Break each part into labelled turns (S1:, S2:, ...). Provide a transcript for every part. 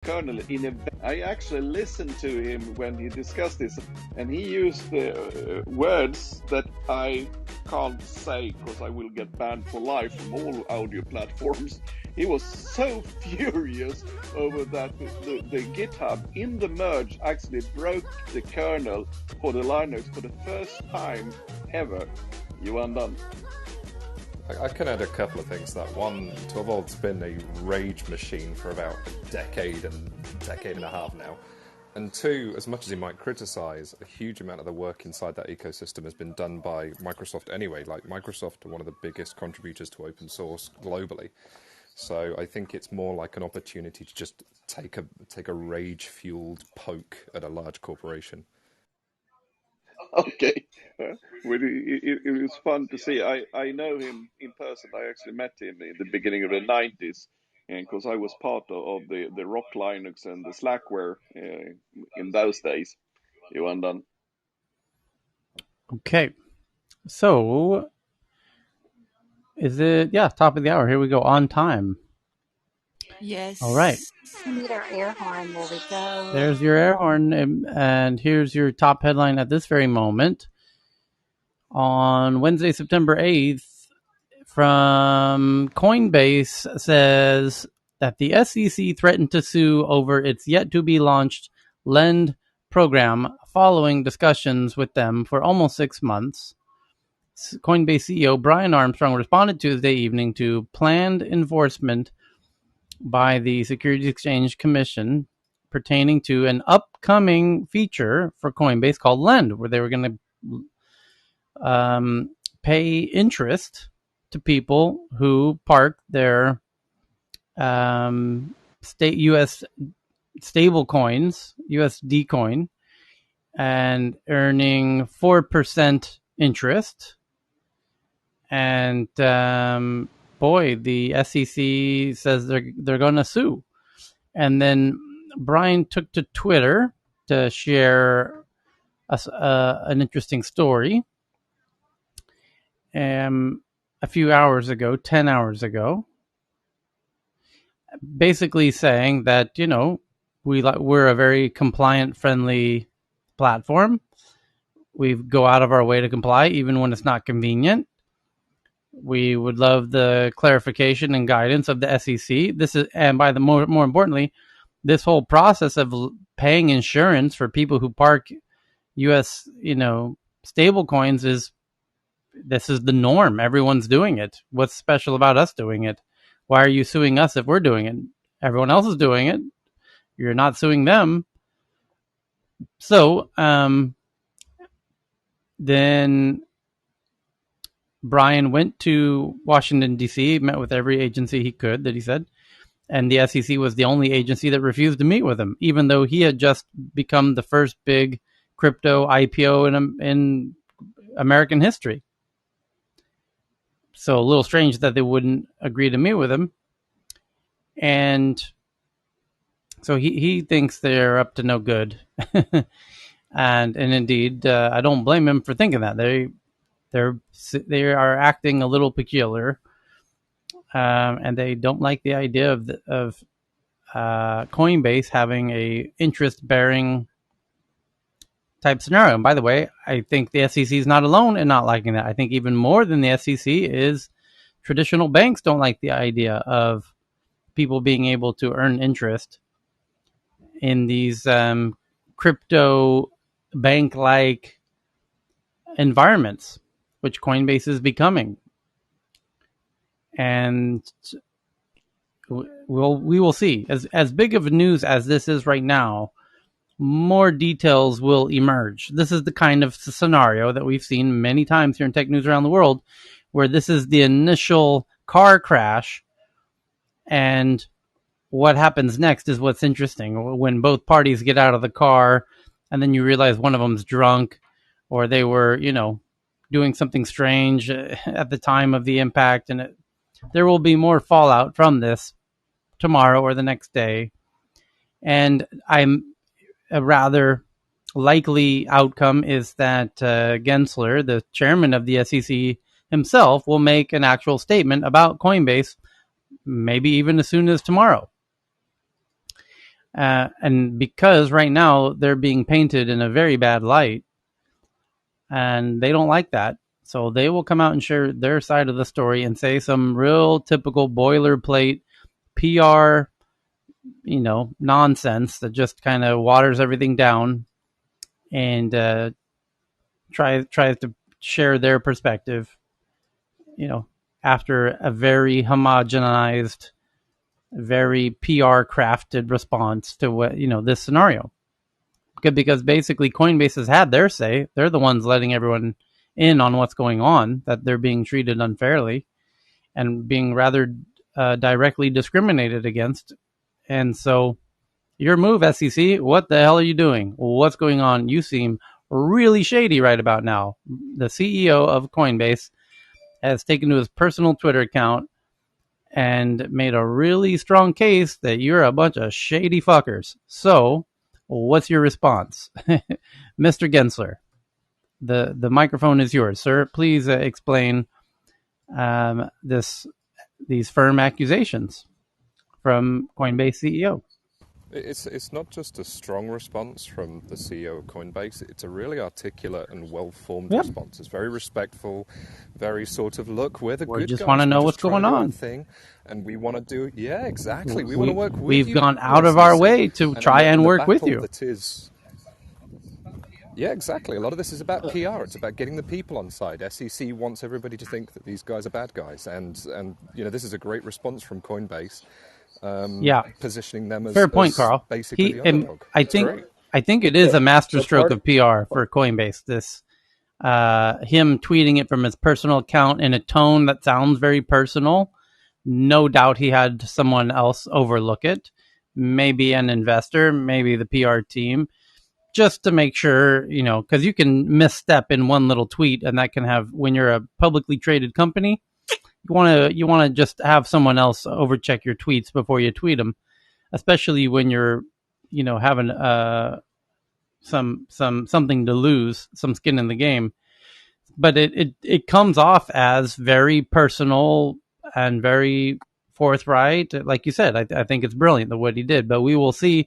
S1: kernel in a. I actually listened to him when he discussed this, and he used words that I can't say because I will get banned for life from all audio platforms. He was so furious over that the GitHub in the merge actually broke the kernel for the Linux for the first time ever. Johan Dunn.
S2: I can add a couple of things to that. One, Torvald's been a rage machine for about a decade and a half now. And two, as much as he might criticize, a huge amount of the work inside that ecosystem has been done by Microsoft anyway. Like, Microsoft are one of the biggest contributors to open source globally. So I think it's more like an opportunity to just take a rage-fueled poke at a large corporation.
S1: Okay. It was fun to see. I know him in person. I actually met him in the beginning of the 90s, and because I was part of the Rock Linux and the Slackware in those days. Johan Dunn.
S3: Okay. So, is it, top of the hour. Here we go, on time.
S4: Yes.
S3: All right.
S5: We need our air horn. There we go.
S3: There's your air horn, and here's your top headline at this very moment. On Wednesday, September 8th, from Coinbase says that the SEC threatened to sue over its yet-to-be-launched Lend program following discussions with them for almost 6 months. Coinbase CEO Brian Armstrong responded Tuesday evening to planned enforcement by the Securities Exchange Commission pertaining to an upcoming feature for Coinbase called Lend, where they were going to pay interest to people who park their U.S. stable coins, USD coin, and earning 4% interest. And boy, the SEC says they're going to sue. And then Brian took to Twitter to share an interesting story. A few hours ago, 10 hours ago, basically saying that, we're a very compliant, friendly platform. We go out of our way to comply, even when it's not convenient. We would love the clarification and guidance of the SEC. This is, and by the more importantly, this whole process of paying insurance for people who park U.S. stable coins is the norm. Everyone's doing it. What's special about us doing it? Why are you suing us if we're doing it? Everyone else is doing it. You're not suing them. So then Brian went to Washington, D.C., met with every agency he could, that he said, and the SEC was the only agency that refused to meet with him, even though he had just become the first big crypto IPO in American history. So a little strange that they wouldn't agree to meet with him. And so he thinks they're up to no good. and indeed, I don't blame him for thinking that. They are acting a little peculiar, and they don't like the idea of Coinbase having a interest-bearing type scenario. And by the way, I think the SEC is not alone in not liking that. I think even more than the SEC is traditional banks don't like the idea of people being able to earn interest in these crypto bank-like environments, which Coinbase is becoming. And we will see. As big of news as this is right now, more details will emerge. This is the kind of scenario that we've seen many times here in tech news around the world, where this is the initial car crash, and what happens next is what's interesting. When both parties get out of the car, and then you realize one of them's drunk, or they were, doing something strange at the time of the impact, and there will be more fallout from this tomorrow or the next day. And a rather likely outcome is that Gensler, the chairman of the SEC himself, will make an actual statement about Coinbase, maybe even as soon as tomorrow. And because right now they're being painted in a very bad light, and they don't like that. So they will come out and share their side of the story and say some real typical boilerplate PR, nonsense that just kind of waters everything down and tries to share their perspective, after a very homogenized, very PR crafted response to what, this scenario. Because basically Coinbase has had their say. They're the ones letting everyone in on what's going on, that they're being treated unfairly and being rather directly discriminated against. And so your move, SEC, what the hell are you doing? What's going on? You seem really shady right about now. The CEO of Coinbase has taken to his personal Twitter account and made a really strong case that you're a bunch of shady fuckers. So, what's your response? Mr. Gensler, the microphone is yours, sir. Please explain these firm accusations from Coinbase CEO.
S2: It's not just a strong response from the CEO of Coinbase. It's a really articulate and well-formed response. It's very respectful, very sort of, look, we're the good guys.
S3: We just want to know what's going on.
S2: Thing, and we want to do, yeah, exactly. We want to work with you.
S3: We've gone out of our way to try and work with you.
S2: Yeah, exactly. A lot of this is about PR. It's about getting the people on side. SEC wants everybody to think that these guys are bad guys, and this is a great response from Coinbase. Positioning them as
S3: fair point, Carl.
S2: Basically, the underdog.
S3: I think it is a masterstroke of PR for Coinbase. This him tweeting it from his personal account in a tone that sounds very personal. No doubt he had someone else overlook it, maybe an investor, maybe the PR team, just to make sure, because you can misstep in one little tweet, and that can have, when you're a publicly traded company, you want to just have someone else overcheck your tweets before you tweet them, especially when you're, having something to lose, some skin in the game. But it comes off as very personal and very forthright. Like you said, I think it's brilliant what he did. But we will see,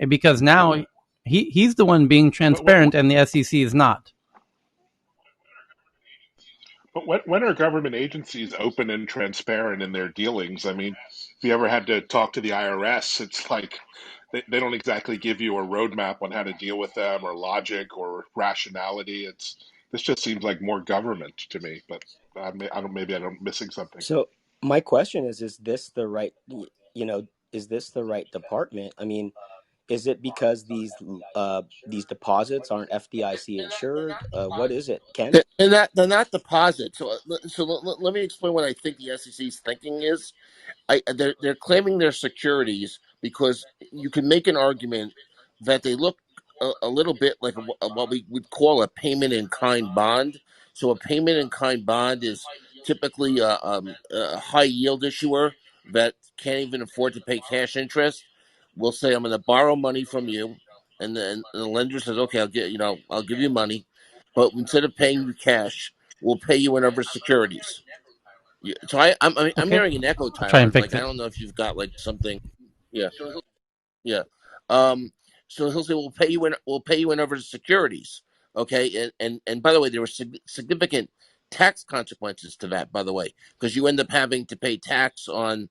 S3: because now he's the one being transparent and the SEC is not.
S6: But when are government agencies open and transparent in their dealings? I mean, if you ever had to talk to the IRS, it's like they don't exactly give you a roadmap on how to deal with them, or logic, or rationality. This just seems like more government to me. But maybe I'm missing something.
S7: So my question is this the right, is this the right department? I mean, is it because these deposits aren't FDIC insured? What is it, Ken?
S8: They're not deposits. So let me explain what I think the SEC's thinking is. They're claiming they're securities because you can make an argument that they look a little bit like what we would call a payment in kind bond. So a payment in kind bond is typically a high yield issuer that can't even afford to pay cash interest. Will say, I'm going to borrow money from you, and then the lender says, okay, I'll give you money, but instead of paying you cash, we'll pay you in other securities. So I'm hearing an echo, Tyler.
S3: Try and fix
S8: it. I don't know if you've got something. Yeah. So he'll say, we'll pay you in other securities. Okay. And by the way, there were significant tax consequences to that, by the way, because you end up having to pay tax on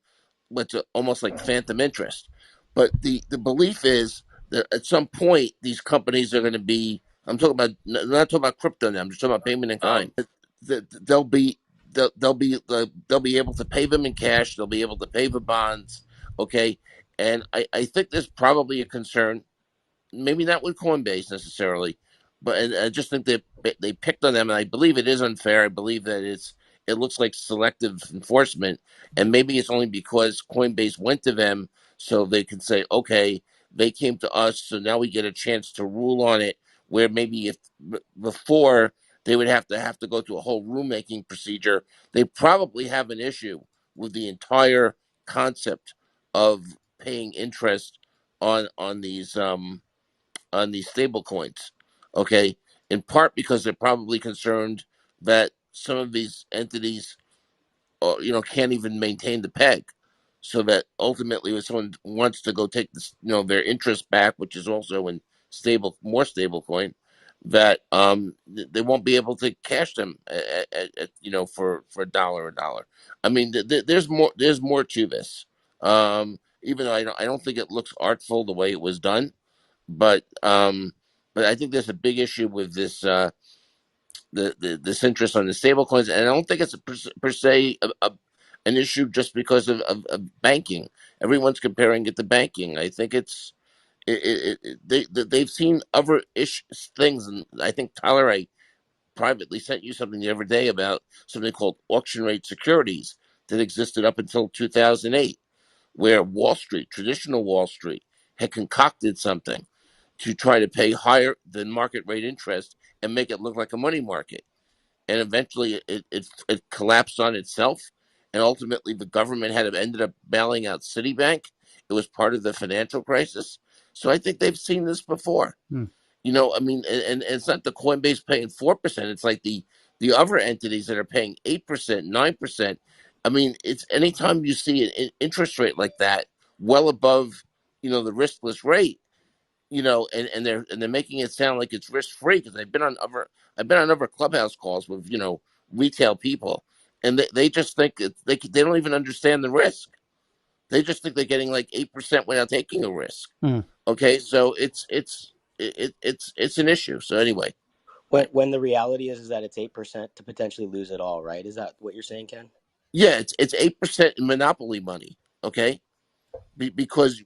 S8: what's almost like phantom interest. But the belief is that at some point these companies are going to be, I'm not talking about crypto now, I'm just talking about payment in kind. They'll be able to pay them in cash. They'll be able to pay the bonds. Okay. And I think there's probably a concern, maybe not with Coinbase necessarily, but I just think that they picked on them, and I believe it is unfair. I believe that it looks like selective enforcement, and maybe it's only because Coinbase went to them so they can say, okay, they came to us, so now we get a chance to rule on it, where maybe if before they would have to go through a whole rulemaking procedure. They probably have an issue with the entire concept of paying interest on these stable coins. Okay, in part because they're probably concerned that some of these entities, can't even maintain the peg. so that ultimately when someone wants to go take this, their interest back, which is also in more stable coin, that they won't be able to cash them for a dollar. I mean, there's more to this. Even though I don't think it looks artful the way it was done, but I think there's a big issue with this this interest on the stable coins, and I don't think it's per se an issue just because of banking. Everyone's comparing it to banking. I think they've seen other things, and I think Tyler, I privately sent you something the other day about something called auction rate securities that existed up until 2008, where Wall Street, traditional Wall Street, had concocted something to try to pay higher than market rate interest and make it look like a money market. And eventually it collapsed on itself. And ultimately, the government ended up bailing out Citibank. It was part of the financial crisis. So I think they've seen this before. I mean, and it's not the Coinbase paying 4%. It's like the other entities that are paying 8%, 9%. I mean, it's anytime you see an interest rate like that, well above, the riskless rate, and they're making it sound like it's risk free, because I've been on other clubhouse calls with retail people, and they just think they don't even understand the risk. They just think they're getting like 8% without taking a risk. Okay, so it's an issue. So anyway,
S7: When the reality is that it's 8% to potentially lose it all, right? Is that what you're saying, Ken?
S8: yeah, it's 8% in monopoly money. Okay, because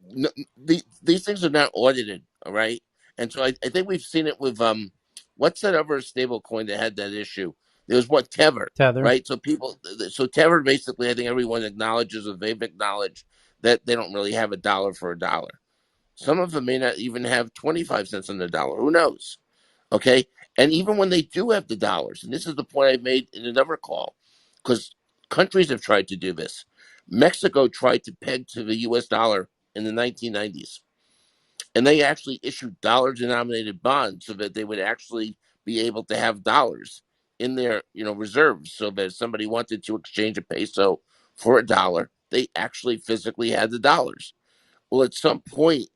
S8: these things are not audited. All right, and so I think we've seen it with what's that other stable coin that had that issue? There was Tether, right? So Tether basically, I think everyone acknowledges, or they've acknowledged, that they don't really have a dollar for a dollar. Some of them may not even have 25 cents on the dollar. Who knows? Okay. And even when they do have the dollars, and this is the point I made in another call, because countries have tried to do this. Mexico tried to peg to the US dollar in the 1990s, and they actually issued dollar denominated bonds so that they would actually be able to have dollars in their reserves, so that if somebody wanted to exchange a peso for a dollar, they actually physically had the dollars. Well, at some point,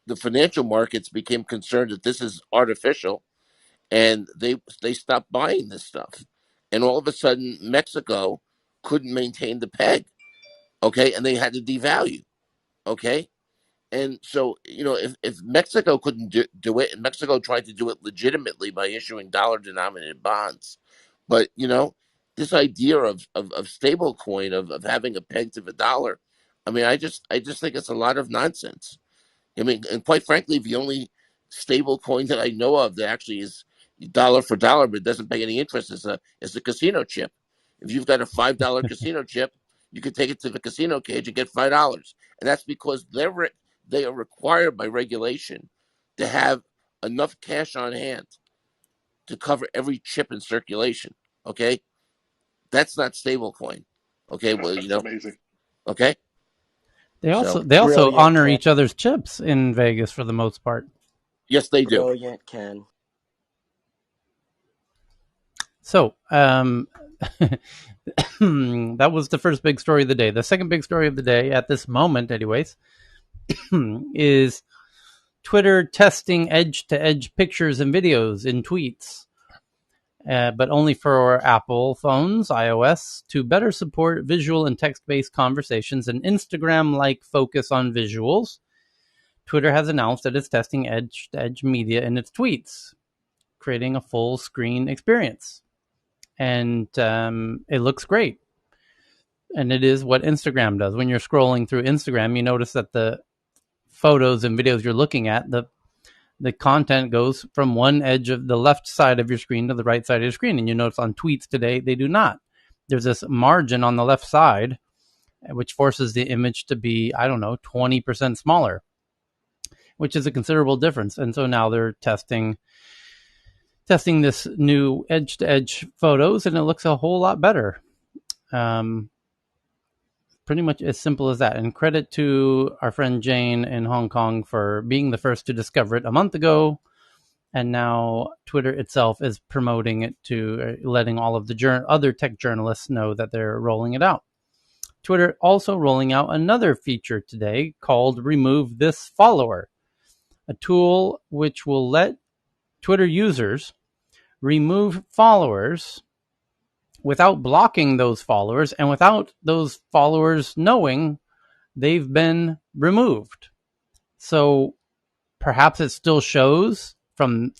S8: the financial markets became concerned that this is artificial, and they stopped buying this stuff. And all of a sudden, Mexico couldn't maintain the peg, okay, and they had to devalue, okay. And so, if Mexico couldn't do it, and Mexico tried to do it legitimately by issuing dollar denominated bonds, but this idea of stable coin, of having a peg to the dollar, I mean, I just think it's a lot of nonsense. I mean, and quite frankly, the only stable coin that I know of that actually is dollar for dollar but doesn't pay any interest is a casino chip. If you've got a $5 casino chip, you can take it to the casino cage and get $5, and that's because they are required by regulation to have enough cash on hand to cover every chip in circulation. Okay, that's not stable coin. Okay, well,
S6: That's amazing.
S8: Okay.
S3: They also
S7: Brilliant,
S3: honor
S7: Ken.
S3: each other's chips in Vegas for the most part.
S8: Yes, they do.
S7: Brilliant, Ken.
S3: So that was the first big story of the day. The second big story of the day, at this moment anyways, is Twitter testing edge-to-edge pictures and videos in tweets, but only for Apple phones, iOS, to better support visual and text-based conversations and Instagram-like focus on visuals. Twitter has announced that it's testing edge-to-edge media in its tweets, creating a full screen experience. And it looks great. And it is what Instagram does. When you're scrolling through Instagram, you notice that the photos and videos you're looking at, the content goes from one edge of the left side of your screen to the right side of your screen. And you notice on tweets today, they do not. There's this margin on the left side, which forces the image to be, 20% smaller, which is a considerable difference. And so now they're testing this new edge-to-edge photos, and it looks a whole lot better. Pretty much as simple as that. And credit to our friend Jane in Hong Kong for being the first to discover it a month ago. And now Twitter itself is promoting it to letting all of the other tech journalists know that they're rolling it out. Twitter also rolling out another feature today called Remove This Follower, a tool which will let Twitter users remove followers without blocking those followers and without those followers knowing they've been removed. So perhaps it still shows from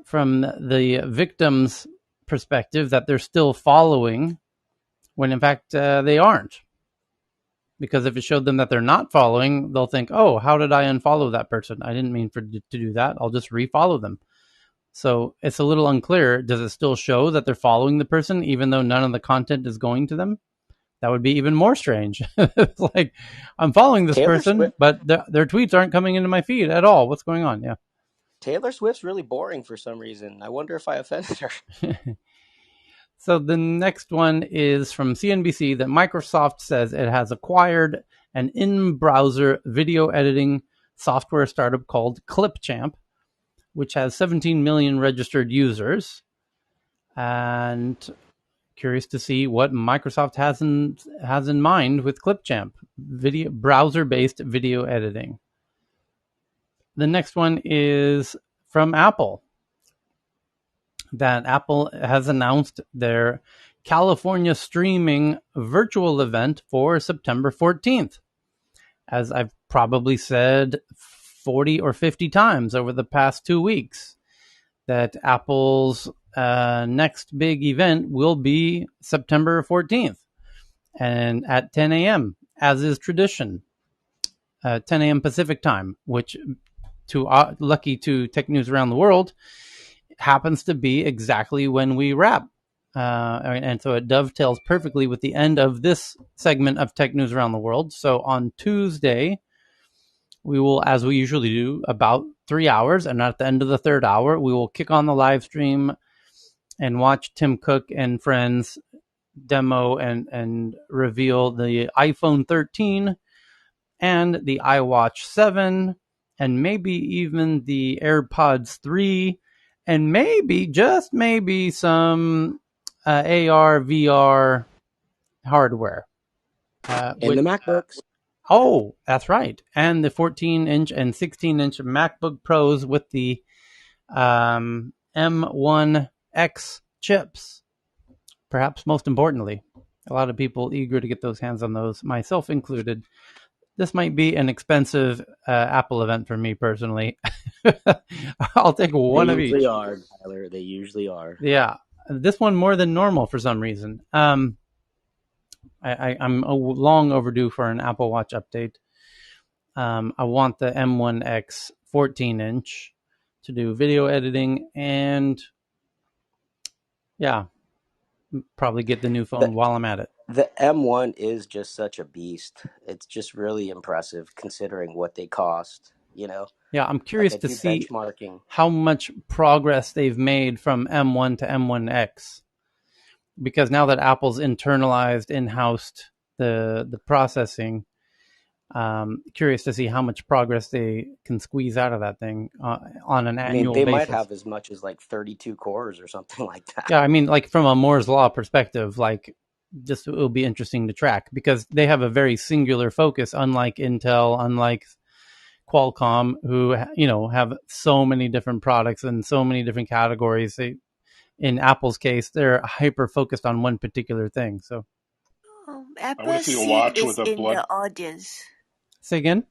S3: the victim's perspective that they're still following when in fact they aren't. Because if it showed them that they're not following, they'll think, oh, how did I unfollow that person? I didn't mean to do that. I'll just refollow them. So it's a little unclear. Does it still show that they're following the person even though none of the content is going to them? That would be even more strange. It's like, I'm following this
S7: Taylor
S3: person,
S7: Swift.
S3: but their tweets aren't coming into my feed at all. What's going on? Yeah.
S7: Taylor Swift's really boring for some reason. I wonder if I offended her.
S3: So the next one is from CNBC that Microsoft says it has acquired an in-browser video editing software startup called Clipchamp, which has 17 million registered users. And curious to see what Microsoft has in mind with Clipchamp, browser-based video editing. The next one is from Apple, that Apple has announced their California streaming virtual event for September 14th. As I've probably said 40 or 50 times over the past 2 weeks, that Apple's next big event will be September 14th and at 10 a.m., as is tradition, 10 a.m. Pacific time, which lucky to Tech News Around the World, happens to be exactly when we wrap. And so it dovetails perfectly with the end of this segment of Tech News Around the World. So on Tuesday, we will, as we usually do, about 3 hours. And at the end of the third hour, we will kick on the live stream and watch Tim Cook and friends demo and reveal the iPhone 13 and the iWatch 7 and maybe even the AirPods 3 and maybe, just maybe, some AR, VR hardware.
S7: And the MacBooks.
S3: Oh, that's right. And the 14-inch and 16-inch MacBook Pros with the M1X chips. Perhaps most importantly, a lot of people eager to get those hands on those, myself included. This might be an expensive Apple event for me personally. I'll take one of each.
S7: They usually are, Tyler. They usually are.
S3: Yeah. This one more than normal for some reason. I'm long overdue for an Apple Watch update. I want the M1X 14-inch to do video editing and, yeah, probably get the new phone while I'm at it.
S7: The M1 is just such a beast. It's just really impressive considering what they cost, you know?
S3: Yeah, I'm curious
S7: Like,
S3: to see
S7: benchmarking.
S3: how much progress they've made from M1 to M1X. Because now that Apple's internalized, in-housed the processing, curious to see how much progress they can squeeze out of that thing on an annual basis.
S7: They might have as much as like 32 cores or something like that.
S3: Yeah, I mean, like from a Moore's Law perspective, like just it'll be interesting to track because they have a very singular focus, unlike Intel, unlike Qualcomm, who have so many different products and so many different categories. In Apple's case, they're hyper focused on one particular thing. So,
S4: Apple
S6: see a
S4: Sid
S6: watch
S4: is
S6: with a
S4: in
S6: blood.
S4: the audience.
S3: Say again?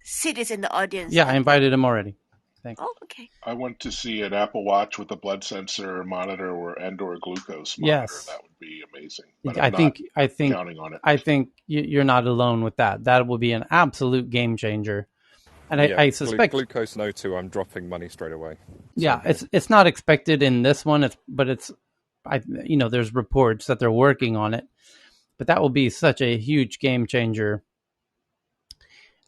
S4: Sid is in the audience.
S3: Yeah, I invited him already. Thanks.
S4: Oh, okay.
S6: I want to see an Apple Watch with a blood sensor monitor or a glucose monitor.
S3: Yes.
S6: That would be amazing. But
S3: I think
S6: counting on it.
S3: I think you're not alone with that. That will be an absolute game changer. And I suspect
S2: glucose no to, I'm dropping money straight away.
S3: Yeah, it's not expected in this one. There's reports that they're working on it, but that will be such a huge game changer.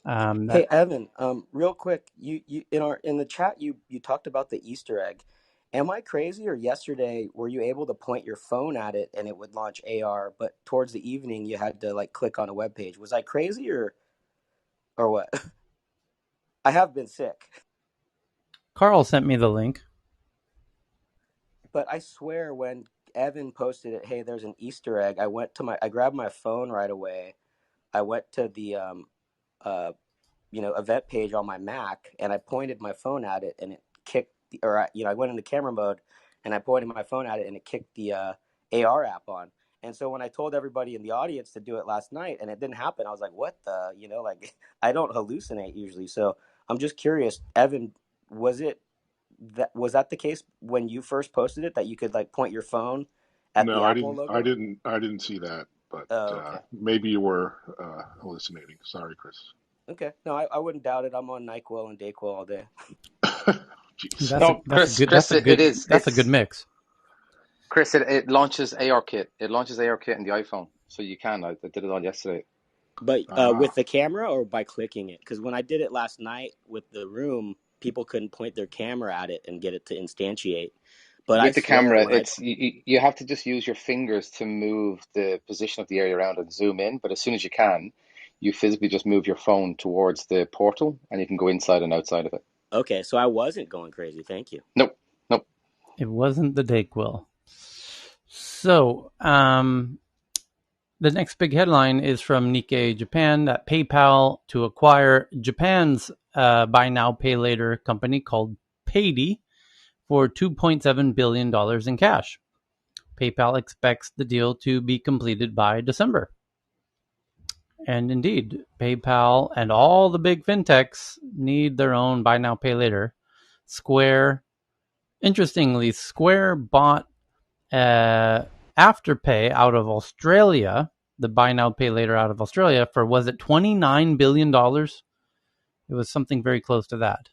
S7: Hey Evan, real quick, you in the chat you talked about the Easter egg. Am I crazy, or yesterday were you able to point your phone at it and it would launch AR, but towards the evening you had to like click on a web page? Was I crazy or what? I have been sick.
S3: Carl sent me the link.
S7: But I swear when Evan posted it, hey, there's an Easter egg. I grabbed my phone right away. I went to the uh, event page on my Mac, and I pointed my phone at it, and it kicked, I went into camera mode, and I pointed my phone at it, and it kicked the AR app on. And so when I told everybody in the audience to do it last night, and it didn't happen, I was like, what the, like I don't hallucinate usually. So I'm just curious, Evan, was that the case when you first posted it, that you could like point your phone at
S6: No,
S7: the
S6: I
S7: Apple
S6: didn't. I
S7: logo?
S6: didn't. I didn't see that. But
S7: Oh, okay.
S6: maybe you were hallucinating. Sorry, Chris.
S7: Okay. No, I wouldn't doubt it. I'm on NyQuil and DayQuil all day.
S6: Jeez.
S3: That's a
S9: No,
S3: that's a
S9: Chris,
S3: good
S9: Chris, it is.
S3: that's a good
S9: It's
S3: mix.
S9: Chris. It launches ARKit. It launches ARKit in the iPhone, so you can. I did it all yesterday.
S7: But
S6: Ah,
S7: with the camera or by clicking it? Because when I did it last night with the room, people couldn't point their camera at it and get it to instantiate. But I
S9: With the
S7: swear
S9: camera,
S7: when I
S9: it's you have to just use your fingers to move the position of the area around and zoom in. But as soon as you can, you physically just move your phone towards the portal, and you can go inside and outside of it.
S7: okay, so I wasn't going crazy. Thank you.
S9: Nope, nope.
S3: It wasn't the Dayquil. So, the next big headline is from Nikkei Japan that PayPal to acquire Japan's buy now, pay later company called Paydi for $2.7 billion in cash. PayPal expects the deal to be completed by December. And indeed, PayPal and all the big fintechs need their own buy now, pay later. Interestingly, Square bought Afterpay out of Australia, the buy now, pay later out of Australia, for, was it $29 billion? It was something very close to that.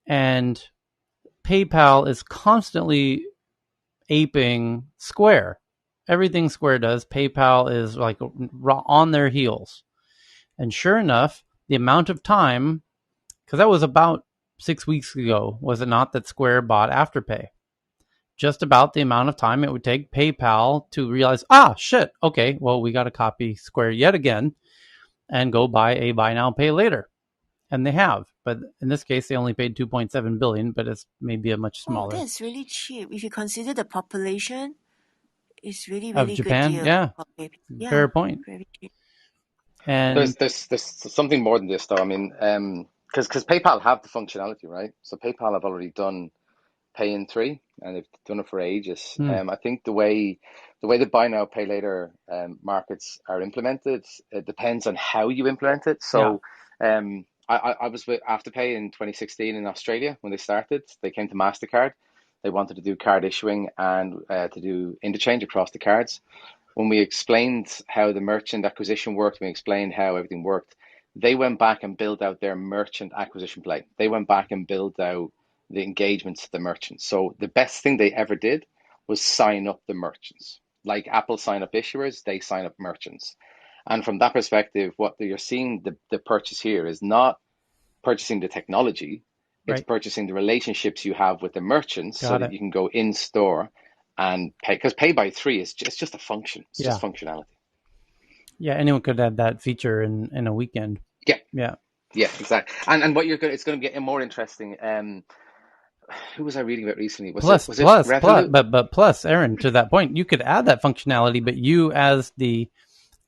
S3: And PayPal is constantly aping Square. Everything Square does, PayPal is like on their heels. And sure enough, the amount of time, because that was about 6 weeks ago, was it not, that Square bought Afterpay? Just about the amount of time it would take PayPal to realize, shit, okay, well, we got to copy Square yet again and go buy a buy now, pay later. And they have. But in this case, they only paid $2.7 billion, but it's maybe a much
S4: Oh,
S3: smaller.
S4: that's really cheap. If you consider the population, it's really,
S3: Of
S4: really good
S3: Japan,
S4: deal.
S3: yeah.
S4: Okay.
S3: Fair
S4: Yeah,
S3: point.
S4: very cheap.
S3: And
S9: There's something more than this, though. I mean, because PayPal have the functionality, right? So PayPal have already done Pay in 3, and they've done it for ages. I think the buy now, pay later markets are implemented, it depends on how you implement it. So, I was with Afterpay in 2016 in Australia when they started. They came to MasterCard. They wanted to do card issuing and to do interchange across the cards. When we explained how the merchant acquisition worked, we explained how everything worked. They went back and built out their merchant acquisition play. They went back and built out the engagements of the merchants. So the best thing they ever did was sign up the merchants. Like Apple sign up issuers, they sign up merchants. And from that perspective, what you're seeing the purchase here is not purchasing the technology, it's
S3: right,
S9: purchasing the relationships you have with the merchants so
S3: got
S9: that
S3: it.
S9: you can go in store and pay. Because pay by 3 is just a function. It's
S3: Yeah.
S9: just functionality.
S3: Yeah, anyone could add that feature in a weekend.
S9: Yeah.
S3: Yeah.
S9: Yeah, exactly. And what it's going to get more interesting. Who was I reading about recently? Was it Revolut?
S3: But plus, Aaron, to that point, you could add that functionality, but you as the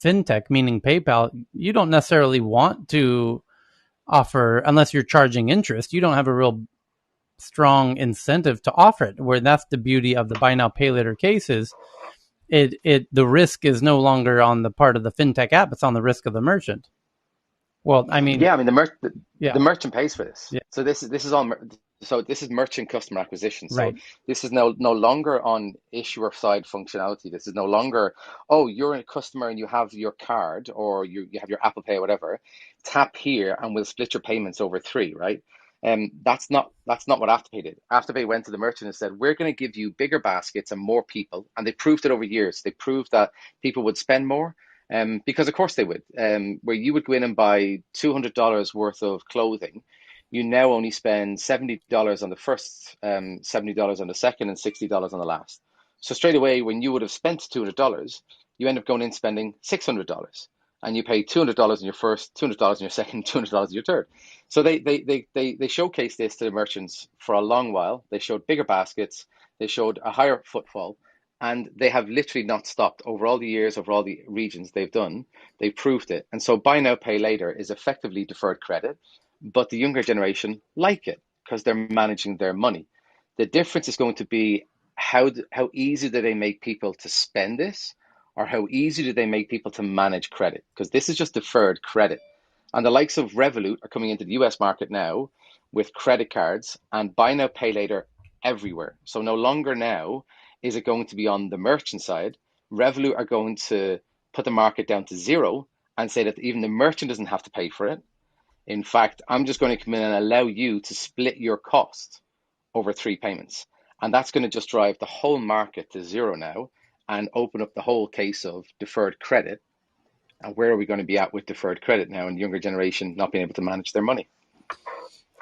S3: fintech, meaning PayPal, you don't necessarily want to offer, unless you're charging interest, you don't have a real strong incentive to offer it, where that's the beauty of the buy now, pay later cases. The risk is no longer on the part of the fintech app, it's on the risk of the merchant. Well, I mean,
S9: Yeah, I mean the merchant pays for this.
S3: Yeah.
S9: So this is all. So this is merchant customer acquisition. So
S3: Right.
S9: this is no longer on issuer side functionality. This is no longer, oh, you're a customer and you have your card or you have your Apple Pay or whatever. Tap here and we'll split your payments over 3, right? That's not what Afterpay did. Afterpay went to the merchant and said, we're going to give you bigger baskets and more people. And they proved it over years. They proved that people would spend more. Because of course they would. Where you would go in and buy $200 worth of clothing, you now only spend $70 on the first, $70 on the second, and $60 on the last. So straight away, when you would have spent $200, you end up going in spending $600, and you pay $200 in your first, $200 in your second, $200 in your third. So they showcased this to the merchants for a long while. They showed bigger baskets. They showed a higher footfall. And they have literally not stopped over all the years, over all the regions they've done. They've proved it. And so buy now, pay later is effectively deferred credit, but the younger generation like it because they're managing their money. The difference is going to be how easy do they make people to spend this, or how easy do they make people to manage credit? Because this is just deferred credit. And the likes of Revolut are coming into the US market now with credit cards and buy now, pay later everywhere. So no longer now is it going to be on the merchant side. Revolut are going to put the market down to zero and say that even the merchant doesn't have to pay for it. In fact, I'm just going to come in and allow you to split your cost over 3 payments. And that's going to just drive the whole market to zero now and open up the whole case of deferred credit. And where are we going to be at with deferred credit now and the younger generation not being able to manage their money?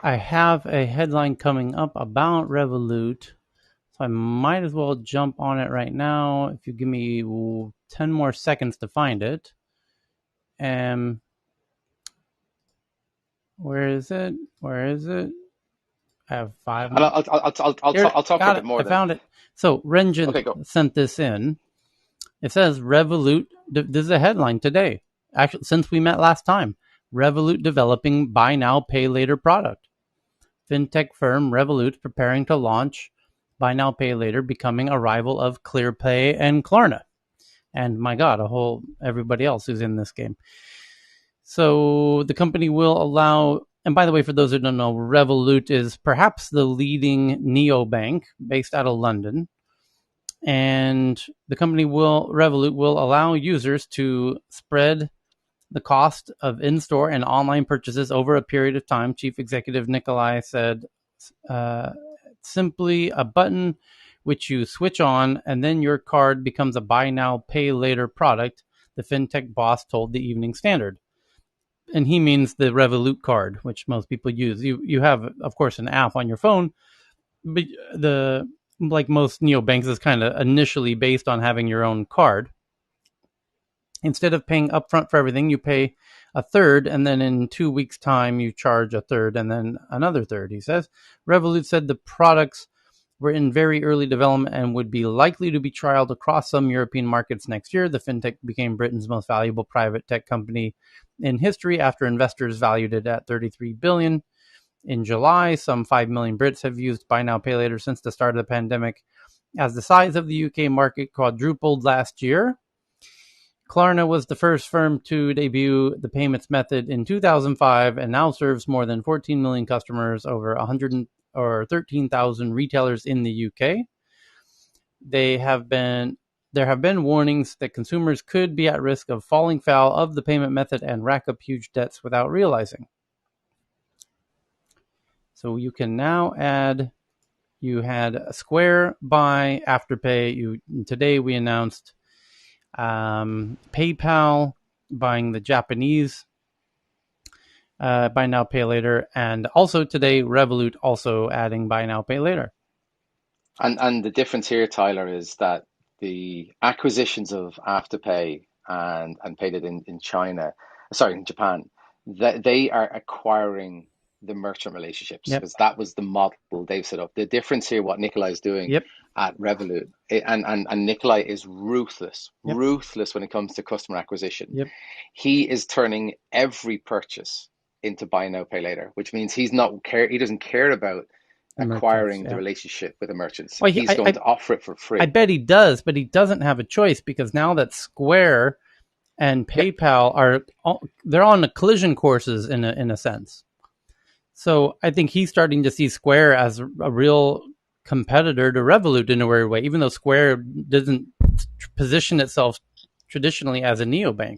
S3: I have a headline coming up about Revolut, so I might as well jump on it right now. If you give me 10 more seconds to find it. Where is it? I have 5
S9: And I'll talk for a bit more.
S3: I found it. So Renjin sent this in. It says Revolut. This is a headline today. Actually, since we met last time, Revolut developing buy now, pay later product. Fintech firm Revolut preparing to launch buy now, pay later, becoming a rival of ClearPay and Klarna. And my God, everybody else who's in this game. So the company will allow, and by the way, for those who don't know, Revolut is perhaps the leading neobank based out of London. And the company Revolut will allow users to spread the cost of in-store and online purchases over a period of time. Chief Executive Nikolai said, simply a button which you switch on, and then your card becomes a buy now, pay later product, the fintech boss told the Evening Standard. And he means the Revolut card, which most people use. You have, of course, an app on your phone, but like most neobanks is kind of initially based on having your own card. Instead of paying upfront for everything, you pay a third, and then in 2 weeks' time, you charge a third, and then another third, he says. Revolut said the products were in very early development and would be likely to be trialed across some European markets next year. The fintech became Britain's most valuable private tech company in history after investors valued it at $33 billion. In July, some 5 million Brits have used buy now, pay later since the start of the pandemic, as the size of the UK market quadrupled last year. Klarna was the first firm to debut the payments method in 2005 and now serves more than 14 million customers, over 13,000 retailers in the UK. There have been warnings that consumers could be at risk of falling foul of the payment method and rack up huge debts without realizing. So you can now add, you had Square, Buy, Afterpay. Today we announced PayPal buying the Japanese buy now, pay later. And also today, Revolut also adding buy now, pay later.
S9: And the difference here, Tyler, is that the acquisitions of Afterpay and Paid It in Japan, that they are acquiring the merchant relationships, because that was the model they've set up. The difference here, what Nikolai is doing at Revolut, and Nikolai is ruthless when it comes to customer acquisition. He is turning every purchase into buy now, pay later, which means he doesn't care about acquiring the relationship with the merchants. Well, he's going to offer it for free.
S3: I bet he does, but he doesn't have a choice, because now that Square and PayPal they're on the collision courses in a sense. So I think he's starting to see Square as a real competitor to Revolut in a weird way, even though Square doesn't position itself traditionally as a neobank.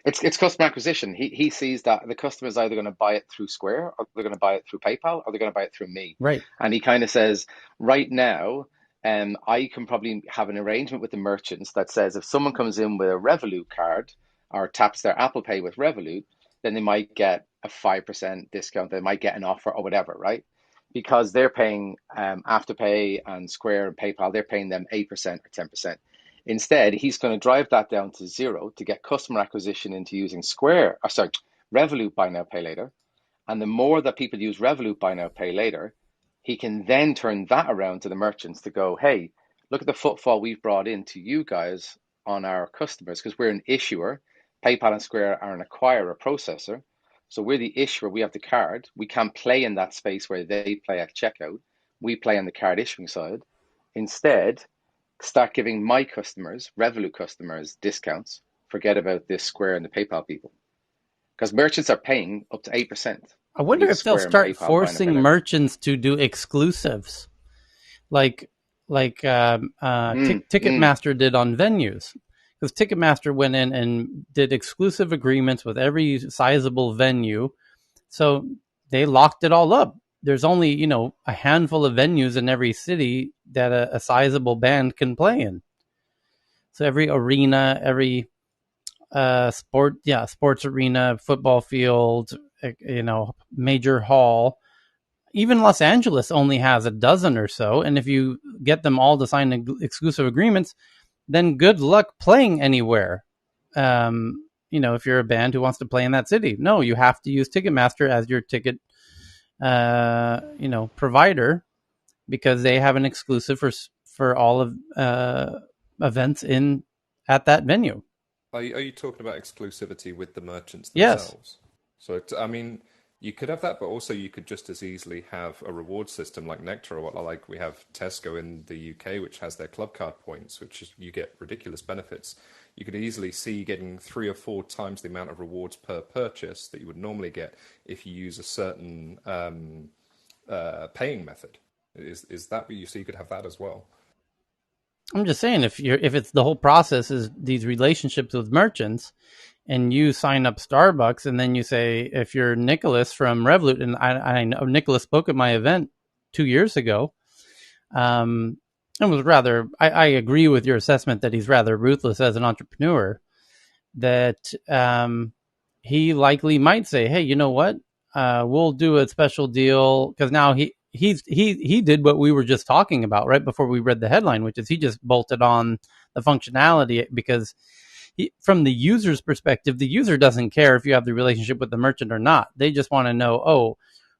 S9: It's customer acquisition. He sees that the customer is either going to buy it through Square, or they're going to buy it through PayPal, or they're going to buy it through me.
S3: Right.
S9: And he kind of says, right now, I can probably have an arrangement with the merchants that says if someone comes in with a Revolut card or taps their Apple Pay with Revolut, then they might get a 5% discount. They might get an offer or whatever, right? Because they're paying Afterpay and Square and PayPal, they're paying them 8% or 10%. Instead, he's going to drive that down to zero to get customer acquisition into using Revolut buy now, pay later. And the more that people use Revolut buy now, pay later, he can then turn that around to the merchants to go, hey, Look at the footfall we've brought in to you guys on our customers, because we're an issuer. PayPal and Square are an acquirer, processor. So we're the issuer. We have the card. We can play in that space where they play at checkout. We play on the card issuing side. Instead, start giving my customers, Revolut customers, discounts. Forget about this Square and the PayPal people, because merchants are paying up to 8%.
S3: I wonder if they'll
S9: Square and
S3: start
S9: PayPal buying and
S3: forcing
S9: pay later.
S3: merchants to do exclusives, like Ticketmaster did on venues. Because Ticketmaster went in and did exclusive agreements with every sizable venue, so they locked it all up. There's only a handful of venues in every city that a sizable band can play in. So every arena, every sports arena, football field, major hall. Even Los Angeles only has a dozen or so, and if you get them all to sign exclusive agreements, then good luck playing anywhere. If you're a band who wants to play in that city, no, you have to use Ticketmaster as your ticket, provider, because they have an exclusive for all of events at that venue.
S2: Are you talking about exclusivity with the merchants
S3: Yes.
S2: themselves? So, you could have that, but also you could just as easily have a reward system like Nectar, or like we have Tesco in the UK, which has their club card points, you get ridiculous benefits. You could easily see getting 3 or 4 times the amount of rewards per purchase that you would normally get if you use a certain paying method. Is that what you see? You could have that as well.
S3: I'm just saying, if it's the whole process is these relationships with merchants, and you sign up Starbucks, and then you say, if you're Nicholas from Revolut, and I know Nicholas spoke at my event 2 years ago, and was rather, I agree with your assessment that he's rather ruthless as an entrepreneur, that he likely might say, hey, you know what? We'll do a special deal, because now he did what we were just talking about right before we read the headline, which is he just bolted on the functionality, because from the user's perspective, the user doesn't care if you have the relationship with the merchant or not. They just want to know,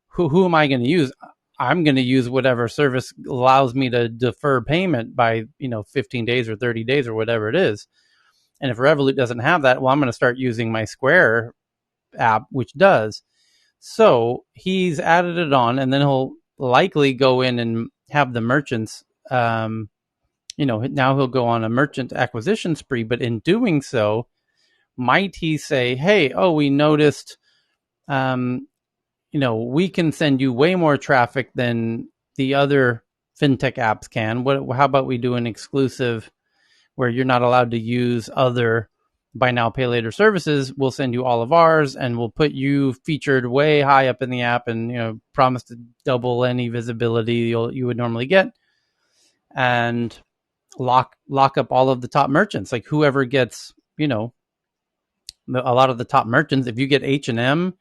S3: who am I going to use? I'm going to use whatever service allows me to defer payment by 15 days or 30 days or whatever it is. And if Revolut doesn't have that, well, I'm going to start using my Square app, which does. So he's added it on, and then he'll likely go in and have the merchants, now he'll go on a merchant acquisition spree. But in doing so, might he say, hey, we noticed, we can send you way more traffic than the other fintech apps can. How about we do an exclusive where you're not allowed to use other buy now, pay later services? We'll send you all of ours, and we'll put you featured way high up in the app, and promise to double any visibility you would normally get, and lock up all of the top merchants. Like whoever gets, a lot of the top merchants, if you get H&M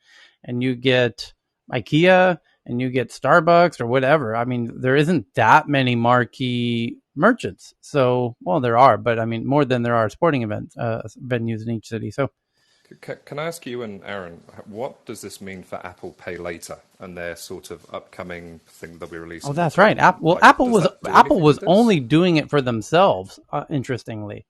S3: and you get IKEA and you get Starbucks or whatever, I mean, there isn't that many marquee merchants. So, well, there are, but I mean, more than there are sporting events, venues in each city. So,
S2: can I ask you and Aaron, what does this mean for Apple Pay Later and their sort of upcoming thing that we released?
S3: Oh, that's right. Apple was only doing it for themselves. Interestingly,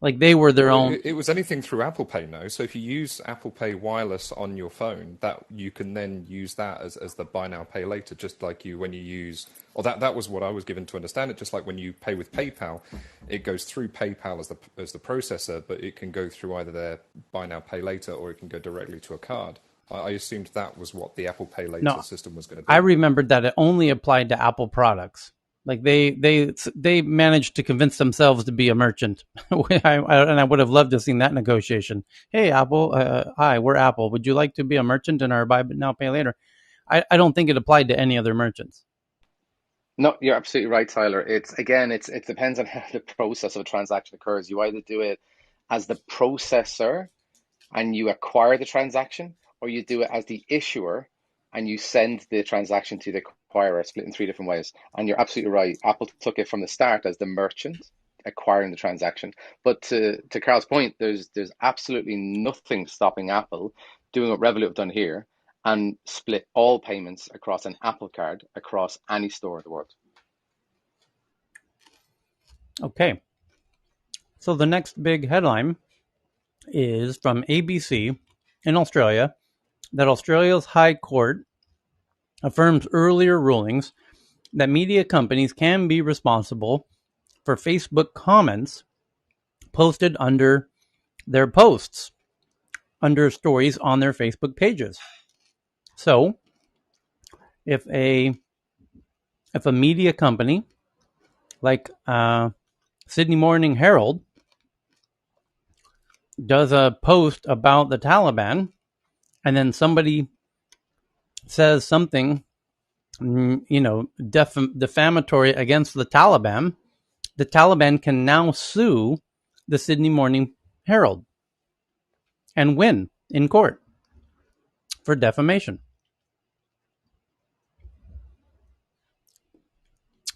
S3: like they were their own.
S2: It was anything through Apple Pay, no? So if you use Apple Pay wireless on your phone, that you can then use that as the buy now, pay later, just like when you use, or that was what I was given to understand it. Just like when you pay with PayPal, it goes through PayPal as the processor, but it can go through either their buy now, pay later, or it can go directly to a card. I assumed that was what the Apple Pay Later system was going to do.
S3: I remembered that it only applied to Apple products. Like they managed to convince themselves to be a merchant, and I would have loved to have seen that negotiation. Hey, Apple, hi, we're Apple. Would you like to be a merchant in our buy now, pay later? I don't think it applied to any other merchants.
S9: No, you're absolutely right, Tyler. It depends on how the process of a transaction occurs. You either do it as the processor and you acquire the transaction, or you do it as the issuer and you send the transaction to the acquirer, split in 3 different ways. And you're absolutely right. Apple took it from the start as the merchant acquiring the transaction. But to Carl's point, there's absolutely nothing stopping Apple doing what Revolut have done here and split all payments across an Apple card across any store in the world.
S3: Okay. So the next big headline is from ABC in Australia that Australia's High Court affirms earlier rulings that media companies can be responsible for Facebook comments posted under their posts, under stories on their Facebook pages. So, if a media company like Sydney Morning Herald does a post about the Taliban, and then somebody says something, defamatory against the Taliban can now sue the Sydney Morning Herald and win in court for defamation.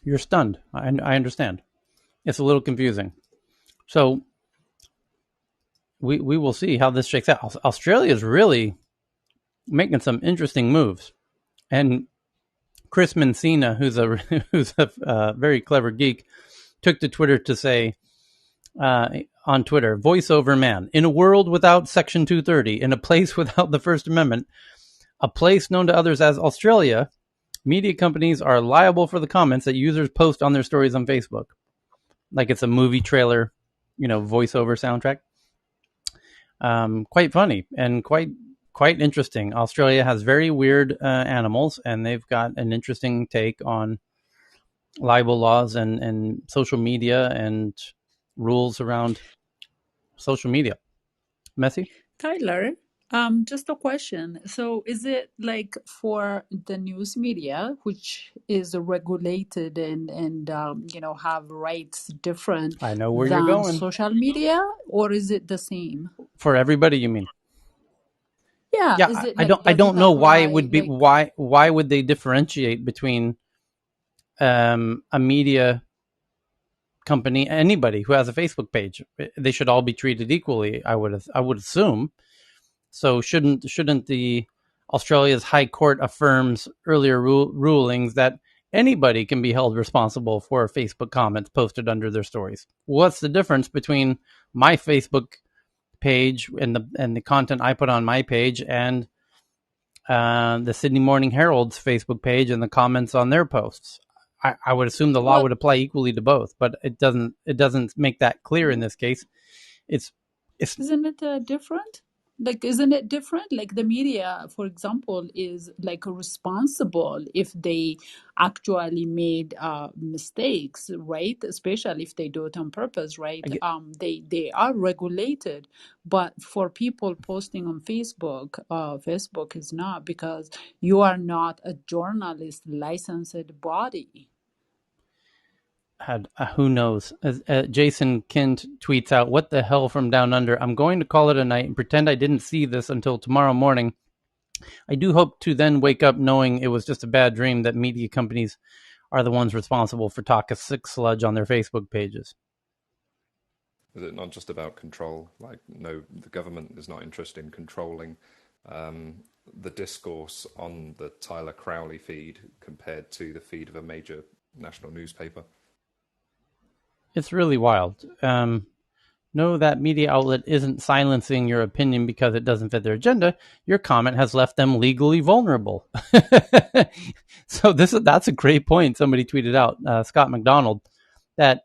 S3: You're stunned. I understand. It's a little confusing. So we will see how this shakes out. Australia is really making some interesting moves. And Chris Mencina, who's a very clever geek, took to Twitter to say, on Twitter, voiceover man, in a world without Section 230, in a place without the First Amendment, a place known to others as Australia, media companies are liable for the comments that users post on their stories on Facebook. Like it's a movie trailer, voiceover soundtrack. Quite funny and quite interesting. Australia has very weird animals, and they've got an interesting take on libel laws and social media and rules around social media. Messy?
S10: Tyler, just a question. So is it like for the news media, which is regulated and have rights different
S3: I know where
S10: than
S3: you're going.
S10: social media, or is it the same?
S3: For everybody, you mean?
S10: Yeah. Is it
S3: I don't know why it would be why would they differentiate between a media company, anybody who has a Facebook page? They should all be treated equally, I would assume. So shouldn't the Australia's High Court affirms earlier rulings that anybody can be held responsible for Facebook comments posted under their stories? What's the difference between my Facebook page and the content I put on my page and the Sydney Morning Herald's Facebook page and the comments on their posts? I would assume the law would apply equally to both, but it doesn't make that clear in this case.
S10: Isn't it different? Isn't it different? Like the media, for example, is responsible if they actually made mistakes, right? Especially if they do it on purpose, right? They are regulated, but for people posting on Facebook, Facebook is not, because you are not a journalist licensed body.
S3: Who knows? Jason Kint tweets out, "What the hell from down under? I'm going to call it a night and pretend I didn't see this until tomorrow morning. I do hope to then wake up knowing it was just a bad dream that media companies are the ones responsible for toxic sludge on their Facebook pages."
S2: Is it not just about control? No, the government is not interested in controlling the discourse on the Tyler Crowley feed compared to the feed of a major national newspaper.
S3: It's really wild. No, that media outlet isn't silencing your opinion because it doesn't fit their agenda. Your comment has left them legally vulnerable. So that's a great point. Somebody tweeted out, Scott McDonald, that,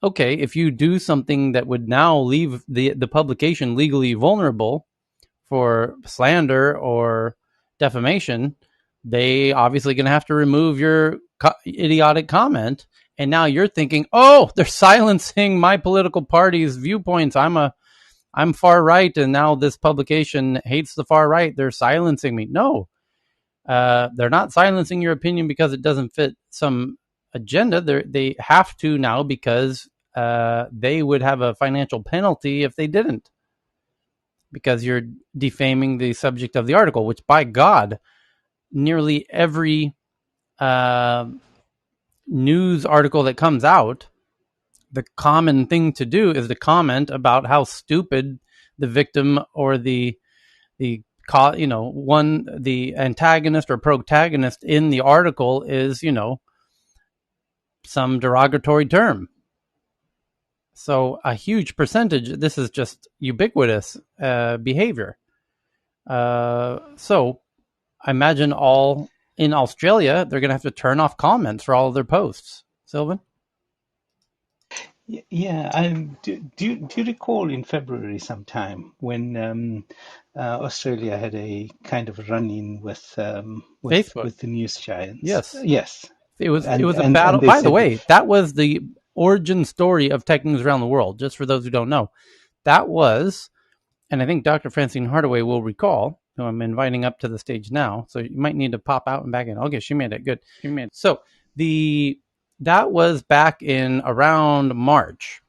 S3: okay, if you do something that would now leave the publication legally vulnerable for slander or defamation, they obviously going to have to remove your idiotic comment. And now you're thinking, oh, they're silencing my political party's viewpoints. I'm far right, and now this publication hates the far right. They're silencing me. No, they're not silencing your opinion because it doesn't fit some agenda. They have to now because they would have a financial penalty if they didn't, because you're defaming the subject of the article, which, by God, nearly every news article that comes out, the common thing to do is to comment about how stupid the victim or the antagonist or protagonist in the article is, some derogatory term. So a huge percentage, this is just ubiquitous behavior. So I imagine all in Australia, they're going to have to turn off comments for all of their posts. Sylvan?
S11: Yeah, do you recall in February sometime when Australia had a kind of run-in with
S3: Facebook.
S11: with the news giants?
S3: Yes.
S11: Yes.
S3: It was
S11: And
S3: a battle.
S11: they
S3: By the
S11: said,
S3: way, that was the origin story of tech news around the world, just for those who don't know. That was, and I think Dr. Francine Hardaway will recall, who I'm inviting up to the stage now, so you might need to pop out and back in. Okay, she made it. Good. So that was back in around March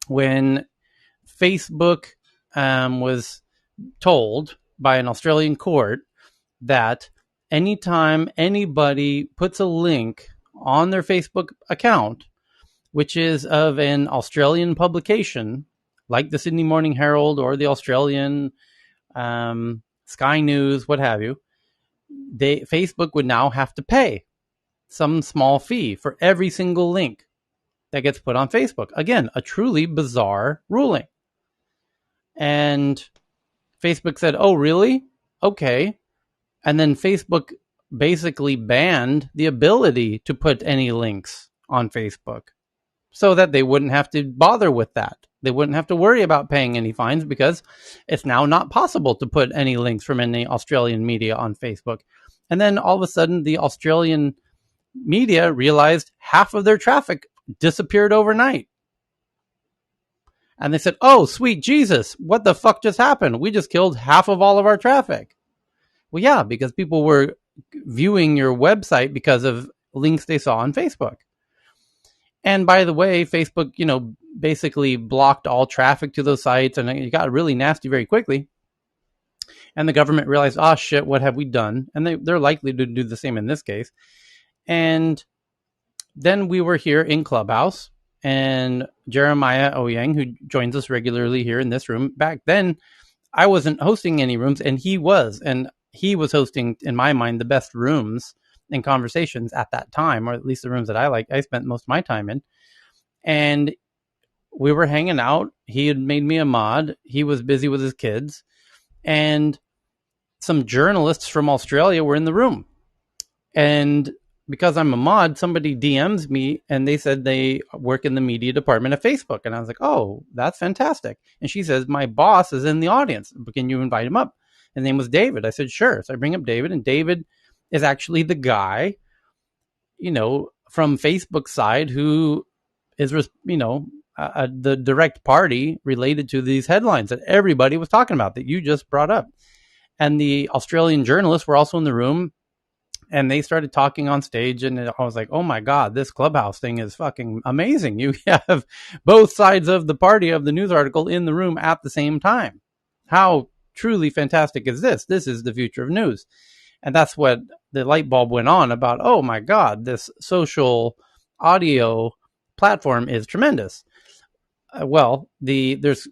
S3: when Facebook was told by an Australian court that anytime anybody puts a link on their Facebook account, which is of an Australian publication like the Sydney Morning Herald or the Australian Sky News, what have you, Facebook would now have to pay some small fee for every single link that gets put on Facebook. Again, a truly bizarre ruling. And Facebook said, oh, really? Okay. And then Facebook basically banned the ability to put any links on Facebook so that they wouldn't have to bother with that. They wouldn't have to worry about paying any fines because it's now not possible to put any links from any Australian media on Facebook. And then all of a sudden, the Australian media realized half of their traffic disappeared overnight. And they said, oh, sweet Jesus, what the fuck just happened? We just killed half of all of our traffic. Well, yeah, because people were viewing your website because of links they saw on Facebook. And by the way, Facebook, basically blocked all traffic to those sites, and it got really nasty very quickly. And the government realized, oh shit, what have we done? And they're likely to do the same in this case. And then we were here in Clubhouse, and Jeremiah Ouyang, who joins us regularly here in this room, back then, I wasn't hosting any rooms, and he was. And he was hosting, in my mind, the best rooms and conversations at that time, or at least the rooms that I spent most of my time in. And we were hanging out. He had made me a mod. He was busy with his kids. And some journalists from Australia were in the room. And because I'm a mod, somebody DMs me and they said they work in the media department of Facebook. And I was like, oh, that's fantastic. And she says, my boss is in the audience. Can you invite him up? His name was David. I said, sure. So I bring up David, and David is actually the guy, from Facebook's side who is, the direct party related to these headlines that everybody was talking about that you just brought up. And the Australian journalists were also in the room, and they started talking on stage, and I was like, oh my God, this Clubhouse thing is fucking amazing. You have both sides of the party of the news article in the room at the same time. How truly fantastic is this? This is the future of news. And that's what the light bulb went on about, oh my God, this social audio platform is tremendous. There's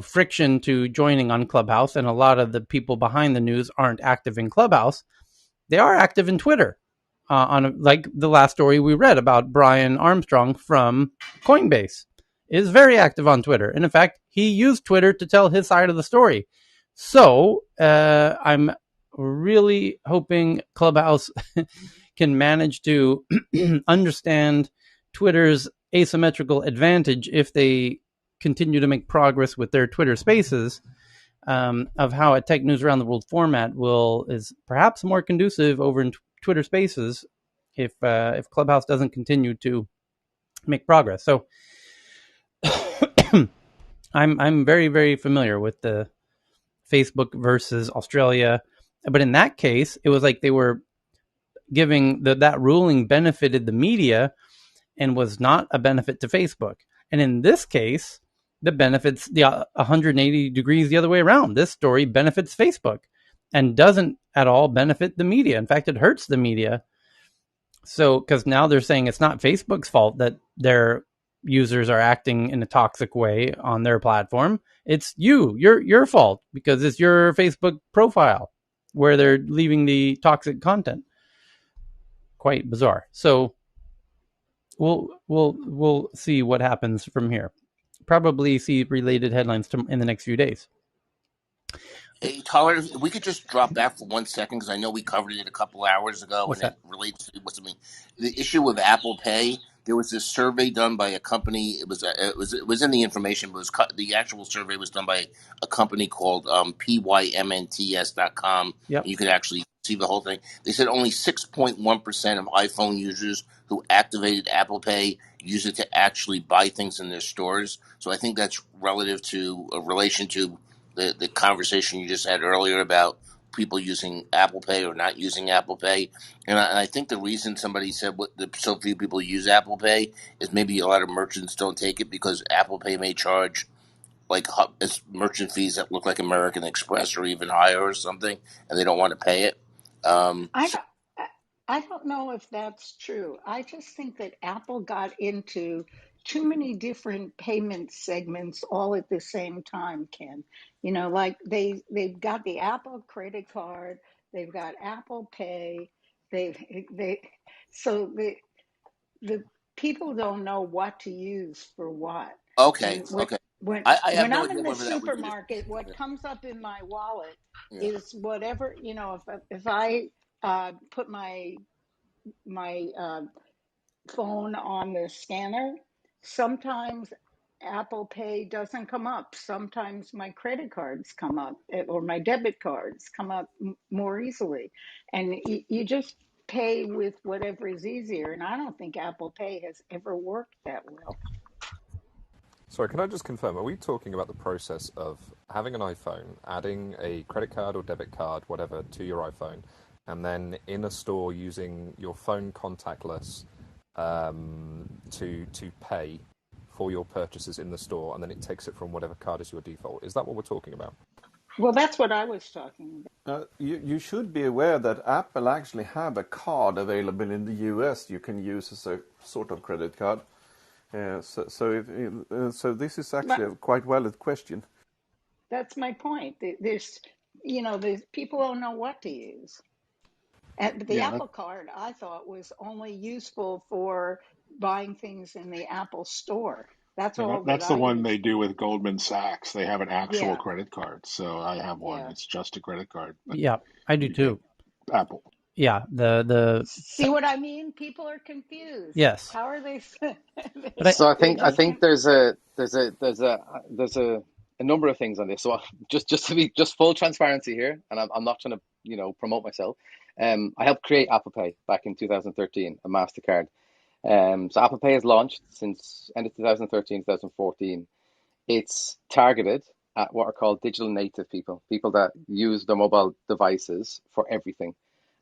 S3: friction to joining on Clubhouse, and a lot of the people behind the news aren't active in Clubhouse. They are active in Twitter, like the last story we read about Brian Armstrong from Coinbase is very active on Twitter. And in fact, he used Twitter to tell his side of the story. So I'm really hoping Clubhouse can manage to understand Twitter's asymmetrical advantage if they continue to make progress with their Twitter Spaces, of how a Tech News Around the World format is perhaps more conducive over in Twitter Spaces if Clubhouse doesn't continue to make progress. So I'm very, very familiar with the Facebook versus Australia, but in that case, it was like they were giving that ruling benefited the media and was not a benefit to Facebook. And in this case, the benefits the 180 degrees the other way around. This story benefits Facebook and doesn't at all benefit the media. In fact, it hurts the media. So, because now they're saying it's not Facebook's fault that their users are acting in a toxic way on their platform. It's your fault, because it's your Facebook profile where they're leaving the toxic content. Quite bizarre. So we'll see what happens from here. Probably see related headlines in the next few days.
S8: Hey, Tyler, if we could just drop back for 1 second because I know we covered it a couple hours ago,
S3: What's
S8: and it
S3: that?
S8: relates to something. The issue with Apple Pay. There was this survey done by a company. It was in the information, but the actual survey was done by a company called PYMNTS.com.
S3: Yep.
S8: And you could actually see the whole thing. They said only 6.1% of iPhone users who activated Apple Pay use it to actually buy things in their stores. So I think that's relative to a relation to the conversation you just had earlier about people using Apple Pay or not using Apple Pay. And I think the reason somebody said so few people use Apple Pay is maybe a lot of merchants don't take it because Apple Pay may charge like merchant fees that look like American Express or even higher or something, and they don't want to pay it.
S5: I don't, I don't know if that's true. I just think that Apple got into too many different payment segments all at the same time, Ken. You know, like they've got the Apple credit card, they've got Apple Pay, they so the people don't know what to use for what.
S8: Okay,
S5: And
S8: okay.
S5: when
S8: I have
S5: when
S8: no
S5: I'm
S8: idea
S5: in the
S8: whether that was it.
S5: supermarket, what
S8: Okay.
S5: comes up in my wallet
S8: Yeah.
S5: is whatever, you know, if I put my phone on the scanner, sometimes Apple Pay doesn't come up. Sometimes my credit cards come up or my debit cards come up more easily. And you just pay with whatever is easier. And I don't think Apple Pay has ever worked that well.
S2: Sorry, can I just confirm, are we talking about the process of having an iPhone, adding a credit card or debit card, whatever, to your iPhone, and then in a store using your phone contactless to pay for your purchases in the store, and then it takes it from whatever card is your default? Is that what we're talking about?
S5: Well, that's what I was talking about.
S1: You should be aware that Apple actually have a card available in the US you can use as a sort of credit card. So this is actually
S5: But
S1: a quite valid question.
S5: that's my point. There's people don't know what to use. But the
S6: Yeah,
S5: Apple Card, I thought, was only useful for buying things in the Apple Store. That's all that
S6: that's the
S5: I
S6: one
S5: use.
S6: they do with Goldman Sachs. They have an actual
S5: Yeah,
S6: credit card. So I have one.
S5: yeah.
S6: It's just a credit card, but
S3: Yeah, I do
S6: you get
S3: too.
S6: Apple.
S3: Yeah, the
S5: See what I mean? People are confused.
S3: yes,
S5: How are they?
S3: but I
S9: So I
S5: They're
S9: think I
S5: just
S9: think there's a number of things on this. So just to be just full transparency here, and I'm not trying to promote myself. I helped create Apple Pay back in 2013, a Mastercard. So Apple Pay has launched since end of 2013, 2014. It's targeted at what are called digital native people, people that use their mobile devices for everything,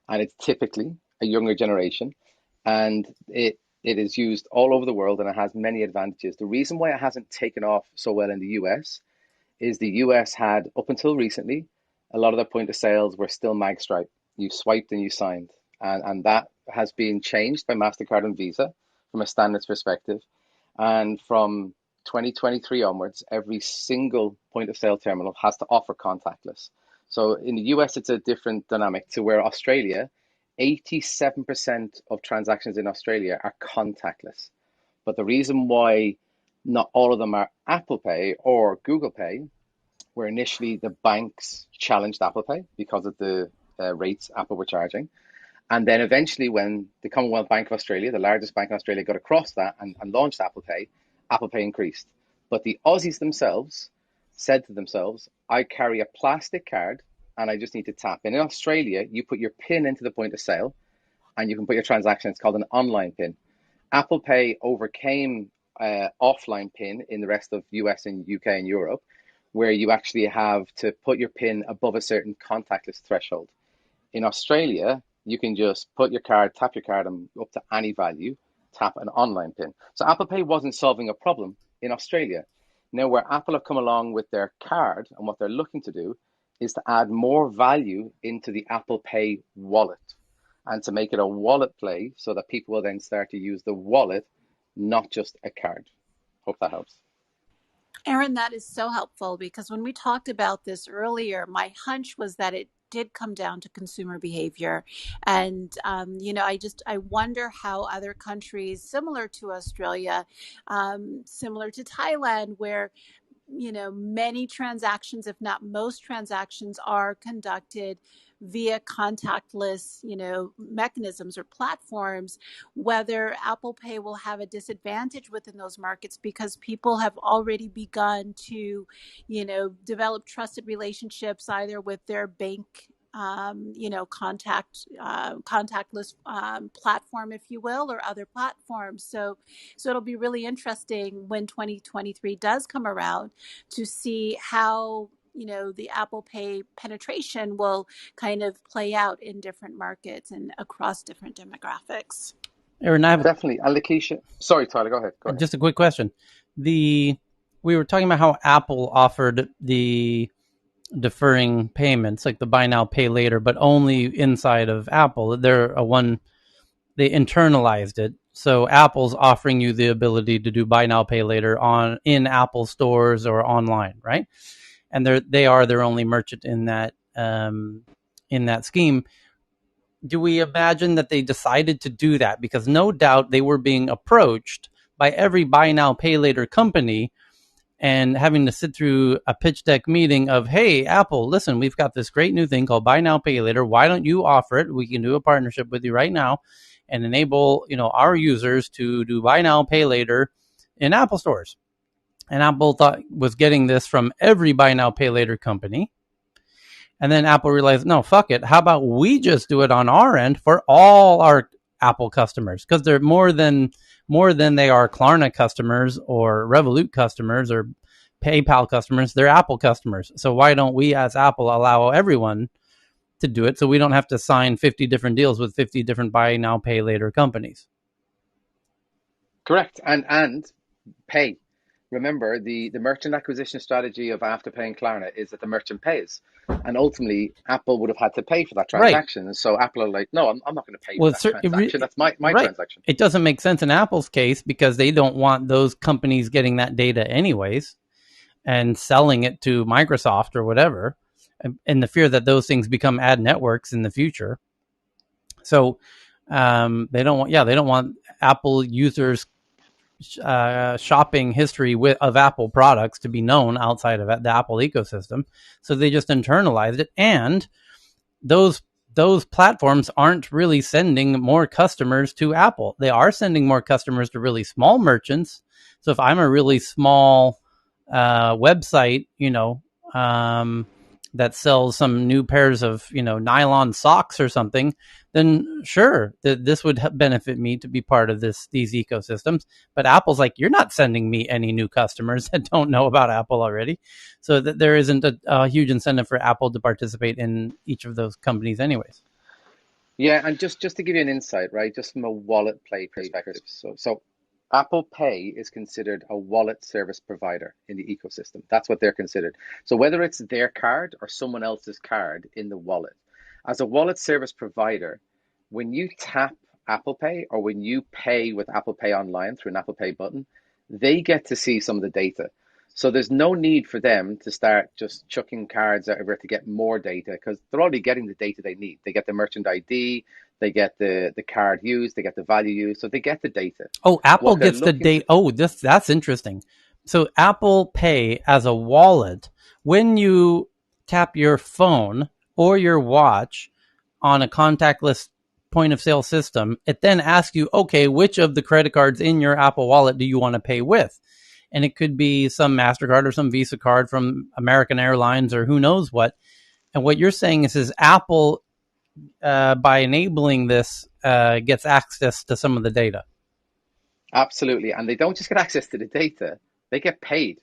S9: and it's typically a younger generation, and it is used all over the world, and it has many advantages. The reason why it hasn't taken off so well in the US is the US had, up until recently, a lot of their point of sales were still magstripe. You swiped and you signed, and that has been changed by MasterCard and Visa from a standards perspective. And from 2023 onwards, every single point of sale terminal has to offer contactless. So in the US, it's a different dynamic to where Australia, 87% of transactions in Australia are contactless. But the reason why not all of them are Apple Pay or Google Pay, where initially the banks challenged Apple Pay because of the rates Apple were charging. And then eventually, when the Commonwealth Bank of Australia, the largest bank in Australia, got across that and launched Apple Pay increased. But the Aussies themselves said to themselves, I carry a plastic card and I just need to tap. And in Australia, you put your PIN into the point of sale and you can put your transaction. It's called an online PIN. Apple Pay overcame offline PIN in the rest of US and UK and Europe, where you actually have to put your PIN above a certain contactless threshold. In Australia, you can just put your card, tap your card, and up to any value, tap an online PIN. So Apple Pay wasn't solving a problem in Australia. Now, where Apple have come along with their card and what they're looking to do is to add more value into the Apple Pay wallet and to make it a wallet play so that people will then start to use the wallet, not just a card. Hope that helps.
S12: Aaron, that is so helpful because when we talked about this earlier, my hunch was that it did come down to consumer behavior. And, I wonder how other countries similar to Australia, similar to Thailand, where many transactions, if not most transactions, are conducted via contactless, mechanisms or platforms, whether Apple Pay will have a disadvantage within those markets because people have already begun to, develop trusted relationships either with their bank contactless platform, if you will, or other platforms. So it'll be really interesting when 2023 does come around to see how the Apple Pay penetration will kind of play out in different markets and across different demographics.
S3: Aaron, I have
S9: Definitely. And Lakeisha, sorry, Tyler, go ahead.
S3: just a quick question. We were talking about how Apple offered the deferring payments, like the buy now, pay later, but only inside of Apple. They internalized it. So Apple's offering you the ability to do buy now, pay later in Apple stores or online, right? And they are their only merchant in that scheme. Do we imagine that they decided to do that because no doubt they were being approached by every buy now, pay later company and having to sit through a pitch deck meeting of, hey, Apple, listen, we've got this great new thing called buy now, pay later. Why don't you offer it? We can do a partnership with you right now and enable, our users to do buy now, pay later in Apple stores. And Apple was getting this from every buy now, pay later company. And then Apple realized, no, fuck it. How about we just do it on our end for all our Apple customers? Because they're more than they are Klarna customers or Revolut customers or PayPal customers. They're Apple customers. So why don't we as Apple allow everyone to do it so we don't have to sign 50 different deals with 50 different buy now, pay later companies?
S9: Correct. And pay. Remember, the merchant acquisition strategy of Afterpay and Klarna is that the merchant pays. And ultimately, Apple would have had to pay for that transaction. Right. And so Apple are like, no, I'm not going to pay for that transaction. That's my right. transaction.
S3: It doesn't make sense in Apple's case because they don't want those companies getting that data anyways and selling it to Microsoft or whatever, and the fear that those things become ad networks in the future. So they don't want Apple users shopping history of Apple products to be known outside of the Apple ecosystem. So they just internalized it, and those platforms aren't really sending more customers to Apple. They are sending more customers to really small merchants. So if I'm a really small website, that sells some new pairs of, nylon socks or something, then sure, this would benefit me to be part of these ecosystems. But Apple's like, you're not sending me any new customers that don't know about Apple already. So that there isn't a huge incentive for Apple to participate in each of those companies anyways.
S9: Yeah, and just to give you an insight, right, just from a wallet play perspective. So Apple Pay is considered a wallet service provider in the ecosystem. That's what they're considered. So whether it's their card or someone else's card in the wallet, as a wallet service provider, when you tap Apple Pay or when you pay with Apple Pay online through an Apple Pay button, they get to see some of the data. So there's no need for them to start just chucking cards out everywhere to get more data because they're already getting the data they need. They get the merchant ID, they get the card used, they get the value used, so they get the data.
S3: Oh, Apple gets the data. Oh, that's interesting. So Apple Pay as a wallet, when you tap your phone or your watch on a contactless point of sale system, it then asks you, okay, which of the credit cards in your Apple Wallet do you want to pay with? And it could be some MasterCard or some Visa card from American Airlines or who knows what. And what you're saying is Apple, by enabling this, gets access to some of the data.
S9: Absolutely. And they don't just get access to the data, they get paid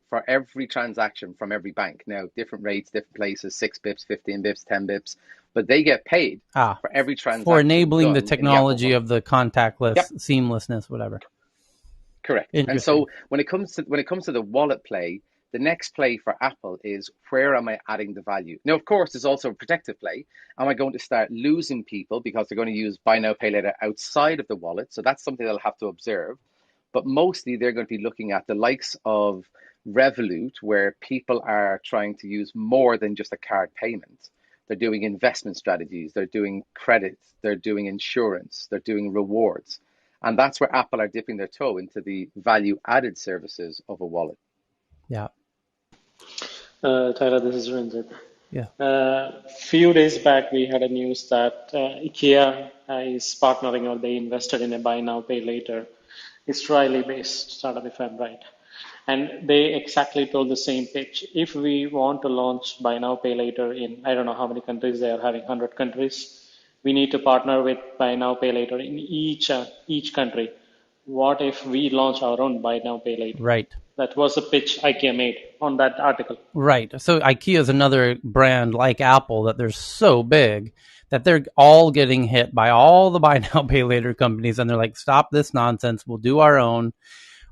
S9: for every transaction from every bank. Now, different rates, different places, 6 bips, 15 bips, 10 bips, but they get paid for every transaction.
S3: For enabling the technology of the contactless, seamlessness, whatever.
S9: Correct. And so when it comes to the wallet play, the next play for Apple is where am I adding the value? Now, of course, there's also a protective play. Am I going to start losing people because they're going to use buy now, pay later outside of the wallet? So that's something they'll have to observe. But mostly they're going to be looking at the likes of Revolut, where people are trying to use more than just a card payment. they're doing investment strategies, they're doing credit, they're doing insurance, they're doing rewards. And that's where Apple are dipping their toe into the value added services of a wallet.
S3: Yeah.
S13: Tyler, this is Ranjit.
S3: Yeah.
S13: Few days back, we had a news that IKEA is partnering, or they invested in a buy now, pay later Israeli-based startup, if I'm right. And they exactly told the same pitch. If we want to launch buy now, pay later in, I don't know how many countries they are having, 100 countries, we need to partner with buy now, pay later in each country. What if we launch our own buy now, pay later?
S3: Right.
S13: That was the pitch IKEA made on that article.
S3: Right. So IKEA is another brand like Apple that they're so big that they're all getting hit by all the buy now, pay later companies. And they're like, stop this nonsense. We'll do our own,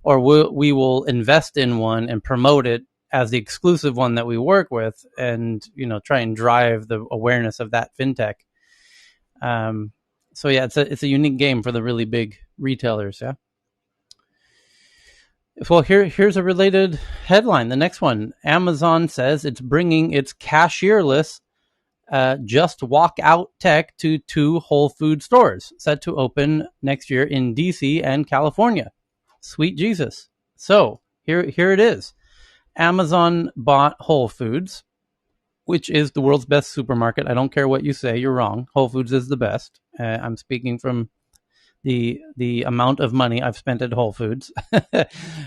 S3: or we will invest in one and promote it as the exclusive one that we work with, and, you know, try and drive the awareness of that fintech. So yeah, it's a unique game for the really big retailers. Yeah. Well, here's a related headline. The next one, Amazon says it's bringing its cashierless just walk out tech to 2 Whole Food stores set to open next year in DC and California. Sweet Jesus. So here it is. Amazon bought Whole Foods, which is the world's best supermarket. I don't care what you say, you're wrong. Whole Foods is the best. I'm speaking from the amount of money I've spent at Whole Foods.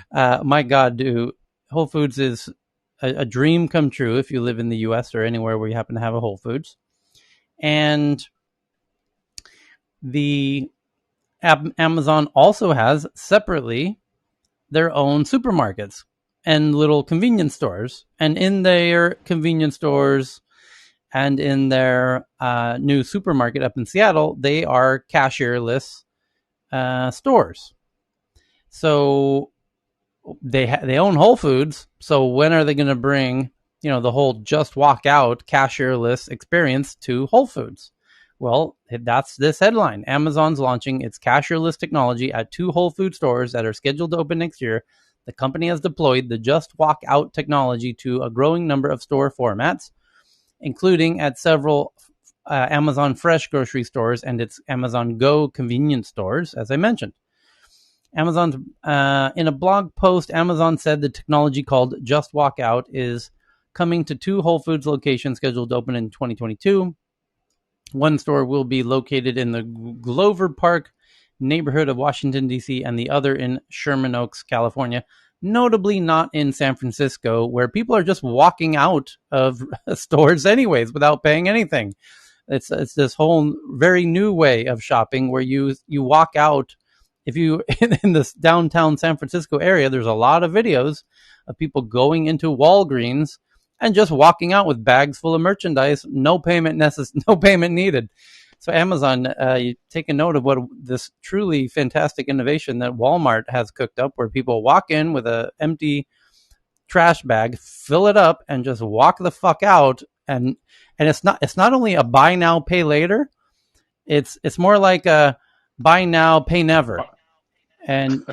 S3: My God, dude, Whole Foods is a dream come true if you live in the US or anywhere where you happen to have a Whole Foods. And the Amazon also has separately their own supermarkets and little convenience stores. And in their convenience stores and in their new supermarket up in Seattle, they are cashierless stores. So they own Whole Foods. So when are they going to bring, you know, the whole just walk out cashierless experience to Whole Foods? Well, that's this headline. Amazon's launching its cashierless technology at 2 Whole Food stores that are scheduled to open next year. The company has deployed the just walk out technology to a growing number of store formats, including at several Amazon Fresh grocery stores and its Amazon Go convenience stores, as I mentioned. Amazon's in a blog post, Amazon said the technology called Just Walk Out is coming to 2 Whole Foods locations scheduled to open in 2022. One store will be located in the Glover Park neighborhood of Washington, D.C., and the other in Sherman Oaks, California. Notably not in San Francisco, where people are just walking out of stores anyways without paying anything. It's this whole very new way of shopping where you walk out. If you in this downtown San Francisco area, there's a lot of videos of people going into Walgreens and just walking out with bags full of merchandise, no payment needed. So Amazon, you take a note of what this truly fantastic innovation that Walmart has cooked up, where people walk in with an empty trash bag, fill it up, and just walk the fuck out. And it's not only a buy now, pay later. It's more like a buy now, pay never. And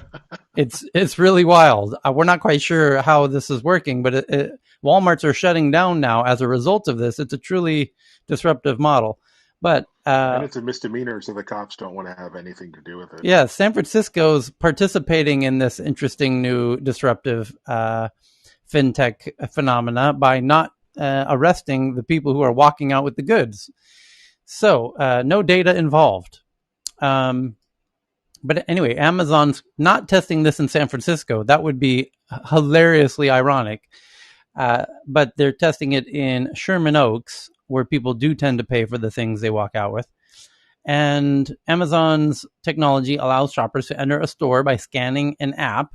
S3: it's really wild. We're not quite sure how this is working, but Walmarts are shutting down now as a result of this. It's a truly disruptive model. But
S6: and it's a misdemeanor, so the cops don't want to have anything to do with it.
S3: Yeah, San Francisco's participating in this interesting new disruptive fintech phenomena by not arresting the people who are walking out with the goods. So no data involved. But anyway, Amazon's not testing this in San Francisco. That would be hilariously ironic. But they're testing it in Sherman Oaks, where people do tend to pay for the things they walk out with. And Amazon's technology allows shoppers to enter a store by scanning an app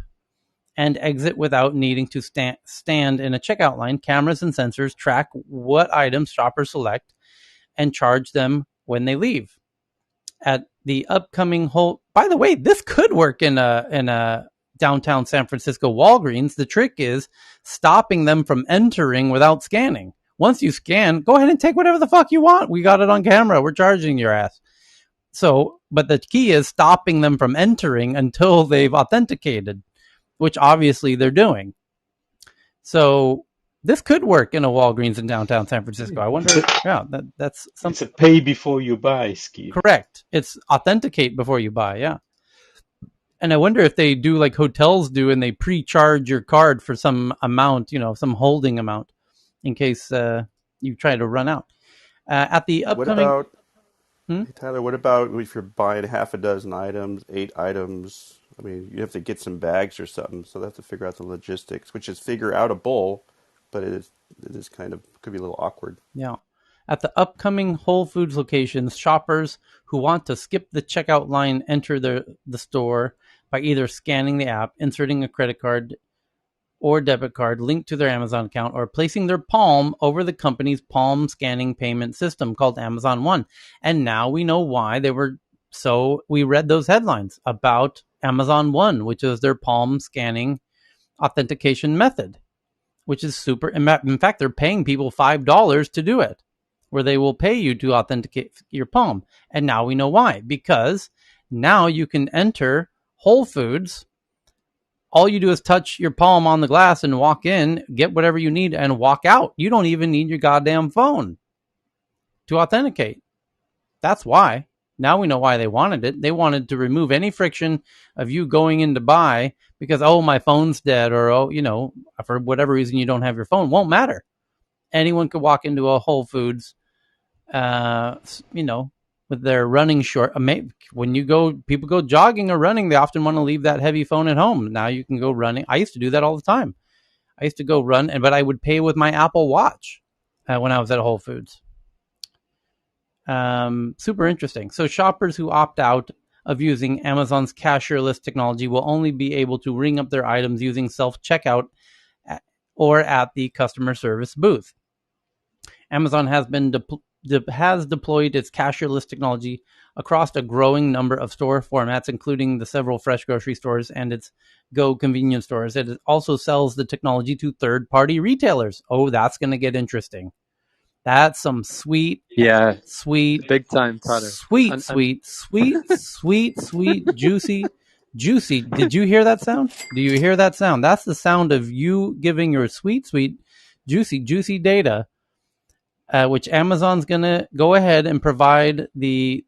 S3: and exit without needing to stand in a checkout line. Cameras and sensors track what items shoppers select and charge them when they leave. At the upcoming by the way, this could work in a downtown San Francisco Walgreens. The trick is stopping them from entering without scanning. Once you scan, go ahead and take whatever the fuck you want. We got it on camera. We're charging your ass. So, but the key is stopping them from entering until they've authenticated, which obviously they're doing. So This could work in a Walgreens in downtown San Francisco. I wonder. That's something.
S11: It's a pay before you buy scheme.
S3: Correct. It's authenticate before you buy. Yeah. And I wonder if they do like hotels do, and they pre-charge your card for some amount, some holding amount, in case you try to run out. At the upcoming.
S14: Hey, Tyler, what about if you're buying half a dozen items, 8 items? I mean, you have to get some bags or something, so they have to figure out the logistics, which is figure out a bowl, but it is kind of could be a little awkward.
S3: Yeah. At the upcoming Whole Foods locations, shoppers who want to skip the checkout line enter the store by either scanning the app, inserting a credit card or debit card linked to their Amazon account, or placing their palm over the company's palm scanning payment system called Amazon One. And now we know why they were we read those headlines about Amazon One, which is their palm scanning authentication method, which is super. In fact, they're paying people $5 to do it, where they will pay you to authenticate your palm. And now we know why, because now you can enter Whole Foods. All you do is touch your palm on the glass and walk in, get whatever you need, and walk out. You don't even need your goddamn phone to authenticate. That's why. Now we know why they wanted it. They wanted to remove any friction of you going in to buy because, my phone's dead, or, for whatever reason you don't have your phone. Won't matter. Anyone could walk into a Whole Foods, with their running short. When people go jogging or running, they often want to leave that heavy phone at home. Now you can go running. I used to do that all the time. I used to go run, but I would pay with my Apple Watch when I was at Whole Foods. Super interesting. So shoppers who opt out of using Amazon's Cashierless technology will only be able to ring up their items using self-checkout or at the customer service booth. Amazon has deployed its Cashierless technology across a growing number of store formats, including the several fresh grocery stores and its Go convenience stores. It also sells the technology to third-party retailers. Oh, that's going to get interesting. That's some sweet,
S15: big time, Tyler.
S3: Sweet, juicy. Did you hear that sound? Do you hear that sound? That's the sound of you giving your sweet, juicy data, which Amazon's going to go ahead and provide the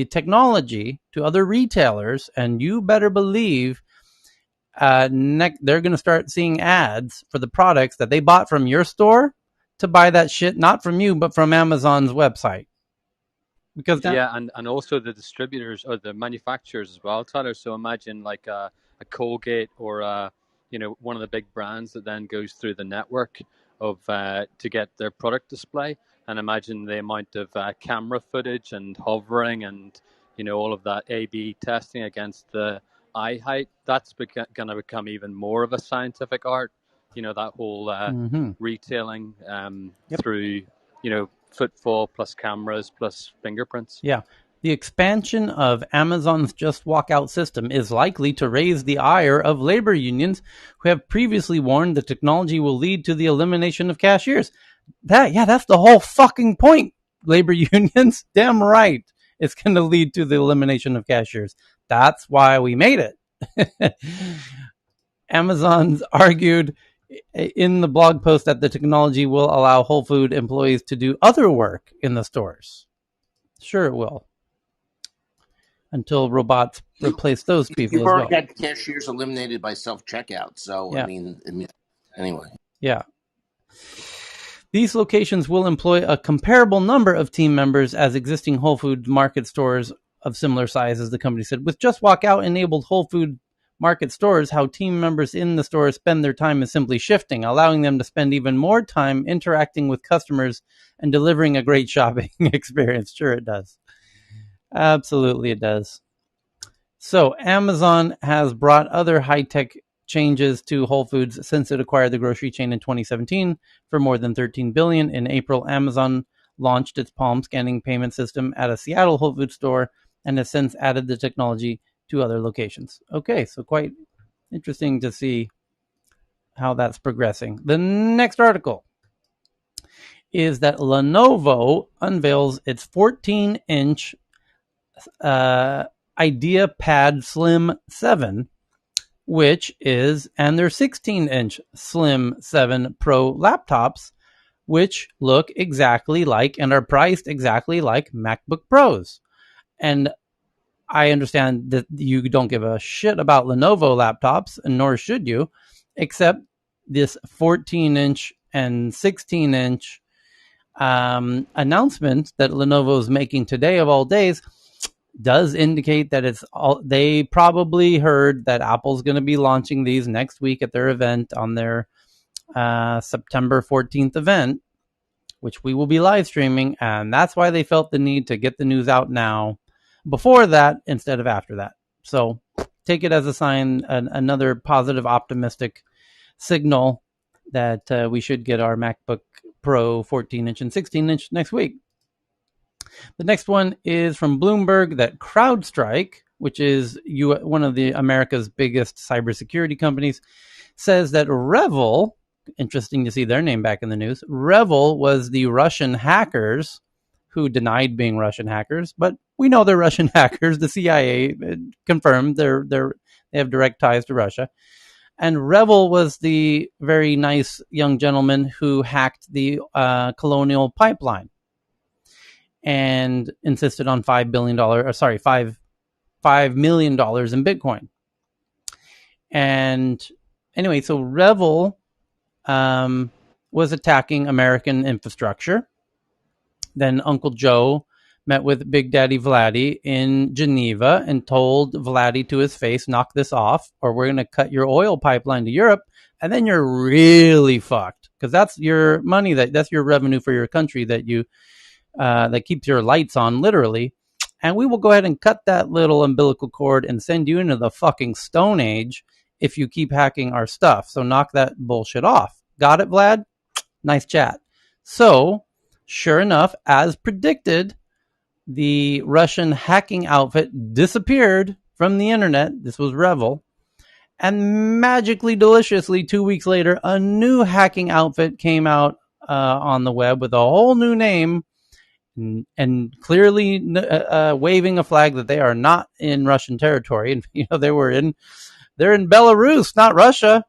S3: technology to other retailers, and you better believe they're going to start seeing ads for the products that they bought from your store to buy that shit, not from you, but from Amazon's website. Because
S15: and also the distributors or the manufacturers as well, Tyler. So imagine like a Colgate or one of the big brands that then goes through the network of to get their product display, and imagine the amount of camera footage and hovering and all of that A/B testing against the eye height. That's going to become even more of a scientific art. That whole retailing through footfall plus cameras plus fingerprints.
S3: Yeah. The expansion of Amazon's Just Walk Out system is likely to raise the ire of labor unions who have previously warned the technology will lead to the elimination of cashiers. That's the whole fucking point, labor unions. Damn right. It's going to lead to the elimination of cashiers. That's why we made it. Amazon's argued in the blog post that the technology will allow Whole Food employees to do other work in the stores. Sure it will. Until robots replace those people as well.
S8: You've already got cashiers eliminated by self-checkout. So, yeah. I mean, anyway.
S3: Yeah. These locations will employ a comparable number of team members as existing Whole Foods Market stores of similar size, as the company said. With Just Walk Out enabled Whole Food Market stores, how team members in the store spend their time is simply shifting, allowing them to spend even more time interacting with customers and delivering a great shopping experience. Sure it does. Absolutely it does. So Amazon has brought other high-tech changes to Whole Foods since it acquired the grocery chain in 2017 for more than $13 billion. In April, Amazon launched its palm scanning payment system at a Seattle Whole Foods store and has since added the technology to other locations. Okay, so quite interesting to see how that's progressing. The next article is that Lenovo unveils its 14-inch IdeaPad Slim 7 and their 16-inch Slim 7 Pro laptops, which look exactly like and are priced exactly like MacBook Pros. And I understand that you don't give a shit about Lenovo laptops, and nor should you, except this 14-inch and 16-inch announcement that Lenovo is making today of all days does indicate that it's all. They probably heard that Apple's going to be launching these next week at their event, on their September 14th event, which we will be live streaming, and that's why they felt the need to get the news out now, before that instead of after that. So take it as a sign, another positive, optimistic signal that we should get our MacBook Pro 14-inch and 16-inch next week. The next one is from Bloomberg, that CrowdStrike, which is one of the America's biggest cybersecurity companies, says that Revel, interesting to see their name back in the news, Revel was the Russian hackers who denied being Russian hackers, but we know they're Russian hackers. The CIA confirmed they have direct ties to Russia. And Revel was the very nice young gentleman who hacked the Colonial Pipeline and insisted on $5 million in Bitcoin. And anyway, so Revel was attacking American infrastructure. Then Uncle Joe met with Big Daddy Vladdy in Geneva and told Vladdy to his face, knock this off, or we're going to cut your oil pipeline to Europe, and then you're really fucked, because that's your money, that's your revenue for your country that you that keeps your lights on, literally. And we will go ahead and cut that little umbilical cord and send you into the fucking Stone Age if you keep hacking our stuff. So knock that bullshit off. Got it, Vlad? Nice chat. So, sure enough, as predicted, the Russian hacking outfit disappeared from the internet. This was Revel. And magically, deliciously, 2 weeks later, a new hacking outfit came out on the web with a whole new name, and clearly waving a flag that they are not in Russian territory. And they're in Belarus, not Russia.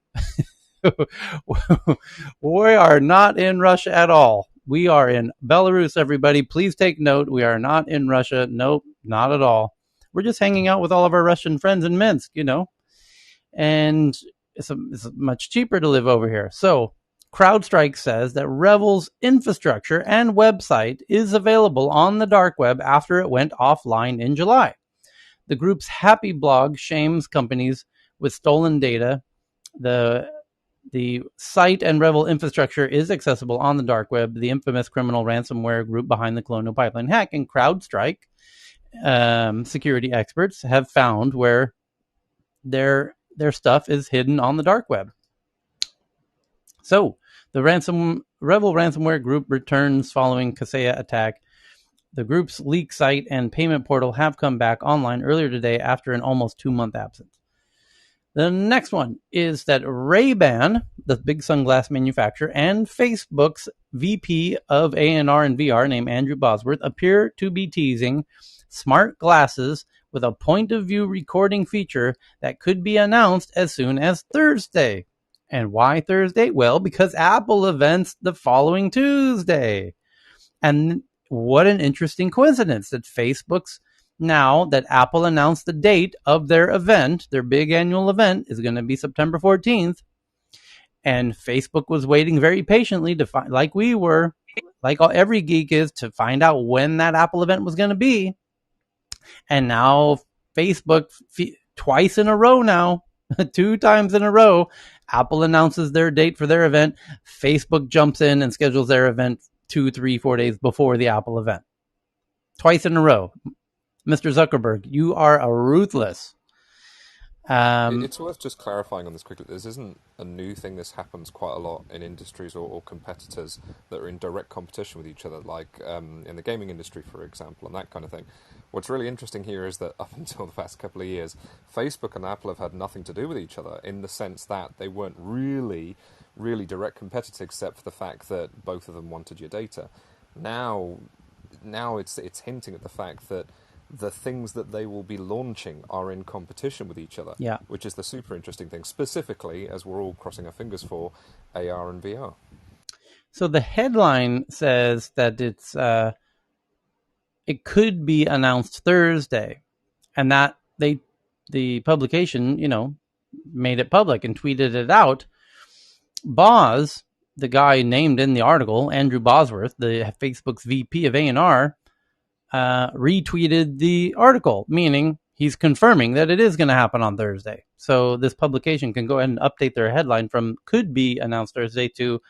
S3: We are not in Russia at all. We are in Belarus, everybody. Please take note. We are not in Russia. Nope, not at all. We're just hanging out with all of our Russian friends in Minsk, and it's much cheaper to live over here. So CrowdStrike says that Revel's infrastructure and website is available on the dark web after it went offline in July. The group's Happy blog shames companies with stolen data. The site and Revel infrastructure is accessible on the dark web. The infamous criminal ransomware group behind the Colonial Pipeline hack and CrowdStrike security experts have found where their stuff is hidden on the dark web. So the Revel ransomware group returns following Kaseya attack. The group's leak site and payment portal have come back online earlier today after an almost 2-month absence. The next one is that Ray-Ban, the big sunglass manufacturer, and Facebook's VP of A&R and VR named Andrew Bosworth appear to be teasing smart glasses with a point-of-view recording feature that could be announced as soon as Thursday. And why Thursday? Well, because Apple events the following Tuesday. And what an interesting coincidence that now that Apple announced the date of their event, their big annual event is going to be September 14th. And Facebook was waiting very patiently to find, like we were, like every geek is, to find out when that Apple event was going to be. And now Facebook, twice in a row now, 2 times in a row, Apple announces their date for their event. Facebook jumps in and schedules their event 2, 3, 4 days before the Apple event. Twice in a row. Mr. Zuckerberg, you are a ruthless.
S2: It's worth just clarifying on this quickly. This isn't a new thing. This happens quite a lot in industries or competitors that are in direct competition with each other, like in the gaming industry, for example, and that kind of thing. What's really interesting here is that up until the past couple of years, Facebook and Apple have had nothing to do with each other, in the sense that they weren't really direct competitors, except for the fact that both of them wanted your data. Now it's hinting at the fact that the things that they will be launching are in competition with each other.
S3: Yeah.
S2: Which is the super interesting thing, specifically, as we're all crossing our fingers for, AR and VR.
S3: So the headline says that it could be announced Thursday, and that the publication, made it public and tweeted it out. Boz, the guy named in the article, Andrew Bosworth, the Facebook's VP of A&R, retweeted the article, meaning he's confirming that it is going to happen on Thursday. So this publication can go ahead and update their headline from could be announced Thursday to,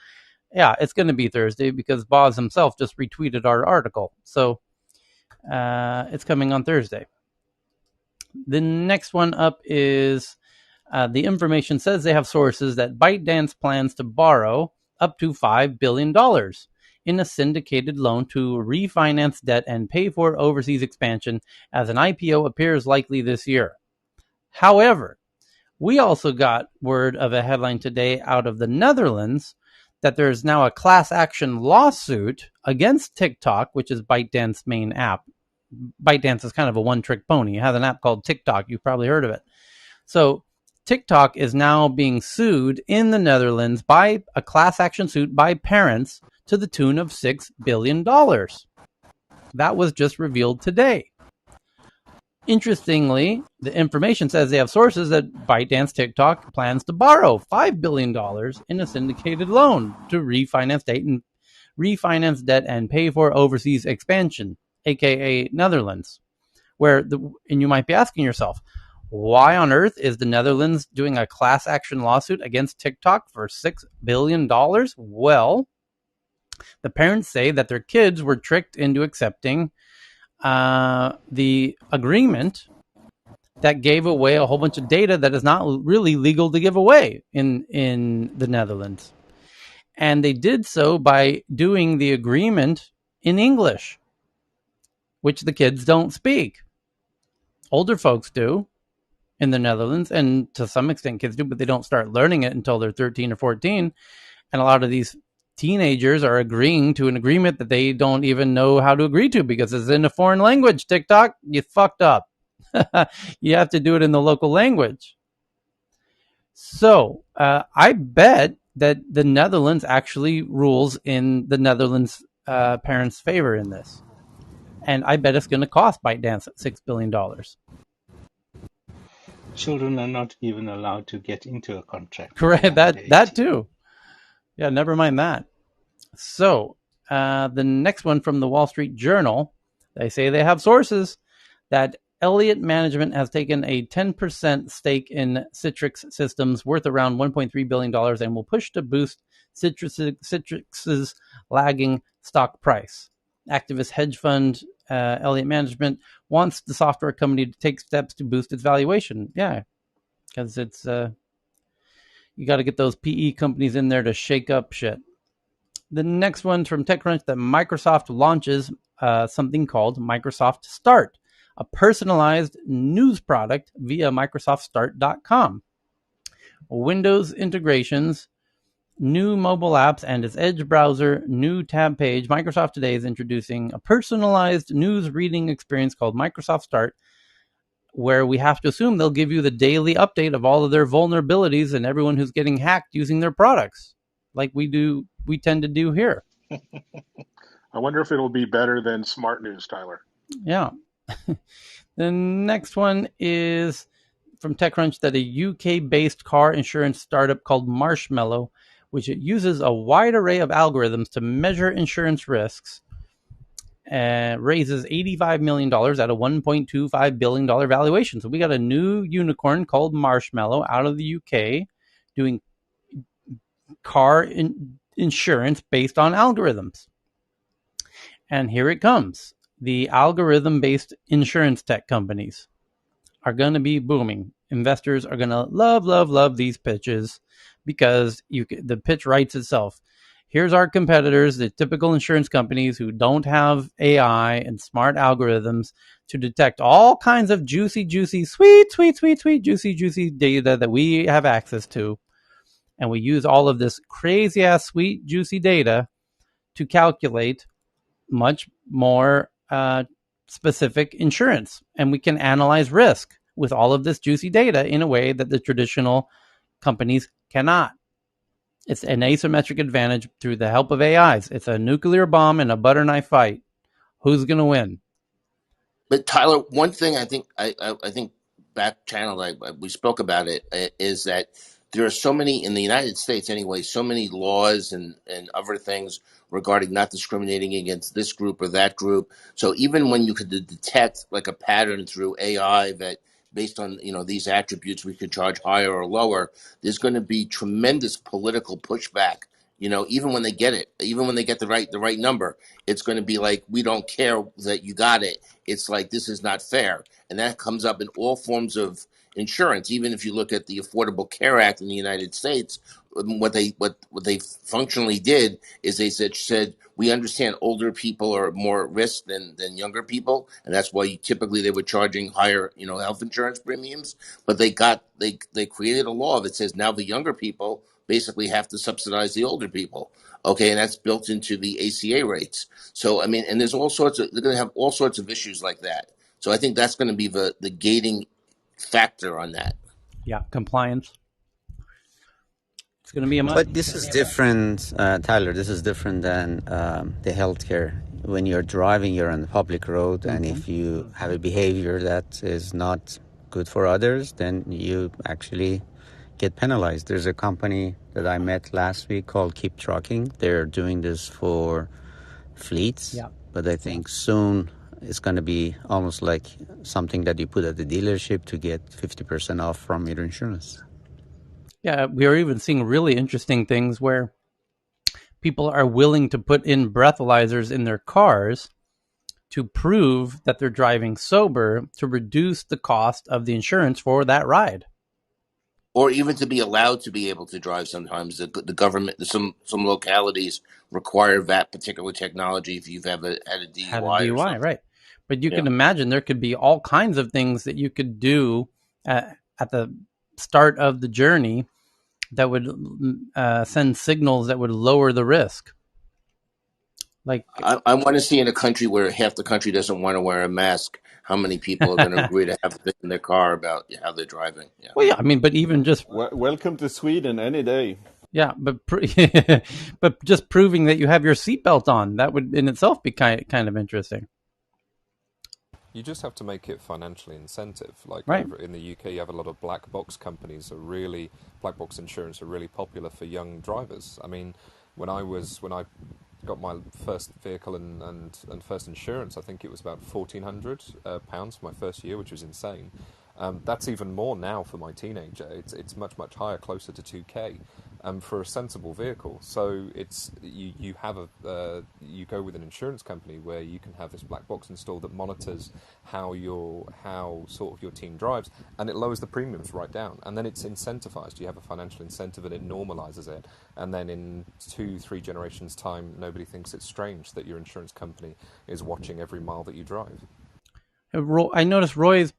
S3: yeah, it's going to be Thursday because Boz himself just retweeted our article. So it's coming on Thursday. The next one up is the information says they have sources that ByteDance plans to borrow up to $5 billion in a syndicated loan to refinance debt and pay for overseas expansion as an IPO appears likely this year. However, we also got word of a headline today out of the Netherlands that there's now a class action lawsuit against TikTok, which is ByteDance's main app. ByteDance is kind of a one-trick pony. It has an app called TikTok. You've probably heard of it. So TikTok is now being sued in the Netherlands by a class action suit by parents to the tune of $6 billion. That was just revealed today. Interestingly, the information says they have sources that ByteDance TikTok plans to borrow $5 billion in a syndicated loan to refinance debt and pay for overseas expansion, aka Netherlands. And you might be asking yourself, why on earth is the Netherlands doing a class action lawsuit against TikTok for $6 billion? Well, the parents say that their kids were tricked into accepting the agreement that gave away a whole bunch of data that is not really legal to give away in the Netherlands. And they did so by doing the agreement in English, which the kids don't speak. Older folks do in the Netherlands, and to some extent kids do, but they don't start learning it until they're 13 or 14. And a lot of these teenagers are agreeing to an agreement that they don't even know how to agree to because it's in a foreign language. TikTok, you fucked up. You have to do it in the local language. So I bet that the Netherlands actually rules in the Netherlands parents' favor in this. And I bet it's going to cost ByteDance $6 billion.
S11: Children are not even allowed to get into a contract.
S3: Correct. That too. Yeah, never mind that. So the next one from the Wall Street Journal, they say they have sources that Elliott Management has taken a 10% stake in Citrix Systems worth around $1.3 billion and will push to boost Citrix's lagging stock price. Activist hedge fund Elliott Management wants the software company to take steps to boost its valuation. Yeah, because it's you got to get those PE companies in there to shake up shit. The next one's from TechCrunch that Microsoft launches something called Microsoft Start, a personalized news product via MicrosoftStart.com. Windows integrations, new mobile apps, and its Edge browser, new tab page. Microsoft today is introducing a personalized news reading experience called Microsoft Start, where we have to assume they'll give you the daily update of all of their vulnerabilities and everyone who's getting hacked using their products, like we tend to do here.
S6: I wonder if it'll be better than Smart News, Tyler.
S3: Yeah. The next one is from TechCrunch that a UK-based car insurance startup called Marshmallow, which it uses a wide array of algorithms to measure insurance risks, raises $85 million at a $1.25 billion valuation. So we got a new unicorn called Marshmallow out of the UK doing car insurance based on algorithms. And here it comes. The algorithm-based insurance tech companies are going to be booming. Investors are going to love these pitches because the pitch writes itself. Here's our competitors, the typical insurance companies who don't have AI and smart algorithms to detect all kinds of juicy, sweet, juicy data that we have access to. And we use all of this crazy-ass, sweet, juicy data to calculate much more specific insurance, and we can analyze risk with all of this juicy data in a way that the traditional companies cannot. It's an asymmetric advantage through the help of AIs. It's a nuclear bomb in a butter knife fight. Who's going to win?
S8: But Tyler, one thing I think back channel we spoke about it is that there are so many in the United States anyway, so many laws and other things regarding not discriminating against this group or that group. So even when you could detect like a pattern through AI that based on these attributes we could charge higher or lower, there's going to be tremendous political pushback. Even when they get it, even when they get the right number, it's going to be like, we don't care that you got it. It's like, this is not fair. And that comes up in all forms of insurance. Even if you look at the Affordable Care Act in the United States, what they functionally did is they said we understand older people are more at risk than younger people, and that's why typically they were charging higher health insurance premiums. But they created a law that says now the younger people basically have to subsidize the older people. Okay, and that's built into the ACA rates. So and there's they're going to have all sorts of issues like that. So I think that's going to be the gating factor on that.
S3: Yeah, compliance. It's going to be a
S16: But this is different, Tyler. This is different than the healthcare. When you're driving, you're on the public road, and if you have a behavior that is not good for others, then you actually get penalized. There's a company that I met last week called Keep Trucking. They're doing this for fleets, but I think soon it's going to be almost like something that you put at the dealership to get 50% off from your insurance.
S3: Yeah, we are even seeing really interesting things where people are willing to put in breathalyzers in their cars to prove that they're driving sober to reduce the cost of the insurance for that ride.
S8: Or even to be allowed to be able to drive sometimes. The government, some localities require that particular technology if you've ever had a DUI.
S3: Had a DUI, right. But you can imagine there could be all kinds of things that you could do at the start of the journey that would send signals that would lower the risk. Like
S8: I want to see in a country where half the country doesn't want to wear a mask, how many people are going to agree to have a thing in their car about how they're driving. Yeah.
S3: Well, yeah, but even just
S1: welcome to Sweden any day.
S3: Yeah, but but just proving that you have your seatbelt on, that would in itself be kind of interesting.
S2: You just have to make it financially incentive. Like
S3: over
S2: in the UK, you have a lot of black box companies black box insurance are really popular for young drivers. I mean, when I got my first vehicle and first insurance, I think it was about £1,400 for my first year, which was insane. That's even more now for my teenager. It's much higher, closer to 2K for a sensible vehicle. So it's you go with an insurance company where you can have this black box installed that monitors how sort of your team drives, and it lowers the premiums right down. And then it's incentivized. You have a financial incentive, and it normalizes it. And then in 2-3 generations' time, nobody thinks it's strange that your insurance company is watching every mile that you drive.
S3: I noticed Roy's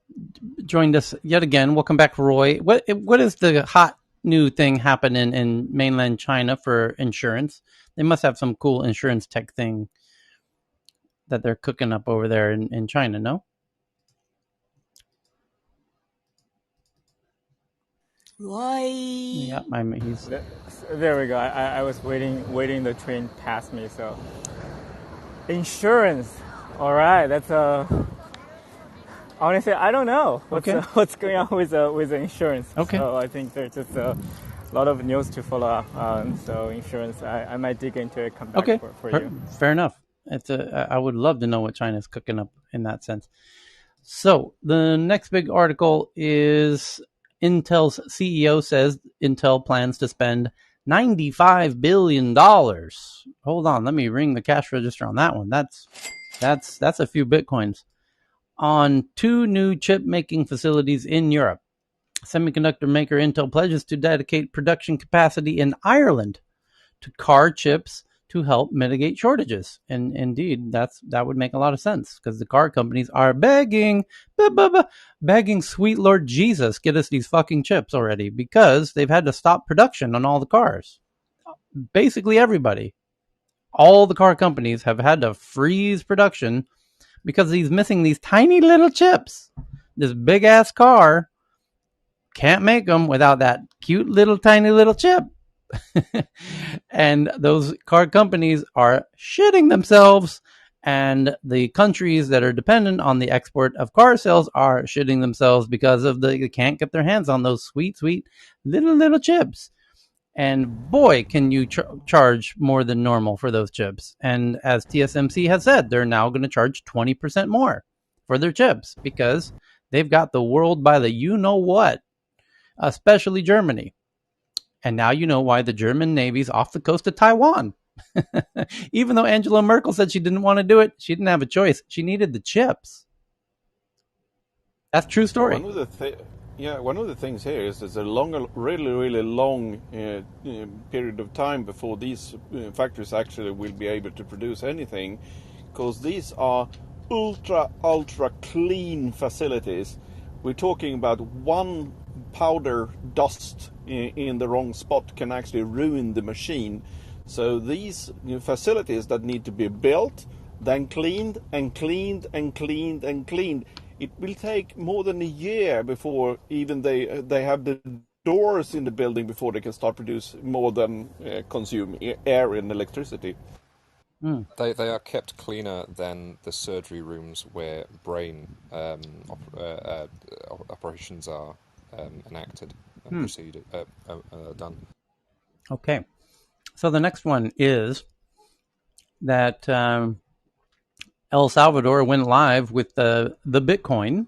S3: joined us yet again. Welcome back, Roy. What is the hot new thing happening in mainland China for insurance? They must have some cool insurance tech thing that they're cooking up over there in China, no?
S4: Roy.
S3: Yeah, he's
S17: there we go. I was waiting the train past me. So insurance. All right, that's honestly, I don't know what's going on with the insurance.
S3: Okay.
S17: So I think there's just a lot of news to follow up on. So insurance, I might dig into it, come back for you.
S3: Fair enough. I would love to know what China's cooking up in that sense. So the next big article is Intel's CEO says Intel plans to spend $95 billion. Hold on, let me ring the cash register on that one. That's a few Bitcoins. On 2 new chip-making facilities in Europe. Semiconductor maker Intel pledges to dedicate production capacity in Ireland to car chips to help mitigate shortages. And indeed, that would make a lot of sense because the car companies are begging sweet Lord Jesus, get us these fucking chips already, because they've had to stop production on all the cars. Basically everybody. All the car companies have had to freeze production because he's missing these tiny little chips. This big ass car can't make them without that cute little tiny little chip. And those car companies are shitting themselves, and the countries that are dependent on the export of car sales are shitting themselves because of they can't get their hands on those sweet little chips. And boy, can you charge more than normal for those chips. And as TSMC has said, they're now going to charge 20% more for their chips because they've got the world by the you-know-what, especially Germany. And now you know why the German Navy's off the coast of Taiwan. Even though Angela Merkel said she didn't want to do it, she didn't have a choice. She needed the chips. That's a true story.
S14: One of the things here is there's a really long period of time before these factories actually will be able to produce anything, because these are ultra clean facilities. We're talking about one powder dust in the wrong spot can actually ruin the machine. So these facilities that need to be built, then cleaned and cleaned and cleaned and cleaned. It will take more than a year before even they have the doors in the building before they can start produce more than consume air and electricity.
S2: They are kept cleaner than the surgery rooms where brain operations are enacted and proceeded done.
S3: Okay, so the next one is that El Salvador went live with the Bitcoin,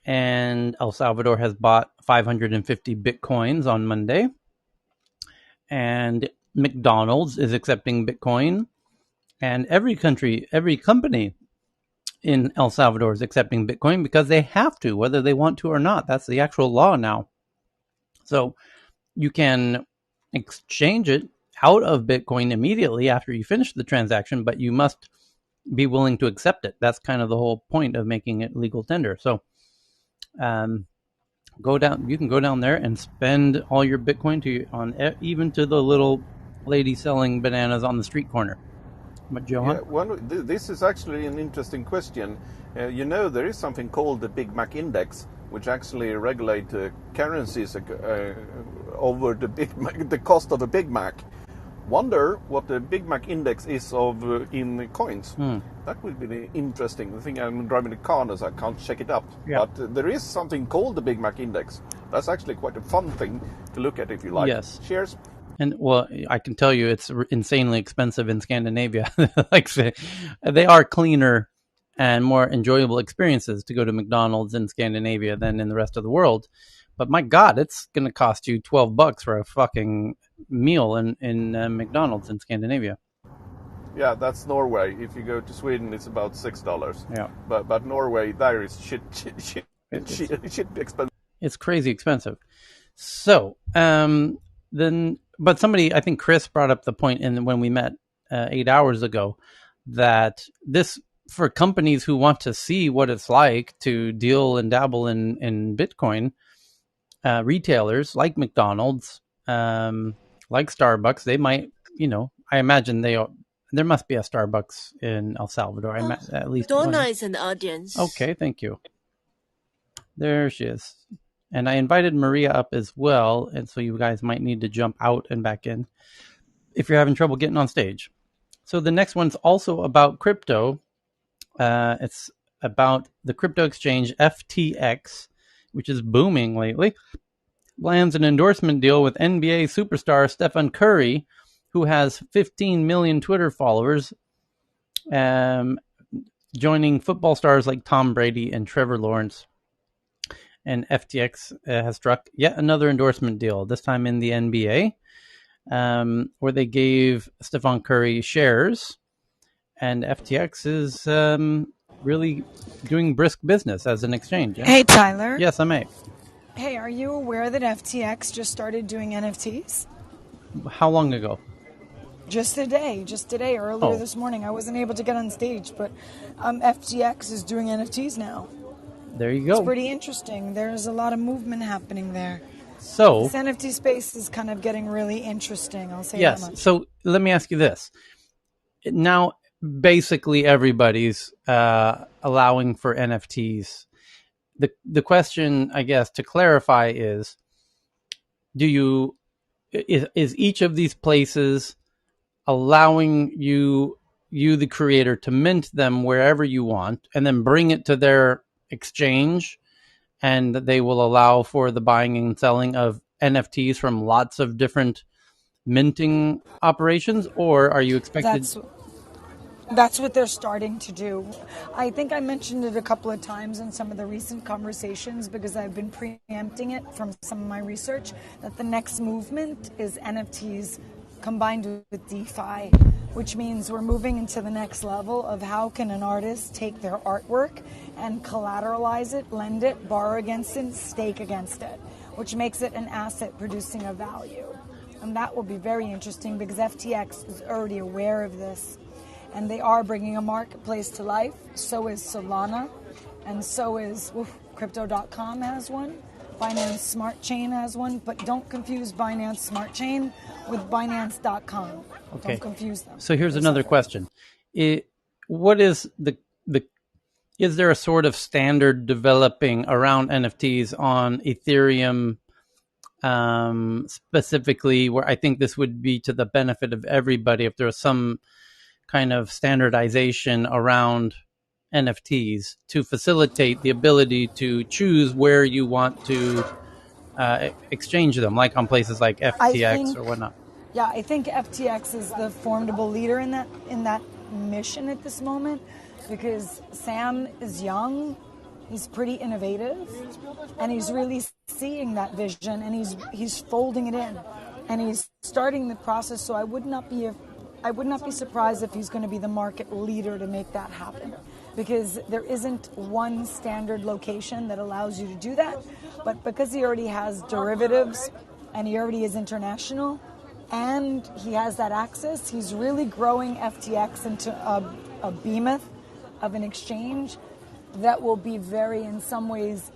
S3: and El Salvador has bought 550 Bitcoins on Monday, and McDonald's is accepting Bitcoin, and every company in El Salvador is accepting Bitcoin because they have to, whether they want to or not. That's the actual law now. So you can exchange it out of Bitcoin immediately after you finish the transaction, but you must be willing to accept it. That's kind of the whole point of making it legal tender. So you can go down there and spend all your Bitcoin even to the little lady selling bananas on the street corner. But Johan?
S14: Yeah, this is actually an interesting question. There is something called the Big Mac Index, which actually regulates currencies over the cost of a Big Mac. Wonder what the Big Mac Index is in coins. That would be the interesting thing. I'm driving a car now, so I can't check it up. Yeah. But there is something called the Big Mac Index. That's actually quite a fun thing to look at if you like.
S3: Yes.
S14: Cheers.
S3: And well, I can tell you it's insanely expensive in Scandinavia. They are cleaner and more enjoyable experiences to go to McDonald's in Scandinavia than in the rest of the world. But my God, it's going to cost you $12 for a fucking meal in McDonald's in Scandinavia.
S14: Yeah, that's Norway. If you go to Sweden, it's about $6.
S3: Yeah,
S14: but Norway, there is shit expensive.
S3: It's crazy expensive. So but somebody, I think Chris brought up the point when we met 8 hours ago, that this, for companies who want to see what it's like to deal and dabble in Bitcoin, retailers like McDonald's, like Starbucks, they might, I imagine there must be a Starbucks in El Salvador. At least
S4: Donna
S3: one.
S4: is an audience.
S3: Okay, thank you. There she is. And I invited Maria up as well, and so you guys might need to jump out and back in if you're having trouble getting on stage. So the next one's also about crypto. It's about the crypto exchange FTX, which is booming lately. Lands an endorsement deal with NBA superstar Stephen Curry, who has 15 million Twitter followers, joining football stars like Tom Brady and Trevor Lawrence. And FTX has struck yet another endorsement deal, this time in the NBA, where they gave Stephen Curry shares. And FTX is really doing brisk business as an exchange. Yeah?
S18: Hey, Tyler.
S3: Yes, I may.
S18: Hey, are you aware that FTX just started doing NFTs?
S3: How long ago?
S18: Just today, earlier this morning. I wasn't able to get on stage, but FTX is doing NFTs now.
S3: There you go.
S18: It's pretty interesting. There's a lot of movement happening there.
S3: So
S18: this NFT space is kind of getting really interesting. I'll say
S3: yes.
S18: that much.
S3: So let me ask you this. Now, basically everybody's allowing for NFTs. The question, I guess, to clarify is, is each of these places allowing you the creator, to mint them wherever you want and then bring it to their exchange, and they will allow for the buying and selling of NFTs from lots of different minting operations? Or are you expected...
S18: That's what they're starting to do. I think I mentioned it a couple of times in some of the recent conversations, because I've been preempting it from some of my research, that the next movement is NFTs combined with DeFi, which means we're moving into the next level of how can an artist take their artwork and collateralize it, lend it, borrow against it, stake against it, which makes it an asset producing a value. And that will be very interesting, because FTX is already aware of this. And they are bringing a marketplace to life. So is Solana, and so is Crypto.com has one. Binance Smart Chain has one, but don't confuse Binance Smart Chain with Binance.com. Okay. Don't confuse them.
S3: So here's another question: what is is there a sort of standard developing around NFTs on Ethereum? Specifically, where I think this would be to the benefit of everybody if there was some kind of standardization around NFTs to facilitate the ability to choose where you want to exchange them, like on places like FTX or whatnot.
S18: Yeah, I think FTX is the formidable leader in that mission at this moment, because Sam is young, he's pretty innovative, and he's really seeing that vision, and he's folding it in, and he's starting the process. So I would not be surprised if he's going to be the market leader to make that happen, because there isn't one standard location that allows you to do that. But because he already has derivatives and he already is international and he has that access, he's really growing FTX into a behemoth of an exchange that will be very, in some ways,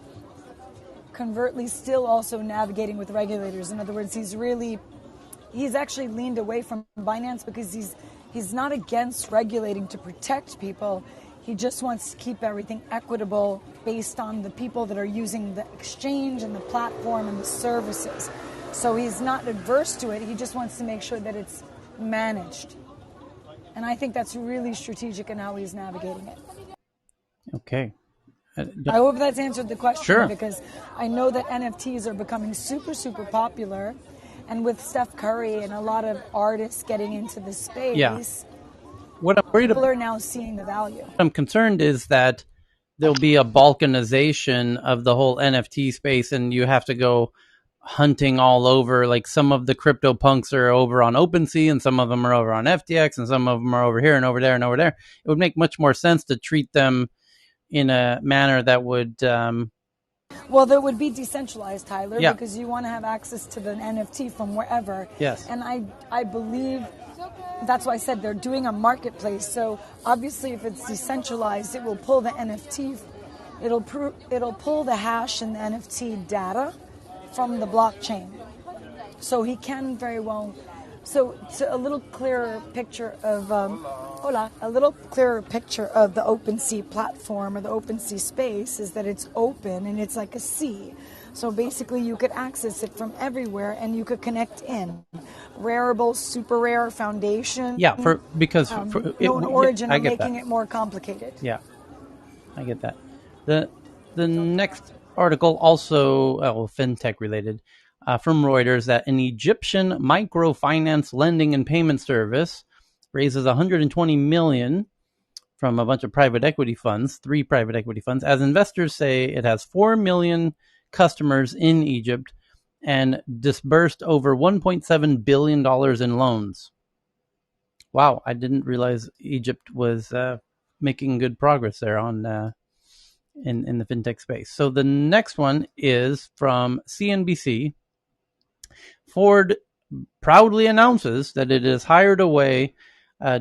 S18: covertly still also navigating with regulators. In other words, he's actually leaned away from Binance because he's not against regulating to protect people. He just wants to keep everything equitable based on the people that are using the exchange and the platform and the services. So he's not adverse to it. He just wants to make sure that it's managed. And I think that's really strategic in how he's navigating it.
S3: Okay.
S18: I hope that's answered the question.
S3: Sure.
S18: Because I know that NFTs are becoming super, super popular. And with Steph Curry and a lot of artists getting into the space,
S3: what I'm worried
S18: people are now seeing the value.
S3: What I'm concerned is that there'll be a balkanization of the whole NFT space, and you have to go hunting all over. Like, some of the crypto punks are over on OpenSea, and some of them are over on FTX, and some of them are over here and over there and over there. It would make much more sense to treat them in a manner that would...
S18: Well, there would be decentralized, Tyler, because you want to have access to the NFT from wherever.
S3: Yes.
S18: And I believe that's why I said they're doing a marketplace. So obviously, if it's decentralized, it will pull the NFT. It'll pull the hash and the NFT data from the blockchain. So he can very well. So a little clearer picture of the OpenSea platform or the OpenSea space is that it's open and it's like a sea. So basically, you could access it from everywhere, and you could connect in. Rareable, super rare, foundation.
S3: Yeah, because
S18: origin are making it more complicated.
S3: Yeah, I get that. The next article also fintech related. From Reuters, that an Egyptian microfinance lending and payment service raises $120 million from a bunch of private equity funds, 3 private equity funds, as investors say it has 4 million customers in Egypt and disbursed over $1.7 billion in loans. Wow, I didn't realize Egypt was making good progress there on in the fintech space. So the next one is from CNBC. Ford proudly announces that it has hired away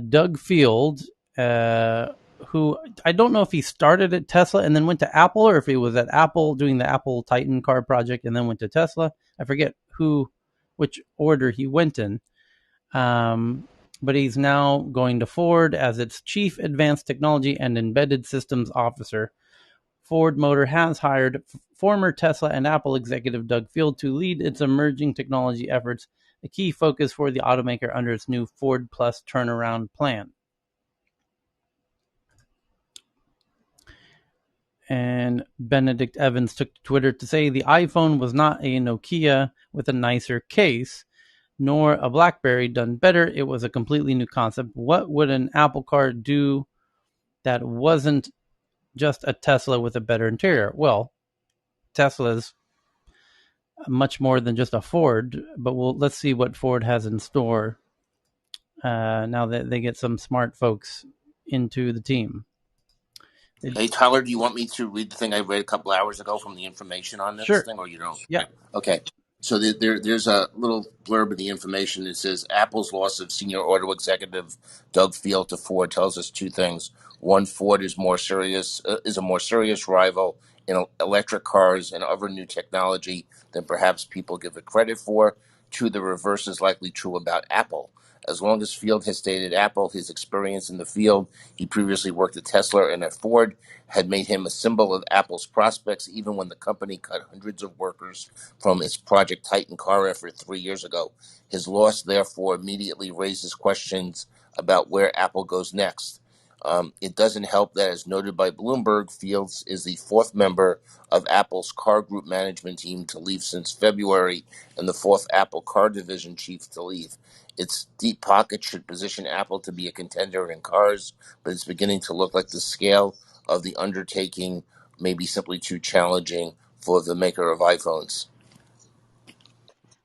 S3: Doug Field, who I don't know if he started at Tesla and then went to Apple, or if he was at Apple doing the Apple Titan car project and then went to Tesla. I forget which order he went in. but he's now going to Ford as its Chief Advanced Technology and Embedded Systems Officer. Ford Motor has hired former Tesla and Apple executive Doug Field to lead its emerging technology efforts, a key focus for the automaker under its new Ford Plus turnaround plan. And Benedict Evans took to Twitter to say the iPhone was not a Nokia with a nicer case, nor a BlackBerry done better. It was a completely new concept. What would an Apple car do that wasn't just a Tesla with a better interior? Well, Tesla's much more than just a Ford, but let's see what Ford has in store now that they get some smart folks into the team.
S8: Hey, Tyler, do you want me to read the thing I read a couple hours ago from the information on this thing, or you don't?
S3: Yeah.
S8: Okay. So there's a little blurb in the information that says Apple's loss of senior auto executive Doug Field to Ford tells us two things. One, Ford is a more serious rival in electric cars and other new technology than perhaps people give it credit for. Two, the reverse is likely true about Apple. As long as Field has stayed at Apple, his experience in the field, he previously worked at Tesla and at Ford, had made him a symbol of Apple's prospects, even when the company cut hundreds of workers from its Project Titan car effort 3 years ago. His loss, therefore, immediately raises questions about where Apple goes next. It doesn't help that, as noted by Bloomberg, Fields is the fourth member of Apple's car group management team to leave since February and the fourth Apple car division chief to leave. Its deep pockets should position Apple to be a contender in cars, but it's beginning to look like the scale of the undertaking may be simply too challenging for the maker of iPhones.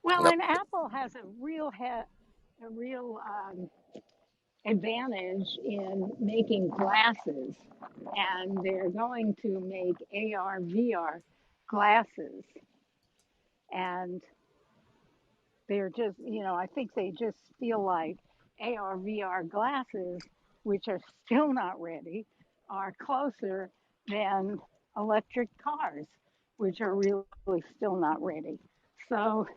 S5: Well, and Apple has a real advantage in making glasses, and they're going to make AR, VR glasses, and they're just, I think they just feel like AR, VR glasses, which are still not ready, are closer than electric cars, which are really still not ready. So,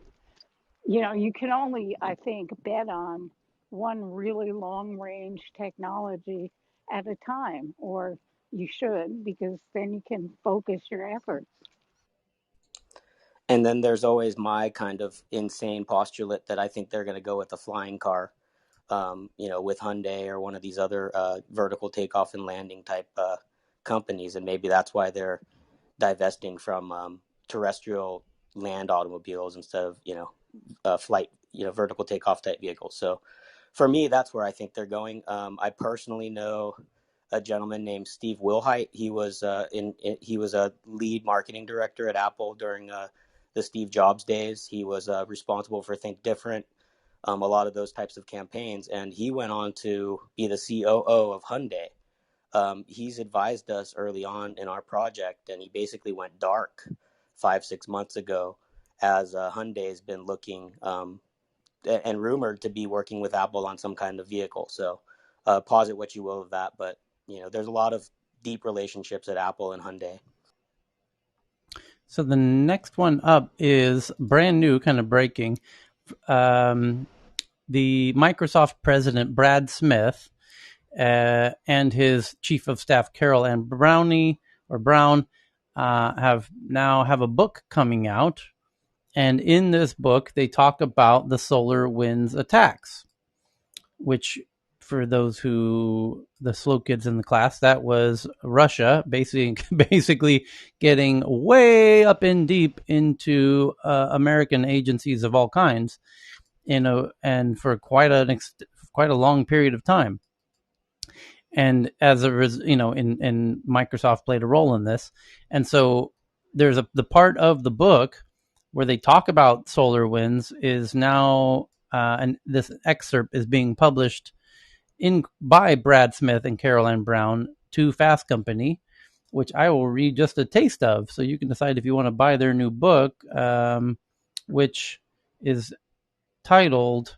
S5: you can only, I think, bet on one really long range technology at a time, or you should, because then you can focus your efforts.
S7: And then there's always my kind of insane postulate that I think they're going to go with a flying car, with Hyundai or one of these other vertical takeoff and landing type companies. And maybe that's why they're divesting from terrestrial land automobiles instead of flight, vertical takeoff type vehicles. So for me, that's where I think they're going. I personally know a gentleman named Steve Wilhite. He was he was a lead marketing director at Apple during the Steve Jobs days. He was responsible for Think Different, a lot of those types of campaigns, and he went on to be the COO of Hyundai. He's advised us early on in our project, and he basically went dark 5-6 months ago as Hyundai has been looking and rumored to be working with Apple on some kind of vehicle. So posit what you will of that, but there's a lot of deep relationships at Apple and Hyundai.
S3: So the next one up is brand new, kind of breaking. The Microsoft president, Brad Smith, and his chief of staff, Carol Ann Brown, have a book coming out. And in this book, they talk about the SolarWinds attacks, which, for those the slow kids in the class, that was Russia basically getting way up in deep into American agencies of all kinds, and for quite a long period of time. And as in Microsoft played a role in this, and so there's the part of the book where they talk about SolarWinds is now, and this excerpt is being published by Brad Smith and Carol Ann Brown to Fast Company, which I will read just a taste of, so you can decide if you want to buy their new book, which is titled,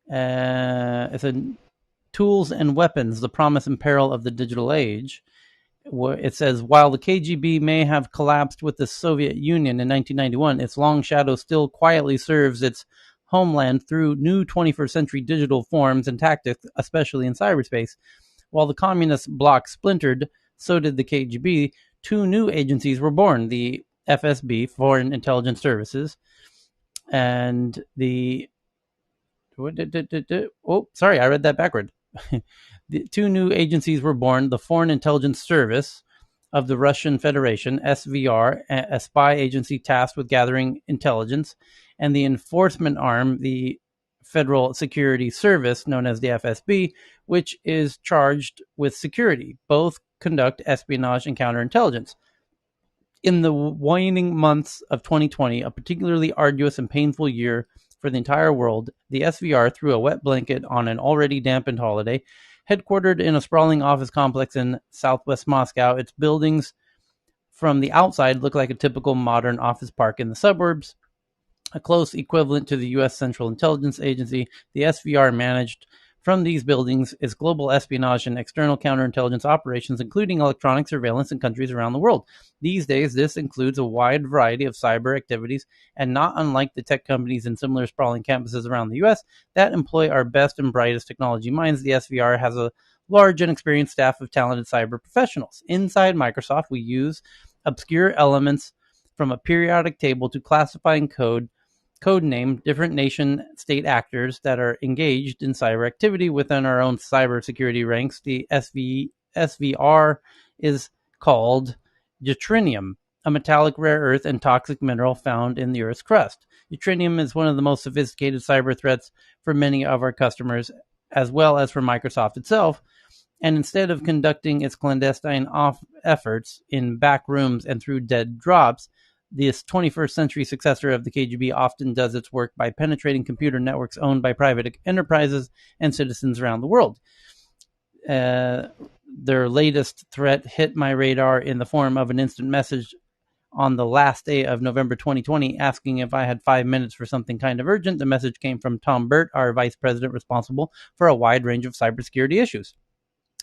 S3: it's a Tools and Weapons, the Promise and Peril of the Digital Age. It says, while the KGB may have collapsed with the Soviet Union in 1991, its long shadow still quietly serves its homeland through new 21st century digital forms and tactics, especially in cyberspace. While the communist bloc splintered, so did the KGB. Two new agencies were born, the FSB, Foreign Intelligence Services, and the... Oh, sorry, I read that backward. The two new agencies were born, the Foreign Intelligence Service of the Russian Federation, SVR, a spy agency tasked with gathering intelligence, and the enforcement arm, the Federal Security Service, known as the FSB, which is charged with security. Both conduct espionage and counterintelligence. In the waning months of 2020, a particularly arduous and painful year for the entire world, the SVR threw a wet blanket on an already dampened holiday. Headquartered in a sprawling office complex in southwest Moscow, its buildings from the outside look like a typical modern office park in the suburbs. A close equivalent to the U.S. Central Intelligence Agency, the SVR managed from these buildings is global espionage and external counterintelligence operations, including electronic surveillance in countries around the world. These days, this includes a wide variety of cyber activities, and not unlike the tech companies and similar sprawling campuses around the U.S. that employ our best and brightest technology minds, the SVR has a large and experienced staff of talented cyber professionals. Inside Microsoft, we use obscure elements from a periodic table to classifying codename different nation-state actors that are engaged in cyber activity within our own cybersecurity ranks. The SVR is called yttrium, a metallic rare earth and toxic mineral found in the Earth's crust. Yttrium is one of the most sophisticated cyber threats for many of our customers, as well as for Microsoft itself. And instead of conducting its clandestine efforts in back rooms and through dead drops, this 21st century successor of the KGB often does its work by penetrating computer networks owned by private enterprises and citizens around the world. Their latest threat hit my radar in the form of an instant message on the last day of November 2020, asking if I had 5 minutes for something kind of urgent. The message came from Tom Burt, our vice president responsible for a wide range of cybersecurity issues.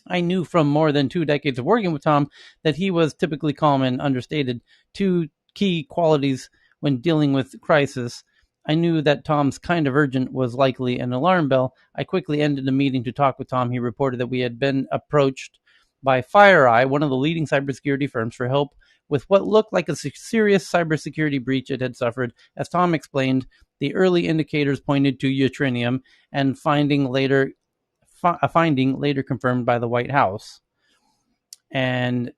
S3: I knew from more than 2 decades of working with Tom that he was typically calm and understated, two key qualities when dealing with crisis. I knew that Tom's kind of urgent was likely an alarm bell. I quickly ended the meeting to talk with Tom. He reported that we had been approached by FireEye, one of the leading cybersecurity firms, for help with what looked like a serious cybersecurity breach it had suffered. As Tom explained, the early indicators pointed to yttrium, and a finding later confirmed by the White House. And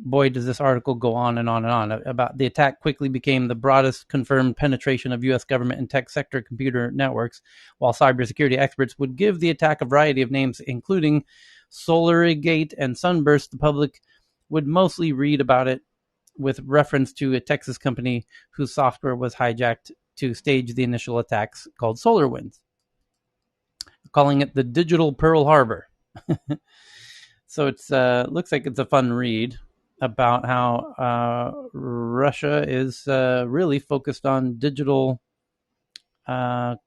S3: boy, does this article go on and on and on. About the attack quickly became the broadest confirmed penetration of U.S. government and tech sector computer networks, while cybersecurity experts would give the attack a variety of names, including SolarGate and Sunburst. The public would mostly read about it with reference to a Texas company whose software was hijacked to stage the initial attacks, called SolarWinds, calling it the digital Pearl Harbor. So it's looks like it's a fun read about how Russia is really focused on digital, kind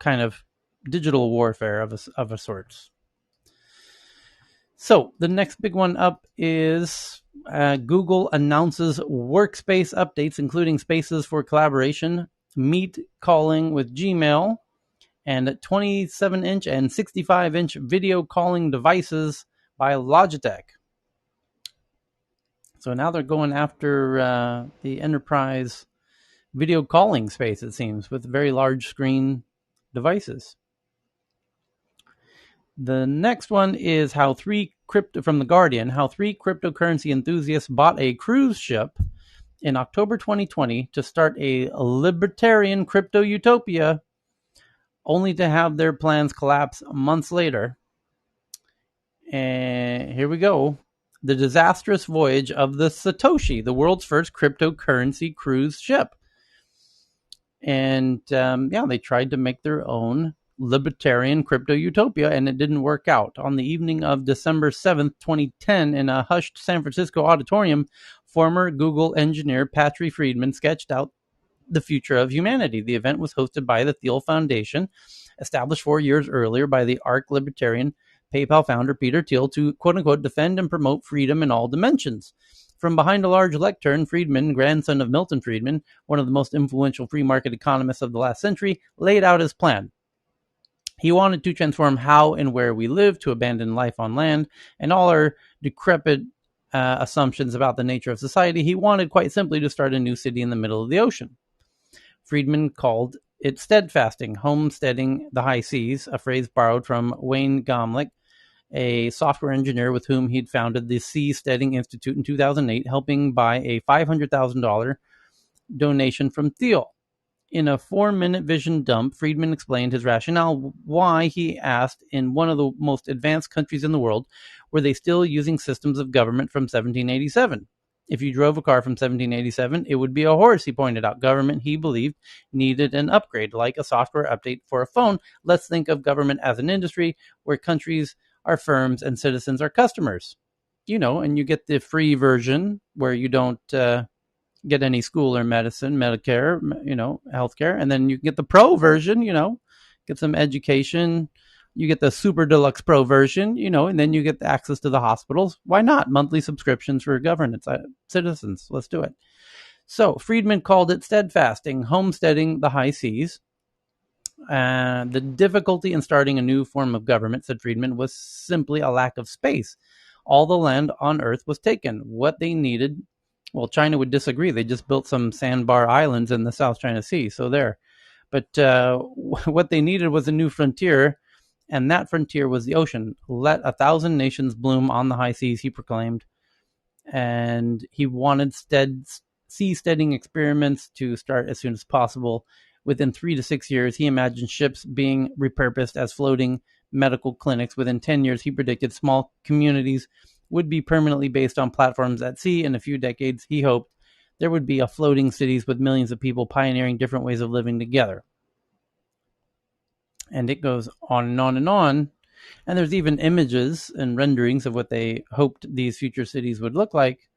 S3: of digital warfare of a sort. So the next big one up is Google announces workspace updates, including spaces for collaboration, Meet calling with Gmail, and 27-inch and 65-inch video calling devices by Logitech. So now they're going after the enterprise video calling space, it seems, with very large screen devices. The next one is from The Guardian, how three cryptocurrency enthusiasts bought a cruise ship in October 2020 to start a libertarian crypto utopia, only to have their plans collapse months later. And here we go. The disastrous voyage of the Satoshi, the world's first cryptocurrency cruise ship. And they tried to make their own libertarian crypto utopia, and it didn't work out. On the evening of December 7th, 2010, in a hushed San Francisco auditorium, former Google engineer Patrick Friedman sketched out the future of humanity. The event was hosted by the Thiel Foundation, established 4 years earlier by the arch libertarian PayPal founder Peter Thiel to, quote-unquote, defend and promote freedom in all dimensions. From behind a large lectern, Friedman, grandson of Milton Friedman, one of the most influential free market economists of the last century, laid out his plan. He wanted to transform how and where we live, to abandon life on land and all our decrepit assumptions about the nature of society. He wanted, quite simply, to start a new city in the middle of the ocean. Friedman called it steadfasting, homesteading the high seas, a phrase borrowed from Wayne Gomlich, a software engineer with whom he'd founded the Seasteading Institute in 2008, helping buy a $500,000 donation from Thiel. In a 4-minute vision dump, Friedman explained his rationale why, he asked, in one of the most advanced countries in the world, were they still using systems of government from 1787? If you drove a car from 1787, it would be a horse, he pointed out. Government, he believed, needed an upgrade, like a software update for a phone. Let's think of government as an industry where countries are firms and citizens are customers. And you get the free version where you don't get any school or medicine, Medicare, healthcare. And then you get the pro version, get some education. You get the super deluxe pro version, and then you get the access to the hospitals. Why not? Monthly subscriptions for governance, citizens. Let's do it. So Friedman called it steadfasting, homesteading the high seas. The difficulty in starting a new form of government, said Friedman, was simply a lack of space. All the land on Earth was taken. What they needed, well, China would disagree. They just built some sandbar islands in the South China Sea, so there. But what they needed was a new frontier, and that frontier was the ocean. Let 1,000 nations bloom on the high seas, he proclaimed. And he wanted seasteading experiments to start as soon as possible. Within 3 to 6 years, he imagined ships being repurposed as floating medical clinics. Within 10 years, he predicted small communities would be permanently based on platforms at sea. In a few decades, he hoped there would be floating cities with millions of people pioneering different ways of living together. And it goes on and on and on. And there's even images and renderings of what they hoped these future cities would look like.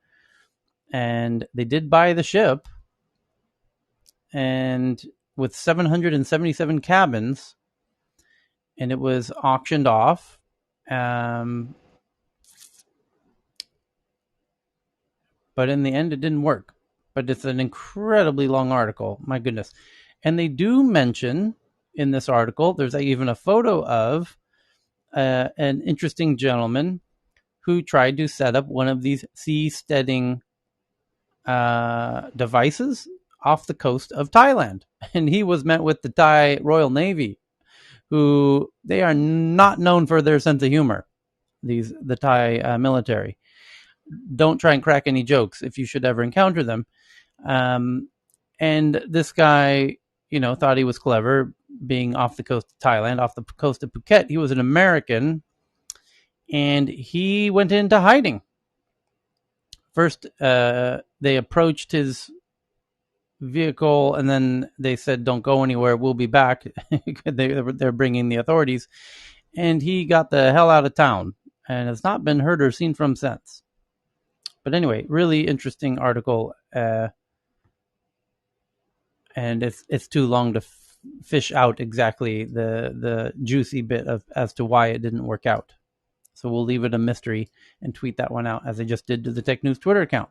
S3: And they did buy the ship. And with 777 cabins, and it was auctioned off. But in the end, it didn't work. But it's an incredibly long article. My goodness. And they do mention in this article, there's even a photo of an interesting gentleman who tried to set up one of these seasteading devices off the coast of Thailand. And he was met with the Thai Royal Navy, who they are not known for their sense of humor, the Thai military. Don't try and crack any jokes if you should ever encounter them. And this guy, thought he was clever, being off the coast of Thailand, off the coast of Phuket. He was an American, and he went into hiding. First, they approached his vehicle, and then they said, "Don't go anywhere. We'll be back." They're bringing the authorities, and he got the hell out of town, and has not been heard or seen from since. But anyway, really interesting article, and it's too long to fish out exactly the juicy bit as to why it didn't work out. So we'll leave it a mystery and tweet that one out, as I just did to the Tech News Twitter account.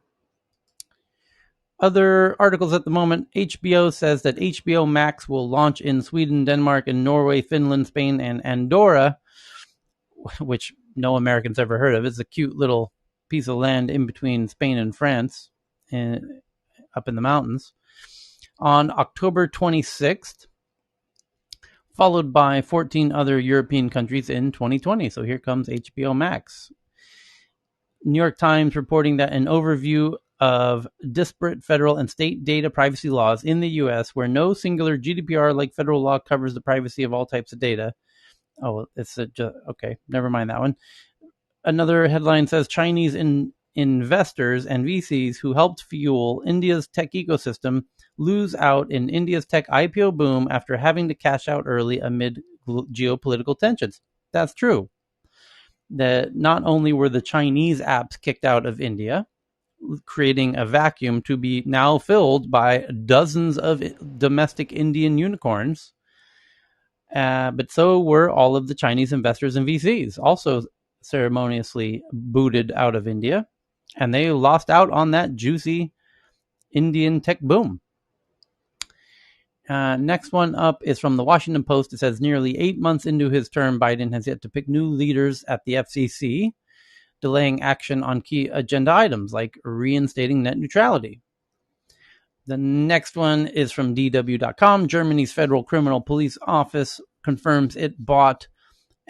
S3: Other articles at the moment. HBO says that HBO Max will launch in Sweden, Denmark, and Norway, Finland, Spain, and Andorra, which no Americans ever heard of. It's a cute little piece of land in between Spain and France, up in the mountains, on October 26th, followed by 14 other European countries in 2020. So here comes HBO Max. New York Times reporting that an overview of disparate federal and state data privacy laws in the U.S., where no singular GDPR-like federal law covers the privacy of all types of data. Oh, okay, never mind that one. Another headline says Chinese investors and VCs who helped fuel India's tech ecosystem lose out in India's tech IPO boom after having to cash out early amid geopolitical tensions. That's true. That not only were the Chinese apps kicked out of India, creating a vacuum to be now filled by dozens of domestic Indian unicorns, but so were all of the Chinese investors and VCs, also ceremoniously booted out of India. And they lost out on that juicy Indian tech boom. Next one up is from the Washington Post. It says nearly 8 months into his term, Biden has yet to pick new leaders at the FCC, delaying action on key agenda items like reinstating net neutrality. The next one is from DW.com. Germany's Federal Criminal Police Office confirms it bought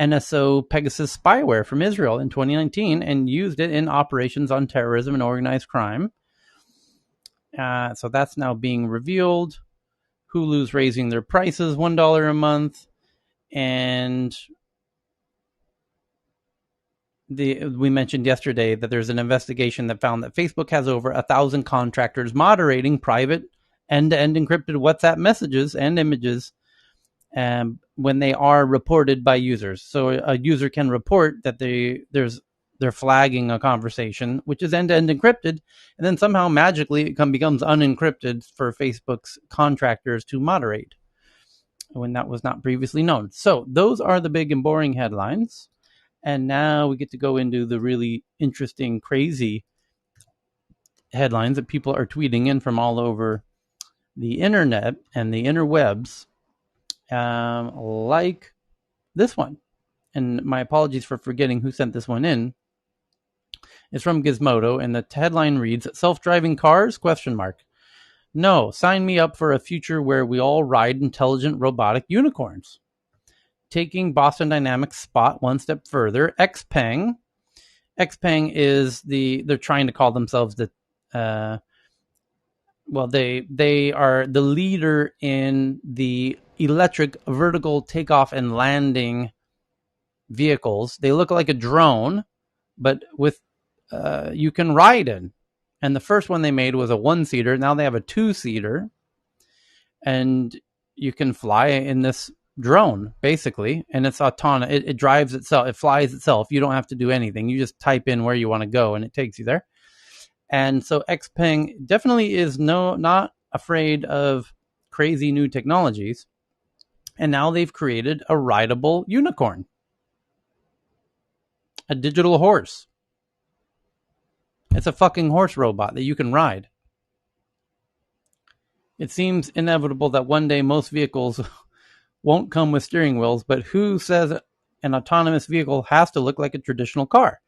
S3: NSO Pegasus spyware from Israel in 2019 and used it in operations on terrorism and organized crime. So that's now being revealed. Hulu's raising their prices $1 a month. And we mentioned yesterday that there's an investigation that found that Facebook has over 1,000 contractors moderating private end-to-end encrypted WhatsApp messages and images when they are reported by users. So a user can report that they're flagging a conversation, which is end-to-end encrypted, and then somehow magically it becomes unencrypted for Facebook's contractors to moderate when that was not previously known. So those are the big and boring headlines. And now we get to go into the really interesting, crazy headlines that people are tweeting in from all over the internet and the interwebs, like this one. And my apologies for forgetting who sent this one in. It's from Gizmodo, and the headline reads, "Self-driving cars? ? No, sign me up for a future where we all ride intelligent robotic unicorns." Taking Boston Dynamics' spot one step further, XPeng is they're trying to call themselves they are the leader in the electric vertical takeoff and landing vehicles. They look like a drone, but with you can ride in. And the first one they made was a one-seater. Now they have a two-seater, and you can fly in this drone basically, and it's autonomous. It drives itself. It flies itself. You don't have to do anything. You just type in where you want to go, and it takes you there. And so XPeng definitely is not afraid of crazy new technologies. And now they've created a rideable unicorn, a digital horse. It's a fucking horse robot that you can ride. It seems inevitable that one day most vehicles won't come with steering wheels, but who says an autonomous vehicle has to look like a traditional car?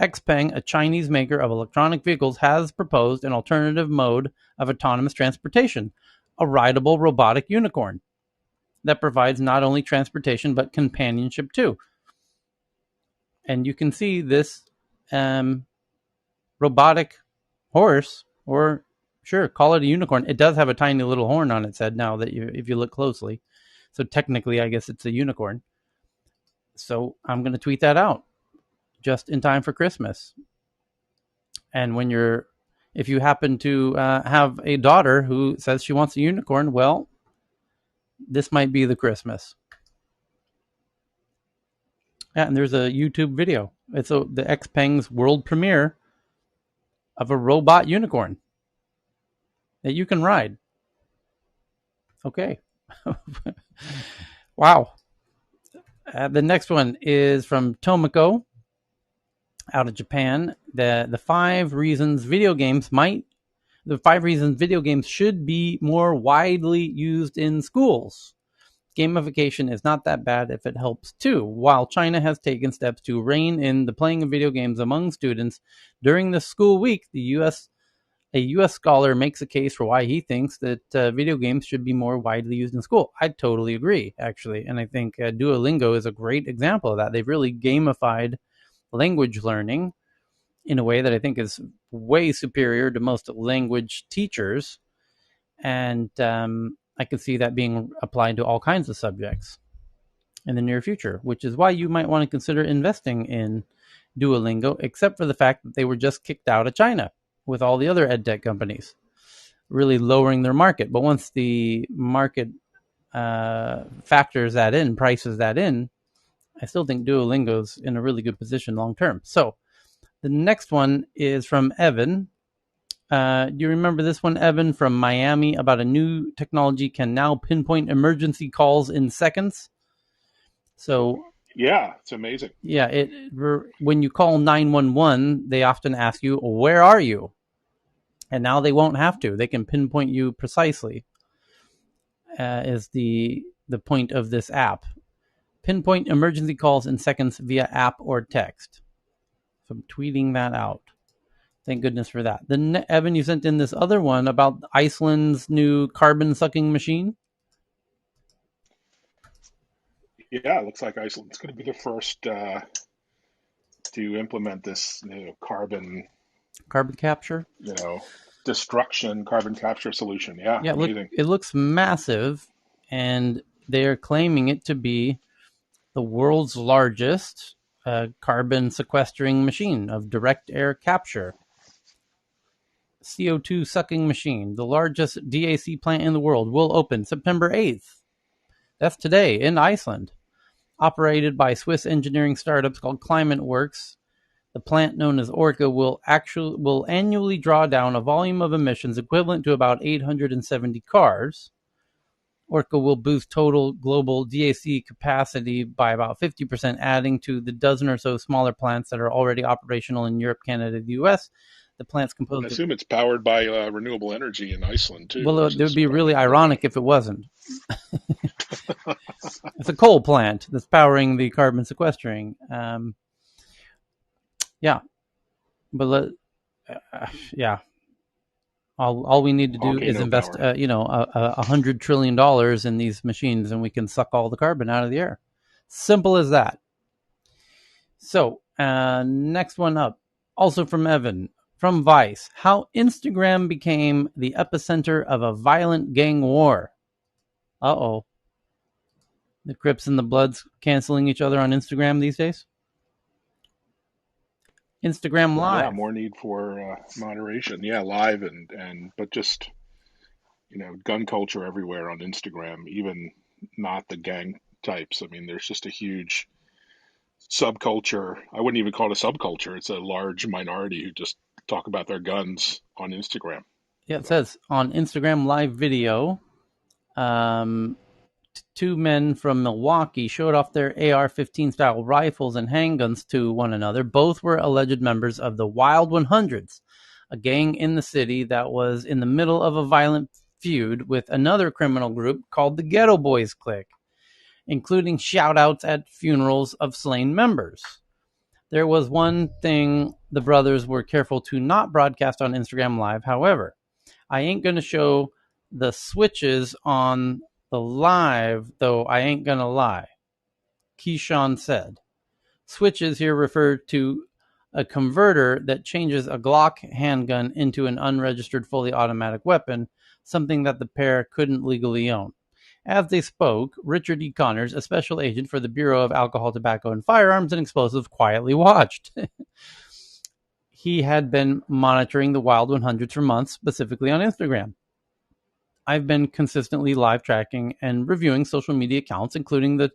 S3: XPeng, a Chinese maker of electronic vehicles, has proposed an alternative mode of autonomous transportation, a rideable robotic unicorn that provides not only transportation but companionship too. And you can see this robotic horse, or sure, call it a unicorn. It does have a tiny little horn on its head now that if you look closely. So technically, I guess it's a unicorn. So I'm going to tweet that out just in time for Christmas. And if you happen to have a daughter who says she wants a unicorn, well, this might be the Christmas. Yeah, and there's a YouTube video. It's the XPeng's world premiere of a robot unicorn that you can ride. Okay. Wow. The next one is from Tomoko out of Japan. The 5 reasons video games should be more widely used in schools. Gamification is not that bad if it helps too. While China has taken steps to rein in the playing of video games among students during the school week, a U.S. scholar makes a case for why he thinks that video games should be more widely used in school. I totally agree, actually. And I think Duolingo is a great example of that. They've really gamified language learning in a way that I think is way superior to most language teachers. And I can see that being applied to all kinds of subjects in the near future, which is why you might want to consider investing in Duolingo, except for the fact that they were just kicked out of China with all the other edtech companies, really lowering their market. But once the market factors that in, prices that in, I still think Duolingo's in a really good position long term. So the next one is from Evan. Do you remember this one, Evan, from Miami, about a new technology can now pinpoint emergency calls in seconds? So
S6: Yeah, it's amazing.
S3: Yeah, when you call 911, they often ask you, "Where are you?" And now they won't have to. They can pinpoint you precisely. Is the point of this app. Pinpoint emergency calls in seconds via app or text. So I'm tweeting that out. Thank goodness for that. Then, Evan, you sent in this other one about Iceland's new carbon sucking machine.
S6: Yeah, it looks like Iceland's going to be the first to implement this carbon
S3: capture.
S6: Destruction carbon capture solution. Yeah, amazing.
S3: It looks massive, and they're claiming it to be the world's largest carbon sequestering machine of direct air capture. CO2 sucking machine, the largest DAC plant in the world, will open September 8th. That's today in Iceland. Operated by Swiss engineering startups called ClimateWorks, the plant known as Orca will annually draw down a volume of emissions equivalent to about 870 cars. Orca will boost total global DAC capacity by about 50%, adding to the dozen or so smaller plants that are already operational in Europe, Canada, the U.S. The plant's composed.
S6: I assume it's powered by renewable energy in Iceland too.
S3: Well, it would be really ironic if it wasn't. It's a coal plant that's powering the carbon sequestering. Yeah, but yeah. All we need to do is invest, $100 trillion in these machines, and we can suck all the carbon out of the air. Simple as that. So, next one up, also from Evan, from Vice, how Instagram became the epicenter of a violent gang war. Uh-oh. The Crips and the Bloods canceling each other on Instagram these days? Instagram Live.
S6: Yeah, more need for moderation. Yeah, live but just gun culture everywhere on Instagram, even not the gang types. I mean, there's just a huge subculture. I wouldn't even call it a subculture. It's a large minority who just talk about their guns on Instagram.
S3: Yeah, it says on Instagram Live video, two men from Milwaukee showed off their AR-15 style rifles and handguns to one another. Both were alleged members of the Wild 100s, a gang in the city that was in the middle of a violent feud with another criminal group called the Ghetto Boys Clique, including shout-outs at funerals of slain members. There was one thing the brothers were careful to not broadcast on Instagram Live, however. I ain't going to show the switches on the live, though I ain't gonna lie, Keyshawn said. Switches here refer to a converter that changes a Glock handgun into an unregistered fully automatic weapon, something that the pair couldn't legally own. As they spoke, Richard E. Connors, a special agent for the Bureau of Alcohol, Tobacco, and Firearms and Explosives, quietly watched. He had been monitoring the Wild 100s for months, specifically on Instagram. I've been consistently live tracking and reviewing social media accounts, including the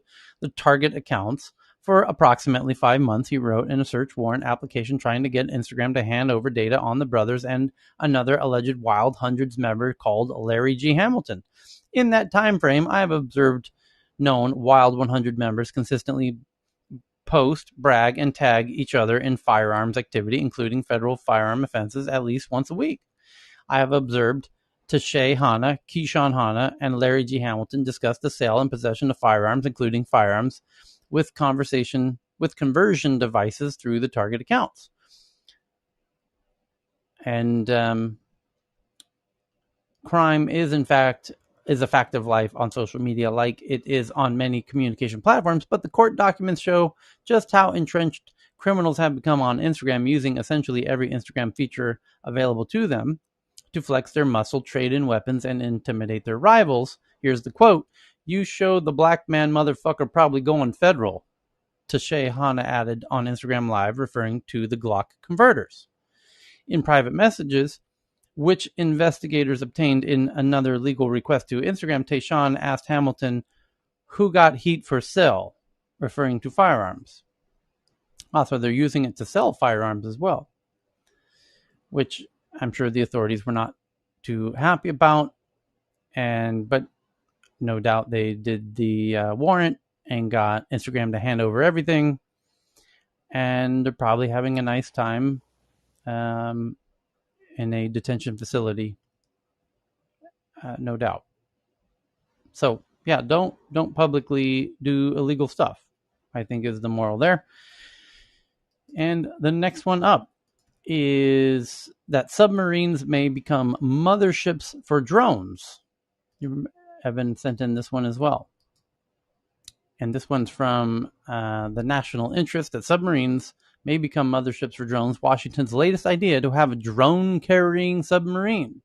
S3: target accounts, for approximately 5 months, he wrote in a search warrant application trying to get Instagram to hand over data on the brothers and another alleged Wild Hundreds member called Larry G. Hamilton. In that time frame, I have observed known Wild 100 members consistently post, brag, and tag each other in firearms activity, including federal firearm offenses, at least once a week. I have observed Tashay Hanna, Keyshawn Hanna, and Larry G. Hamilton discussed the sale and possession of firearms, including firearms with conversion devices through the target accounts. And crime is a fact of life on social media, like it is on many communication platforms, but the court documents show just how entrenched criminals have become on Instagram, using essentially every Instagram feature available to them to flex their muscle, trade in weapons, and intimidate their rivals. Here's the quote: "You showed the black man motherfucker probably going federal," Tashay Hanna added on Instagram Live, referring to the Glock converters. In private messages, which investigators obtained in another legal request to Instagram, Tayshawn asked Hamilton, "Who got heat for sale?" referring to firearms. Also, they're using it to sell firearms as well, which I'm sure the authorities were not too happy about, but no doubt they did the warrant and got Instagram to hand over everything. And they're probably having a nice time in a detention facility, no doubt. So yeah, don't publicly do illegal stuff, I think is the moral there. And the next one up is that submarines may become motherships for drones. Evan sent in this one as well. And this one's from the National Interest, that submarines may become motherships for drones. Washington's latest idea to have a drone-carrying submarine.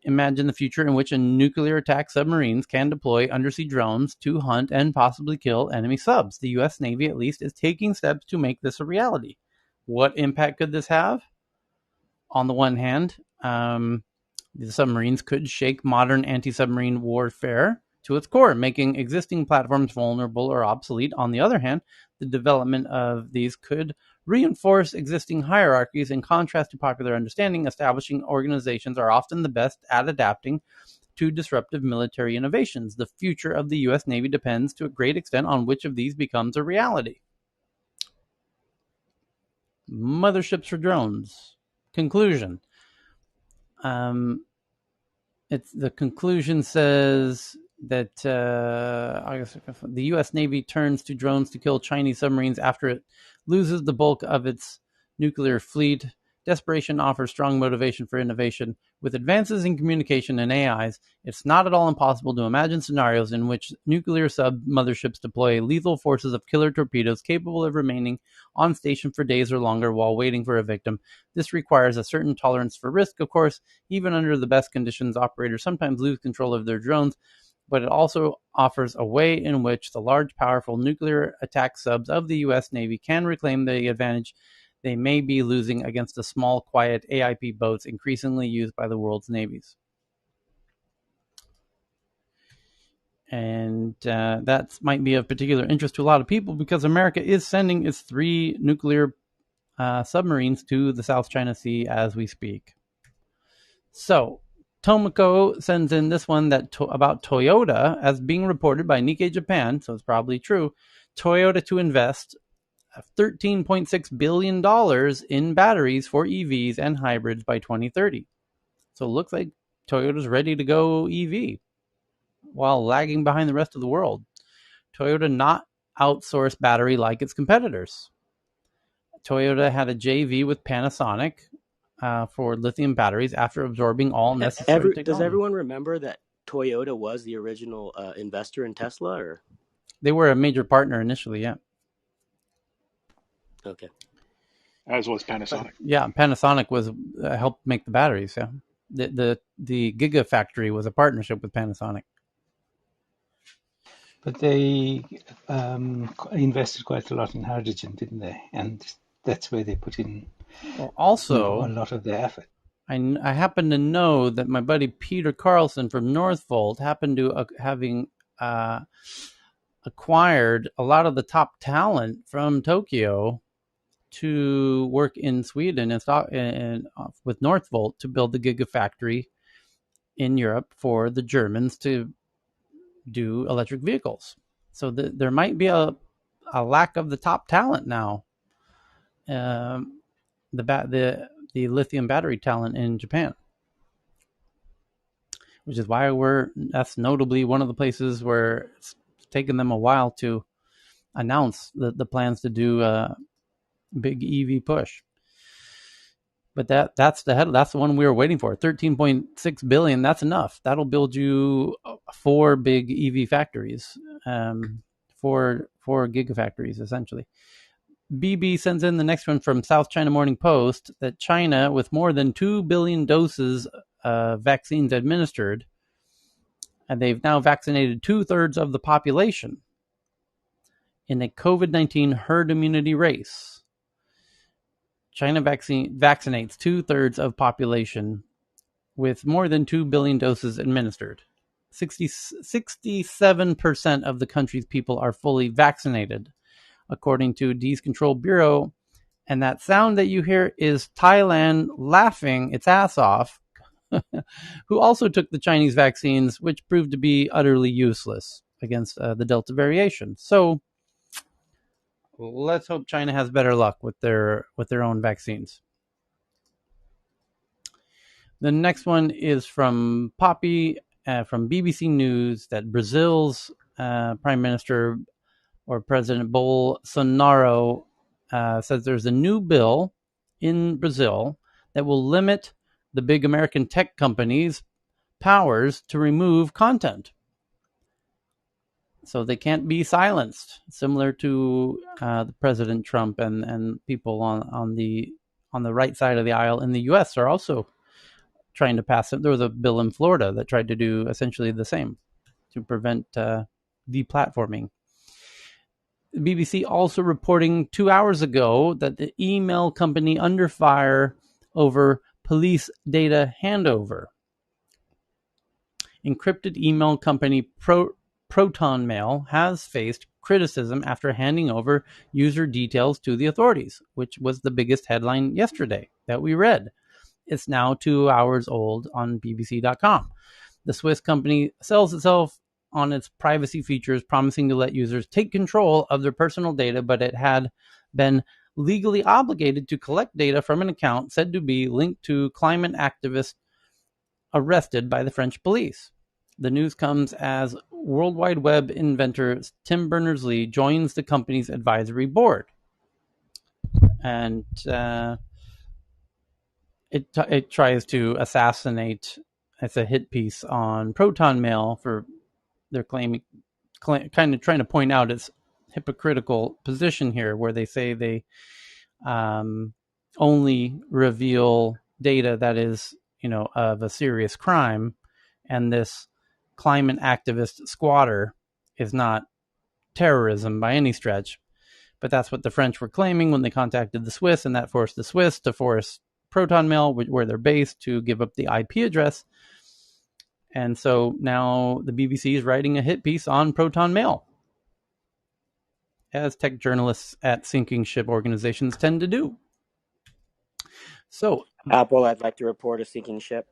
S3: Imagine the future in which a nuclear-attack submarines can deploy undersea drones to hunt and possibly kill enemy subs. The U.S. Navy, at least, is taking steps to make this a reality. What impact could this have? On the one hand, the submarines could shake modern anti-submarine warfare to its core, making existing platforms vulnerable or obsolete. On the other hand, the development of these could reinforce existing hierarchies. In contrast to popular understanding, establishing organizations are often the best at adapting to disruptive military innovations. The future of the U.S. Navy depends to a great extent on which of these becomes a reality. Motherships for drones. Conclusion. The conclusion says that the U.S. Navy turns to drones to kill Chinese submarines after it loses the bulk of its nuclear fleet. Desperation offers strong motivation for innovation. With advances in communication and AIs, it's not at all impossible to imagine scenarios in which nuclear sub-motherships deploy lethal forces of killer torpedoes capable of remaining on station for days or longer while waiting for a victim. This requires a certain tolerance for risk, of course. Even under the best conditions, operators sometimes lose control of their drones, but it also offers a way in which the large, powerful nuclear attack subs of the U.S. Navy can reclaim the advantage they may be losing against the small, quiet AIP boats increasingly used by the world's navies. And that might be of particular interest to a lot of people because America is sending its 3 nuclear submarines to the South China Sea as we speak. So, Tomoko sends in this one about Toyota as being reported by Nikkei Japan, so it's probably true. Toyota to invest $13.6 billion in batteries for EVs and hybrids by 2030. So it looks like Toyota's ready to go EV while lagging behind the rest of the world. Toyota not outsource battery like its competitors. Toyota had a JV with Panasonic for lithium batteries after absorbing all necessary technology.
S7: Does everyone remember that Toyota was the original investor in Tesla? Or
S3: they were a major partner initially, yeah.
S7: Okay.
S6: As was Panasonic.
S3: Yeah, Panasonic was helped make the batteries. Yeah, the Gigafactory was a partnership with Panasonic.
S11: But they invested quite a lot in hydrogen, didn't they? And that's where they put in a lot of their effort.
S3: I happen to know that my buddy Peter Carlson from Northvolt happened to having acquired a lot of the top talent from Tokyo to work in Sweden and with Northvolt to build the Gigafactory in Europe for the Germans to do electric vehicles. So there might be a lack of the top talent now. The lithium battery talent in Japan, which is why that's notably one of the places where it's taken them a while to announce the plans to do a big EV push. But that's the one we were waiting for. 13.6 billion. That's enough. That'll build you 4 big EV factories, 4 gigafactories essentially. BB sends in the next one from South China Morning Post that China, with more than 2 billion doses of vaccines administered, and they've now vaccinated 2/3 of the population in a COVID-19 herd immunity race. China vaccinates 2/3 of population with more than 2 billion doses administered. 67% of the country's people are fully vaccinated, according to Disease Control Bureau. And that sound that you hear is Thailand laughing its ass off, who also took the Chinese vaccines, which proved to be utterly useless. against the Delta variation. So let's hope China has better luck with their own vaccines. The next one is from Poppy from BBC News that Brazil's Prime Minister or President Bolsonaro says there's a new bill in Brazil that will limit the big American tech companies' powers to remove content. So they can't be silenced, similar to President Trump and people on the right side of the aisle in the U.S. are also trying to pass it. There was a bill in Florida that tried to do essentially the same to prevent deplatforming. The BBC also reporting 2 hours ago that the email company under fire over police data handover. Encrypted email company Proton Mail has faced criticism after handing over user details to the authorities, which was the biggest headline yesterday that we read. It's now 2 hours old on bbc.com. The Swiss company sells itself on its privacy features, promising to let users take control of their personal data, but it had been legally obligated to collect data from an account said to be linked to climate activists arrested by the French police. The news comes as World Wide Web inventor Tim Berners-Lee joins the company's advisory board. And it tries to assassinate. It's a hit piece on Proton Mail for their kind of trying to point out its hypocritical position here, where they say they only reveal data that is, of a serious crime, and this climate activist squatter is not terrorism by any stretch. But that's what the French were claiming when they contacted the Swiss, and that forced the Swiss to force Proton Mail, where they're based, to give up the IP address. And so now the BBC is writing a hit piece on Proton Mail, as tech journalists at sinking ship organizations tend to do. So,
S7: Apple, I'd like to report a sinking ship.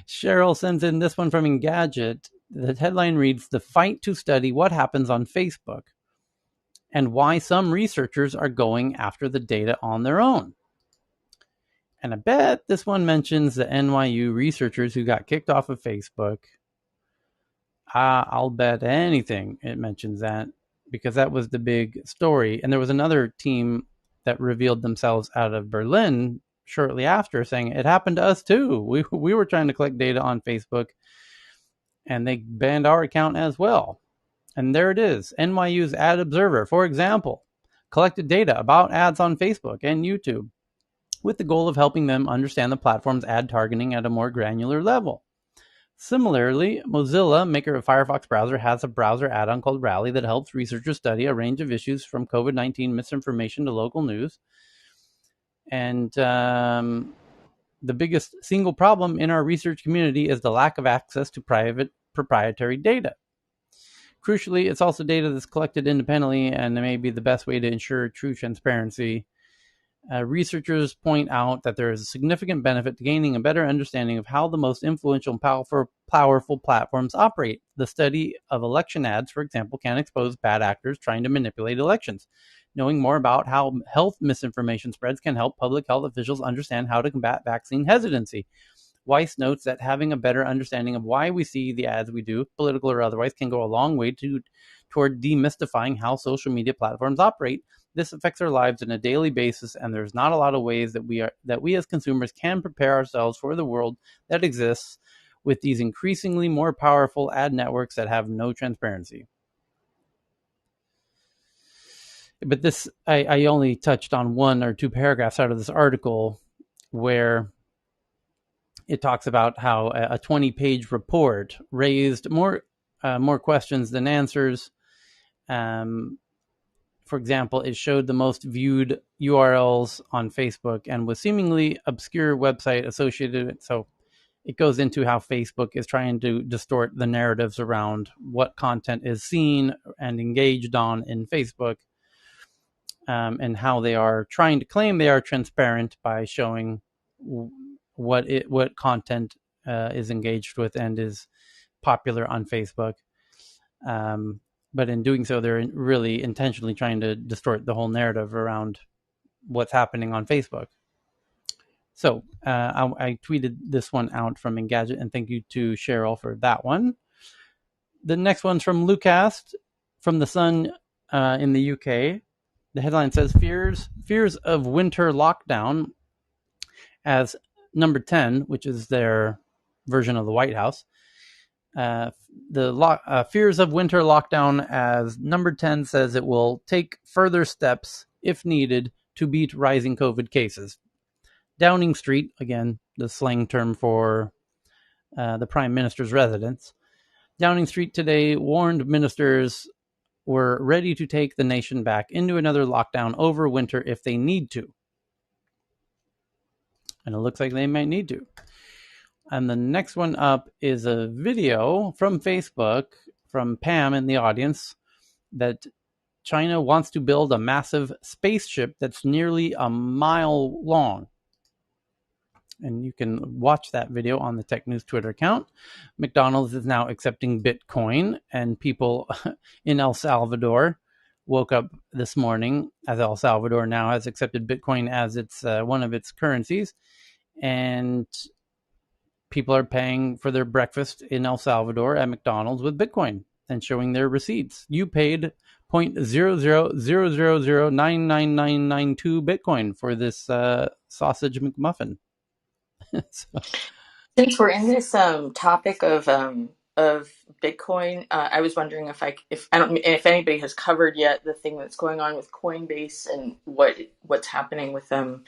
S3: Cheryl sends in this one from Engadget. The headline reads, "The fight to study what happens on Facebook and why some researchers are going after the data on their own." And I bet this one mentions the NYU researchers who got kicked off of Facebook. I'll bet anything it mentions that, because that was the big story. And there was another team that revealed themselves out of Berlin shortly after, saying it happened to us too. We were trying to collect data on Facebook, and they banned our account as well. And there it is. NYU's Ad Observer, for example, collected data about ads on Facebook and YouTube with the goal of helping them understand the platform's ad targeting at a more granular level. Similarly, Mozilla, maker of Firefox browser, has a browser add-on called Rally that helps researchers study a range of issues from COVID-19 misinformation to local news. And the biggest single problem in our research community is the lack of access to private proprietary data. Crucially, it's also data that's collected independently, and it may be the best way to ensure true transparency. Researchers point out that there is a significant benefit to gaining a better understanding of how the most influential and powerful platforms operate. The study of election ads, for example, can expose bad actors trying to manipulate elections. Knowing more about how health misinformation spreads can help public health officials understand how to combat vaccine hesitancy. Weiss notes that having a better understanding of why we see the ads we do, political or otherwise, can go a long way toward demystifying how social media platforms operate. This affects our lives on a daily basis, and there's not a lot of ways that we as consumers can prepare ourselves for the world that exists with these increasingly more powerful ad networks that have no transparency. But this, I only touched on one or two paragraphs out of this article where it talks about how a 20-page report raised more questions than answers. For example, it showed the most viewed URLs on Facebook and was seemingly obscure website associated. So it goes into how Facebook is trying to distort the narratives around what content is seen and engaged on in Facebook, and how they are trying to claim they are transparent by showing what content is engaged with and is popular on Facebook. But in doing so, they're really intentionally trying to distort the whole narrative around what's happening on Facebook. So I tweeted this one out from Engadget, and thank you to Cheryl for that one. The next one's from Lucast from The Sun in the UK. The headline says, Fears of winter lockdown as number 10, which is their version of the White House. Fears of winter lockdown as number 10 says it will take further steps, if needed, to beat rising COVID cases. Downing Street, again, the slang term for the Prime Minister's residence. Downing Street today warned ministers were ready to take the nation back into another lockdown over winter if they need to. And it looks like they might need to. And the next one up is a video from Facebook from Pam in the audience that China wants to build a massive spaceship that's nearly a mile long. And you can watch that video on the Tech News Twitter account. McDonald's is now accepting Bitcoin, and people in El Salvador woke up this morning as El Salvador now has accepted Bitcoin as its one of its currencies, and people are paying for their breakfast in El Salvador at McDonald's with Bitcoin and showing their receipts. You paid 0.00000999992 Bitcoin for this sausage McMuffin. So.
S19: Since we're in this topic of Bitcoin, I was wondering if anybody has covered yet the thing that's going on with Coinbase and what's happening with them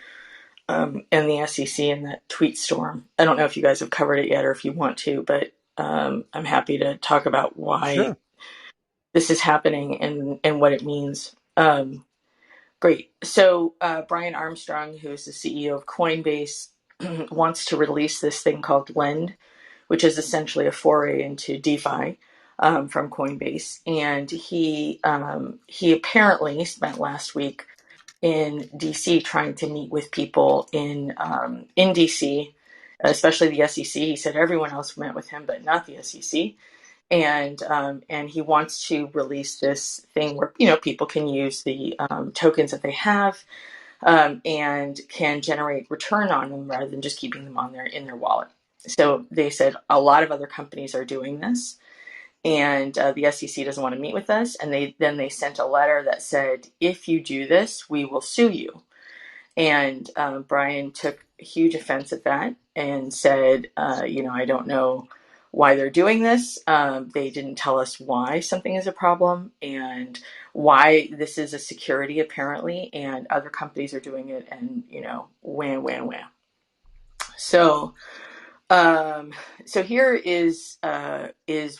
S19: and the SEC and that tweet storm. I don't know if you guys have covered it yet or if you want to, but I'm happy to talk about why this is happening and what it means. Great. So Brian Armstrong, who is the CEO of Coinbase, wants to release this thing called Lend, which is essentially a foray into DeFi from Coinbase. And he apparently spent last week in DC trying to meet with people in DC, especially the SEC. He said everyone else met with him, but not the SEC. And he wants to release this thing where people can use the tokens that they have and can generate return on them rather than just keeping them in their wallet. So they said a lot of other companies are doing this, and the SEC doesn't want to meet with us. And they sent a letter that said, if you do this, we will sue you. And Brian took huge offense at that and said, I don't know why they're doing this. They didn't tell us why something is a problem and why this is a security apparently, and other companies are doing it, and wham. So here is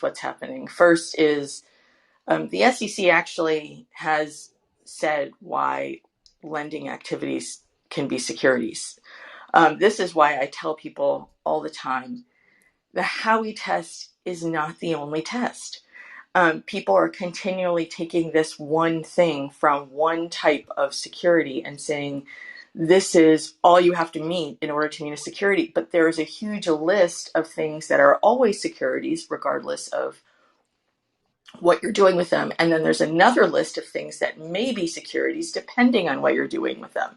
S19: what's happening. First is the SEC actually has said why lending activities can be securities. This is why I tell people all the time, the Howey test is not the only test. People are continually taking this one thing from one type of security and saying, this is all you have to meet in order to meet a security. But there is a huge list of things that are always securities, regardless of what you're doing with them. And then there's another list of things that may be securities, depending on what you're doing with them.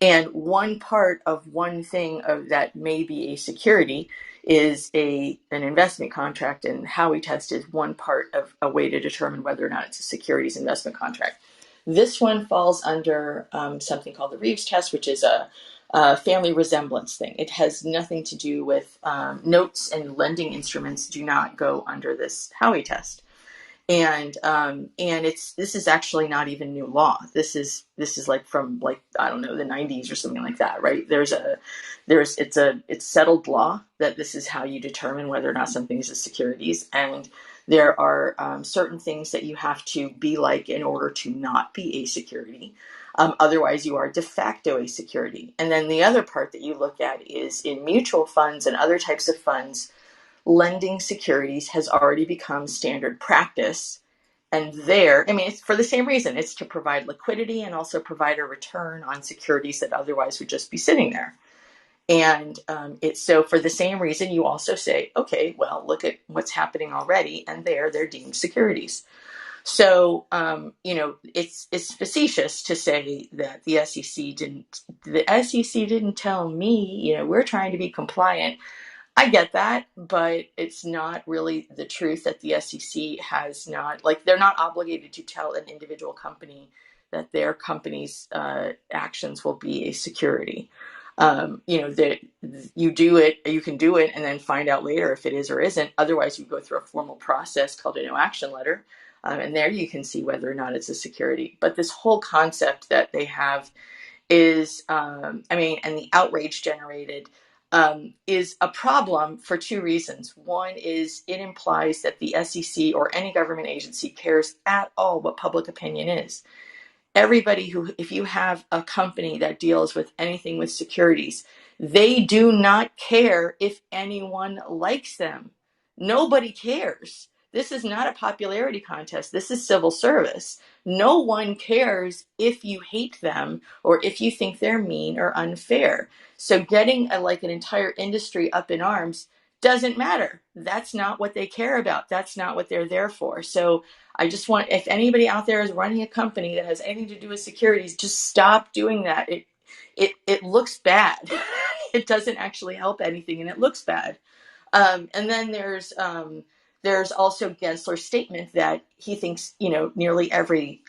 S19: And one part of one thing that may be a security is an investment contract, and Howey test is one part of a way to determine whether or not it's a securities investment contract. This one falls under something called the Reeves test, which is a family resemblance thing. It has nothing to do with notes, and lending instruments do not go under this Howey test. And this is actually not even new law. This is like from I don't know, the 90s or something like that, right? It's settled law that this is how you determine whether or not something is a securities, and there are certain things that you have to be like in order to not be a security. Otherwise, you are de facto a security. And then the other part that you look at is in mutual funds and other types of funds, lending securities has already become standard practice. And it's for the same reason. It's to provide liquidity and also provide a return on securities that otherwise would just be sitting there. And it's so for the same reason you also say, okay, well, look at what's happening already, and they're deemed securities. So it's facetious to say that the SEC didn't tell me, we're trying to be compliant. I get that, but it's not really the truth that the SEC has not, they're not obligated to tell an individual company that their company's actions will be a security. That you do it, you can do it and then find out later if it is or isn't. Otherwise, you go through a formal process called a no action letter. And there you can see whether or not it's a security. But this whole concept that they have is, and the outrage generated is a problem for two reasons. One is it implies that the SEC or any government agency cares at all what public opinion is. Everybody if you have a company that deals with anything with securities, they do not care if anyone likes them. Nobody cares. This is not a popularity contest. This is civil service. No one cares if you hate them or if you think they're mean or unfair. So getting an entire industry up in arms doesn't matter. That's not what they care about. That's not what they're there for. So I just want, if anybody out there is running a company that has anything to do with securities, just stop doing that. It looks bad. It doesn't actually help anything, and it looks bad. And then there's also Gensler's statement that he thinks nearly every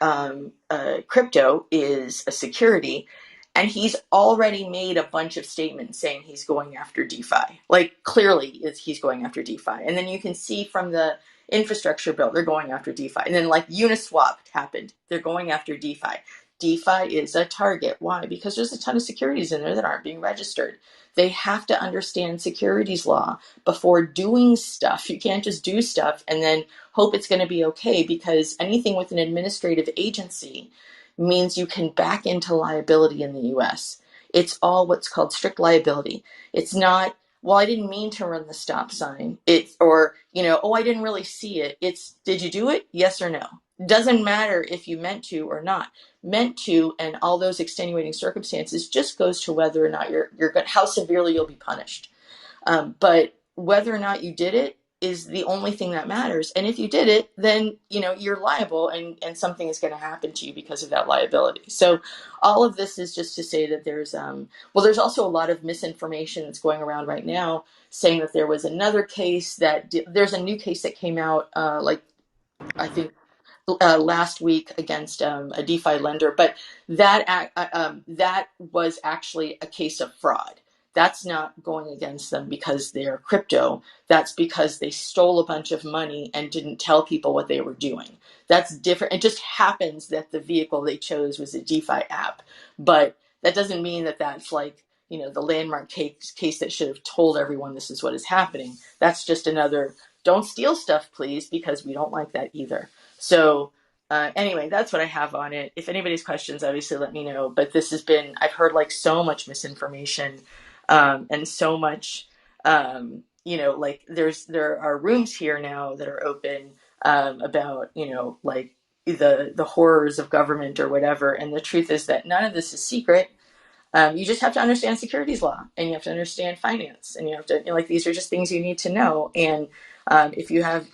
S19: crypto is a security, and he's already made a bunch of statements saying he's going after DeFi. Clearly, he's going after DeFi, and then you can see from the infrastructure bill they're going after DeFi, and then Uniswap happened, they're going after DeFi. DeFi is a target. Why? Because there's a ton of securities in there that aren't being registered. They have to understand securities law before doing stuff. You can't just do stuff and then hope it's going to be okay, because anything with an administrative agency means you can back into liability in the US. It's all what's called strict liability. It's not, well, I didn't mean to run the stop sign. I didn't really see it. It's, did you do it? Yes or no? Doesn't matter if you meant to or not. Meant to, and all those extenuating circumstances just goes to whether or not how severely you'll be punished. But whether or not you did it is the only thing that matters. And if you did it, then you're liable, and something is going to happen to you because of that liability. So all of this is just to say that there's also a lot of misinformation that's going around right now, saying that there was another case there's a new case that came out I think last week against a DeFi lender, but that was actually a case of fraud. That's not going against them because they're crypto. That's because they stole a bunch of money and didn't tell people what they were doing. That's different. It just happens that the vehicle they chose was a DeFi app, but that doesn't mean that that's the landmark case that should have told everyone this is what is happening. That's just another, don't steal stuff, please, because we don't like that either. So anyway, that's what I have on it. If anybody's questions, obviously let me know. But this has been, I've heard so much misinformation and so much, there are rooms here now that are open about, the horrors of government or whatever. And the truth is that none of this is secret. You just have to understand securities law, and you have to understand finance, and you have to, these are just things you need to know. And if you have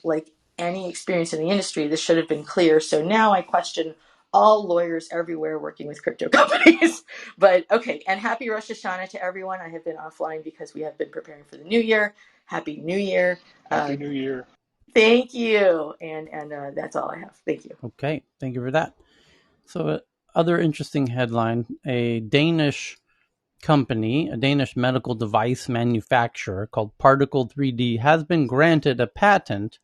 S19: any experience in the industry, this should have been clear. So now I question all lawyers everywhere working with crypto companies. But okay, and happy Rosh Hashanah to everyone. I have been offline because we have been preparing for the new year. Happy New Year.
S6: Happy New Year.
S19: Thank you. And that's all I have. Thank you.
S3: Okay, thank you for that. So other interesting headline, a Danish company, a Danish medical device manufacturer called Particle 3D, has been granted a patent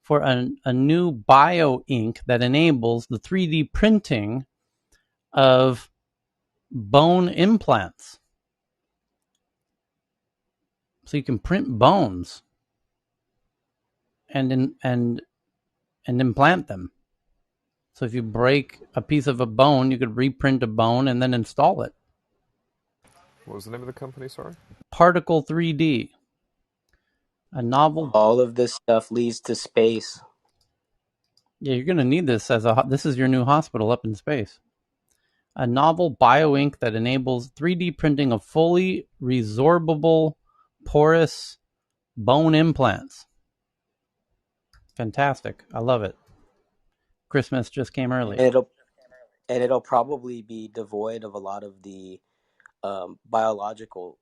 S3: for a new bio ink that enables the 3D printing of bone implants. So you can print bones and implant them. So if you break a piece of a bone, you could reprint a bone and then install it.
S2: What was the name of the company, sorry?
S3: Particle 3D. A novel.
S7: All of this stuff leads to space.
S3: Yeah, you're going to need this this is your new hospital up in space. a novel bioink that enables 3D printing of fully resorbable porous bone implants. Fantastic. I love it. Christmas just came early.
S7: And it'll probably be devoid of a lot of the biological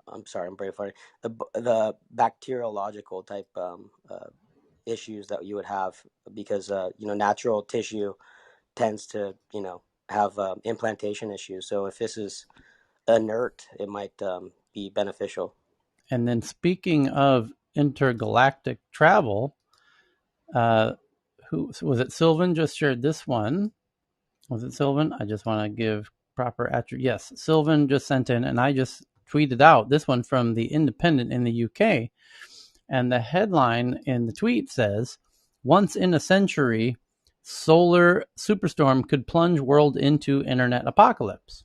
S7: I'm sorry, I'm very funny. The bacteriological type issues that you would have, because natural tissue tends to have implantation issues. So if this is inert, it might be beneficial.
S3: And then speaking of intergalactic travel, who was it? Sylvan just shared this one. Was it Sylvan? I just want to give proper attribute. Yes, Sylvan just sent in, and I just tweeted out this one from the Independent in the UK. And the headline in the tweet says, "Once in a century, solar superstorm could plunge world into internet apocalypse.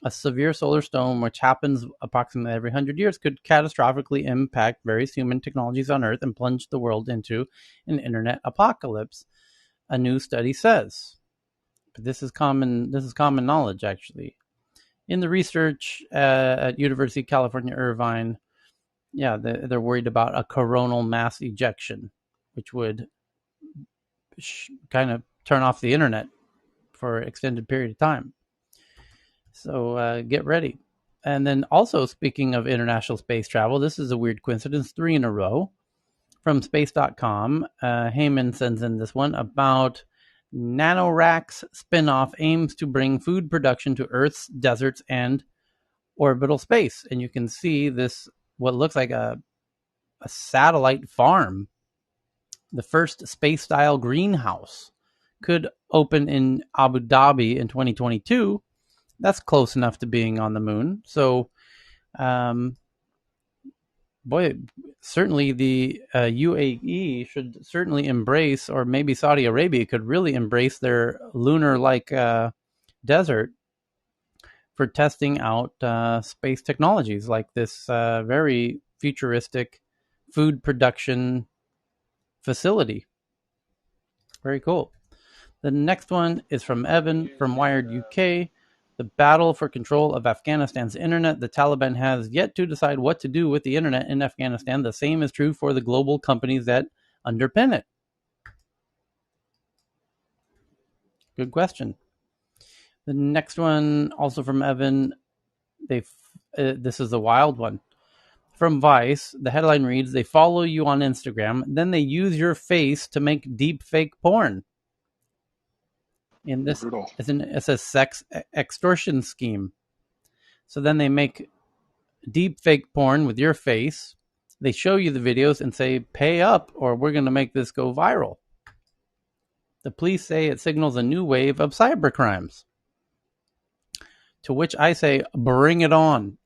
S3: A severe solar storm, which happens approximately every 100 years, could catastrophically impact various human technologies on Earth and plunge the world into an internet apocalypse," a new study says. But this is common knowledge, actually. In the research at University of California, Irvine, they're worried about a coronal mass ejection, which would kind of turn off the internet for an extended period of time. So get ready. And then also, speaking of international space travel, this is a weird coincidence, 3 in a row. From space.com, Heyman sends in this one about NanoRacks spinoff aims to bring food production to Earth's deserts and orbital space. And you can see this, what looks like a satellite farm. The first space-style greenhouse could open in Abu Dhabi in 2022. That's close enough to being on the moon. So, certainly the UAE should certainly embrace, or maybe Saudi Arabia could really embrace their lunar-like desert for testing out space technologies like this very futuristic food production facility. Very cool. The next one is from Evan from Wired UK. The battle for control of Afghanistan's internet. The Taliban has yet to decide what to do with the internet in Afghanistan. The same is true for the global companies that underpin it. Good question. The next one, also from Evan. This is a wild one. From Vice, the headline reads, "They follow you on Instagram, then they use your face to make deep fake porn." In this, it's a sex extortion scheme. So then they make deep fake porn with your face. They show you the videos and say, "Pay up or we're going to make this go viral." The police say it signals a new wave of cybercrimes. To which I say, bring it on.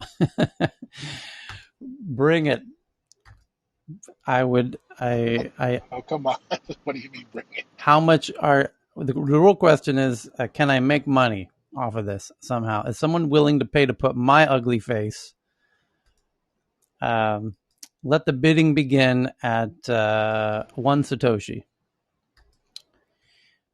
S3: Bring it.
S6: Oh, come on. What do you mean bring it?
S3: How much the real question is, can I make money off of this somehow? Is someone willing to pay to put my ugly face? Let the bidding begin at 1 Satoshi.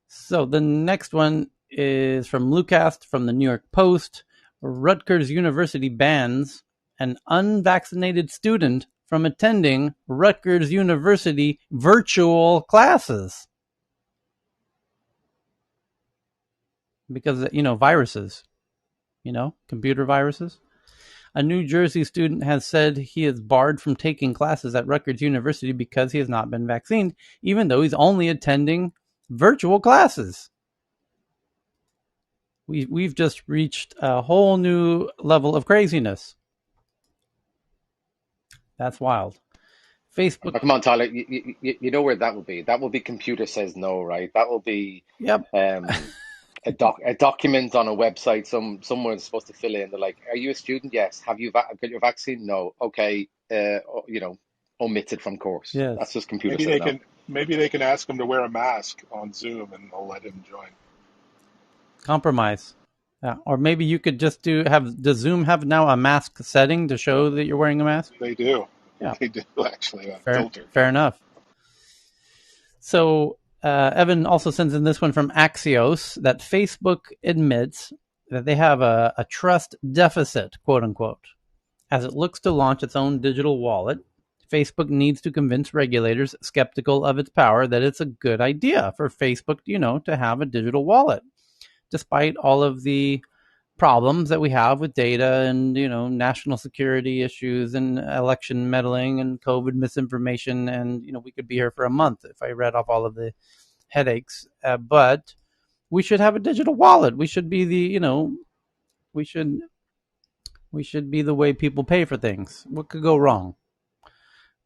S3: So the next one is from Lucast from the New York Post. Rutgers University bans an unvaccinated student from attending Rutgers University virtual classes. Because, viruses, computer viruses. A New Jersey student has said he is barred from taking classes at Rutgers University because he has not been vaccinated, even though he's only attending virtual classes. We've just reached a whole new level of craziness. That's wild. Facebook.
S9: Oh, come on, Tyler. You know where that will be. That will be computer says no, right? That will be a document on a website. Someone is supposed to fill in. They're like, "Are you a student? Yes. Have you got your vaccine? No. Okay. Omitted from course." Yes. That's just computer says no.
S6: Maybe they can ask him to wear a mask on Zoom, and they'll let him join.
S3: Compromise. Yeah. Or maybe you could just does Zoom have now a mask setting to show that you're wearing a mask?
S6: They do.
S3: Yeah.
S6: They do, actually.
S3: Fair enough. So Evan also sends in this one from Axios that Facebook admits that they have a trust deficit, quote unquote. As it looks to launch its own digital wallet, Facebook needs to convince regulators skeptical of its power that it's a good idea for Facebook, to have a digital wallet, despite all of the problems that we have with data and, national security issues and election meddling and COVID misinformation. And, we could be here for a month if I read off all of the headaches. But we should have a digital wallet. We should be we should be the way people pay for things. What could go wrong?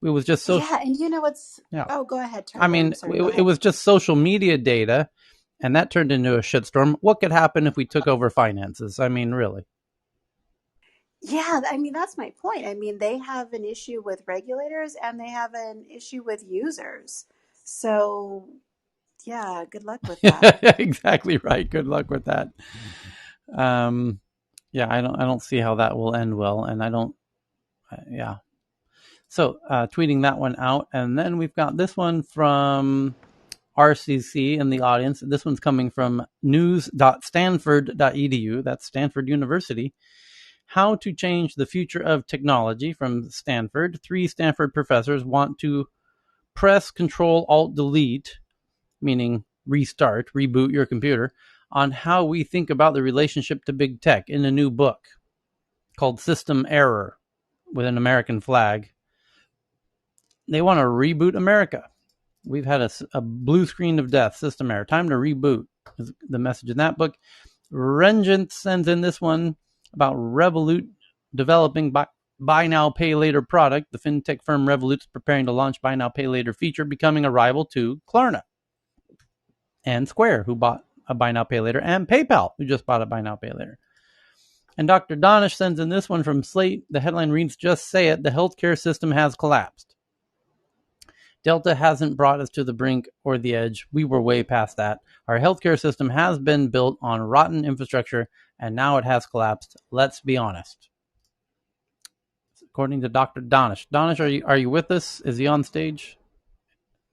S3: It was just so.
S12: Yeah, and what's?
S3: Yeah.
S12: Oh, go ahead, Tyler.
S3: I mean, it was just social media data, and that turned into a shitstorm. What could happen if we took over finances? I mean, really.
S12: Yeah, I mean, that's my point. I mean, they have an issue with regulators and they have an issue with users. So, yeah, good luck with that.
S3: Exactly right. Good luck with that. Yeah, I don't see how that will end well, and I don't. Yeah. So, tweeting that one out, and then we've got this one from RCC in the audience. This one's coming from news.stanford.edu. That's Stanford University. How to change the future of technology from Stanford. 3 Stanford professors want to press Control-Alt-Delete, meaning restart, reboot your computer, on how we think about the relationship to big tech in a new book called System Error with an American flag. They want to reboot America. We've had a blue screen of death, system error. Time to reboot is the message in that book. Renjant sends in this one about Revolut developing buy now, pay later product. The fintech firm Revolut's preparing to launch buy now, pay later feature, becoming a rival to Klarna and Square, who bought a buy now, pay later, and PayPal, who just bought a buy now, pay later. And Dr. Donish sends in this one from Slate. The headline reads, "Just say it, the healthcare system has collapsed. Delta hasn't brought us to the brink or the edge. We were way past that. Our healthcare system has been built on rotten infrastructure, and now it has collapsed. Let's be honest." According to Dr. Donish. Donish, are you with us? Is he on stage?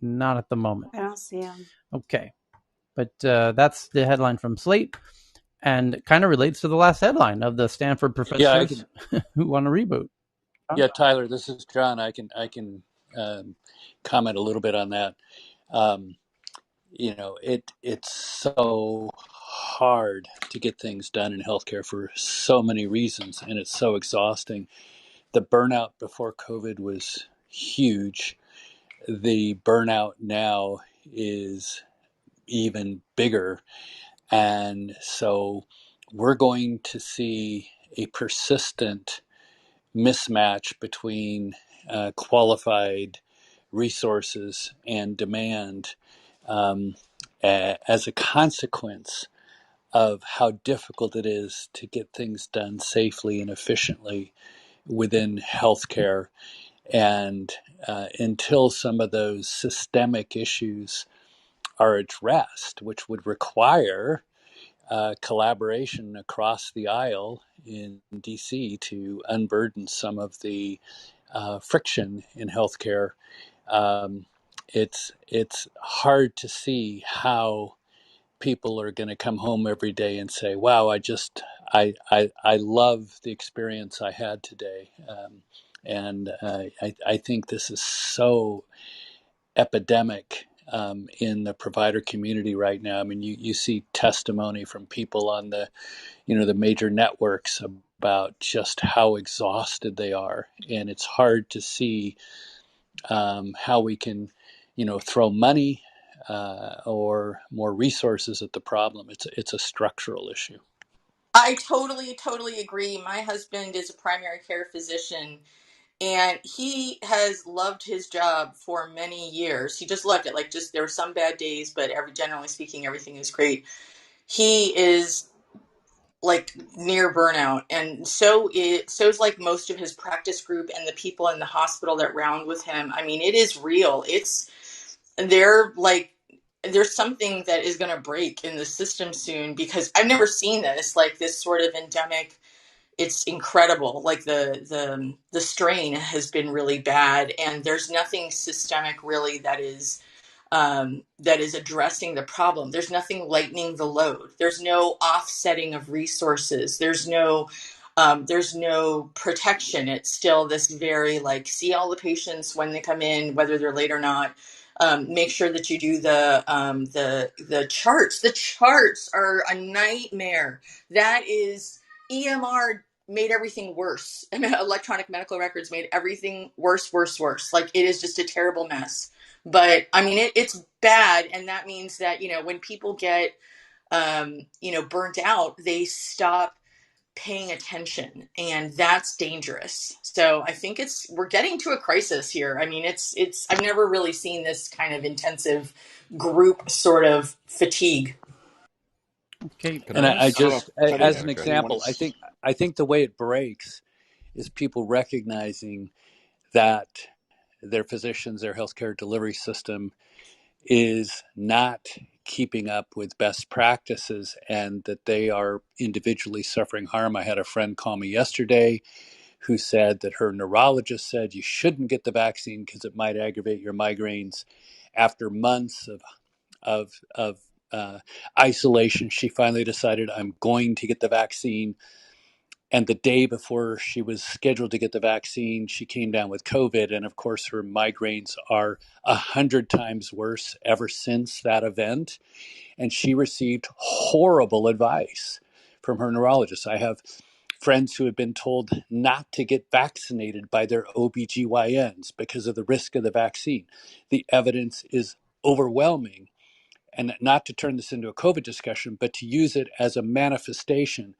S3: Not at the moment.
S12: I don't see him.
S3: Okay. But that's the headline from Slate, and kind of relates to the last headline of the Stanford professors who want to reboot.
S20: Yeah, Tyler, this is John. I can comment a little bit on that. It's so hard to get things done in healthcare for so many reasons, and it's so exhausting. The burnout before COVID was huge. The burnout now is even bigger, and so we're going to see a persistent mismatch between qualified resources and demand as a consequence of how difficult it is to get things done safely and efficiently within healthcare. And until some of those systemic issues are addressed, which would require collaboration across the aisle in DC to unburden some of the friction in healthcare, it's hard to see how people are going to come home every day and say, "Wow, I love the experience I had today," and I think this is so epidemic in the provider community right now. I mean, you see testimony from people on the major networks about just how exhausted they are, and it's hard to see how we can throw money or more resources at the problem. It's a structural issue.
S19: I totally agree. My husband is a primary care physician, and he has loved his job for many years. He just loved it. Like, just there were some bad days, but generally speaking, everything is great. He is like near burnout, and so's like most of his practice group and the people in the hospital that round with him. I mean, it is real. There's something that is going to break in the system soon, because I've never seen this sort of endemic. It's incredible. Like the strain has been really bad, and there's nothing systemic really that is that is addressing the problem. There's nothing lightening the load. There's no offsetting of resources. There's no protection. It's still this very like, see all the patients when they come in, whether they're late or not. Make sure that you do the charts. The charts are a nightmare. That is EMR made everything worse. I mean, electronic medical records made everything worse, worse, worse. Like, it is just a terrible mess. But I mean, it's bad, and that means that, when people get burnt out, they stop paying attention, and that's dangerous. So I think we're getting to a crisis here. I mean, it's I've never really seen this kind of intensive group sort of fatigue.
S3: Okay.
S20: And I just, as an
S6: Teddy
S20: example,
S6: wants.
S20: I think the way it breaks is people recognizing that their physicians, their healthcare delivery system is not keeping up with best practices, and that they are individually suffering harm. I had a friend call me yesterday who said that her neurologist said you shouldn't get the vaccine because it might aggravate your migraines. After months of isolation, she finally decided, I'm going to get the vaccine. And the day before she was scheduled to get the vaccine, she came down with COVID. And of course, her migraines are 100 times worse ever since that event. And she received horrible advice from her neurologist. I have friends who have been told not to get vaccinated by their OBGYNs because of the risk of the vaccine. The evidence is overwhelming. And not to turn this into a COVID discussion, but to use it as a manifestation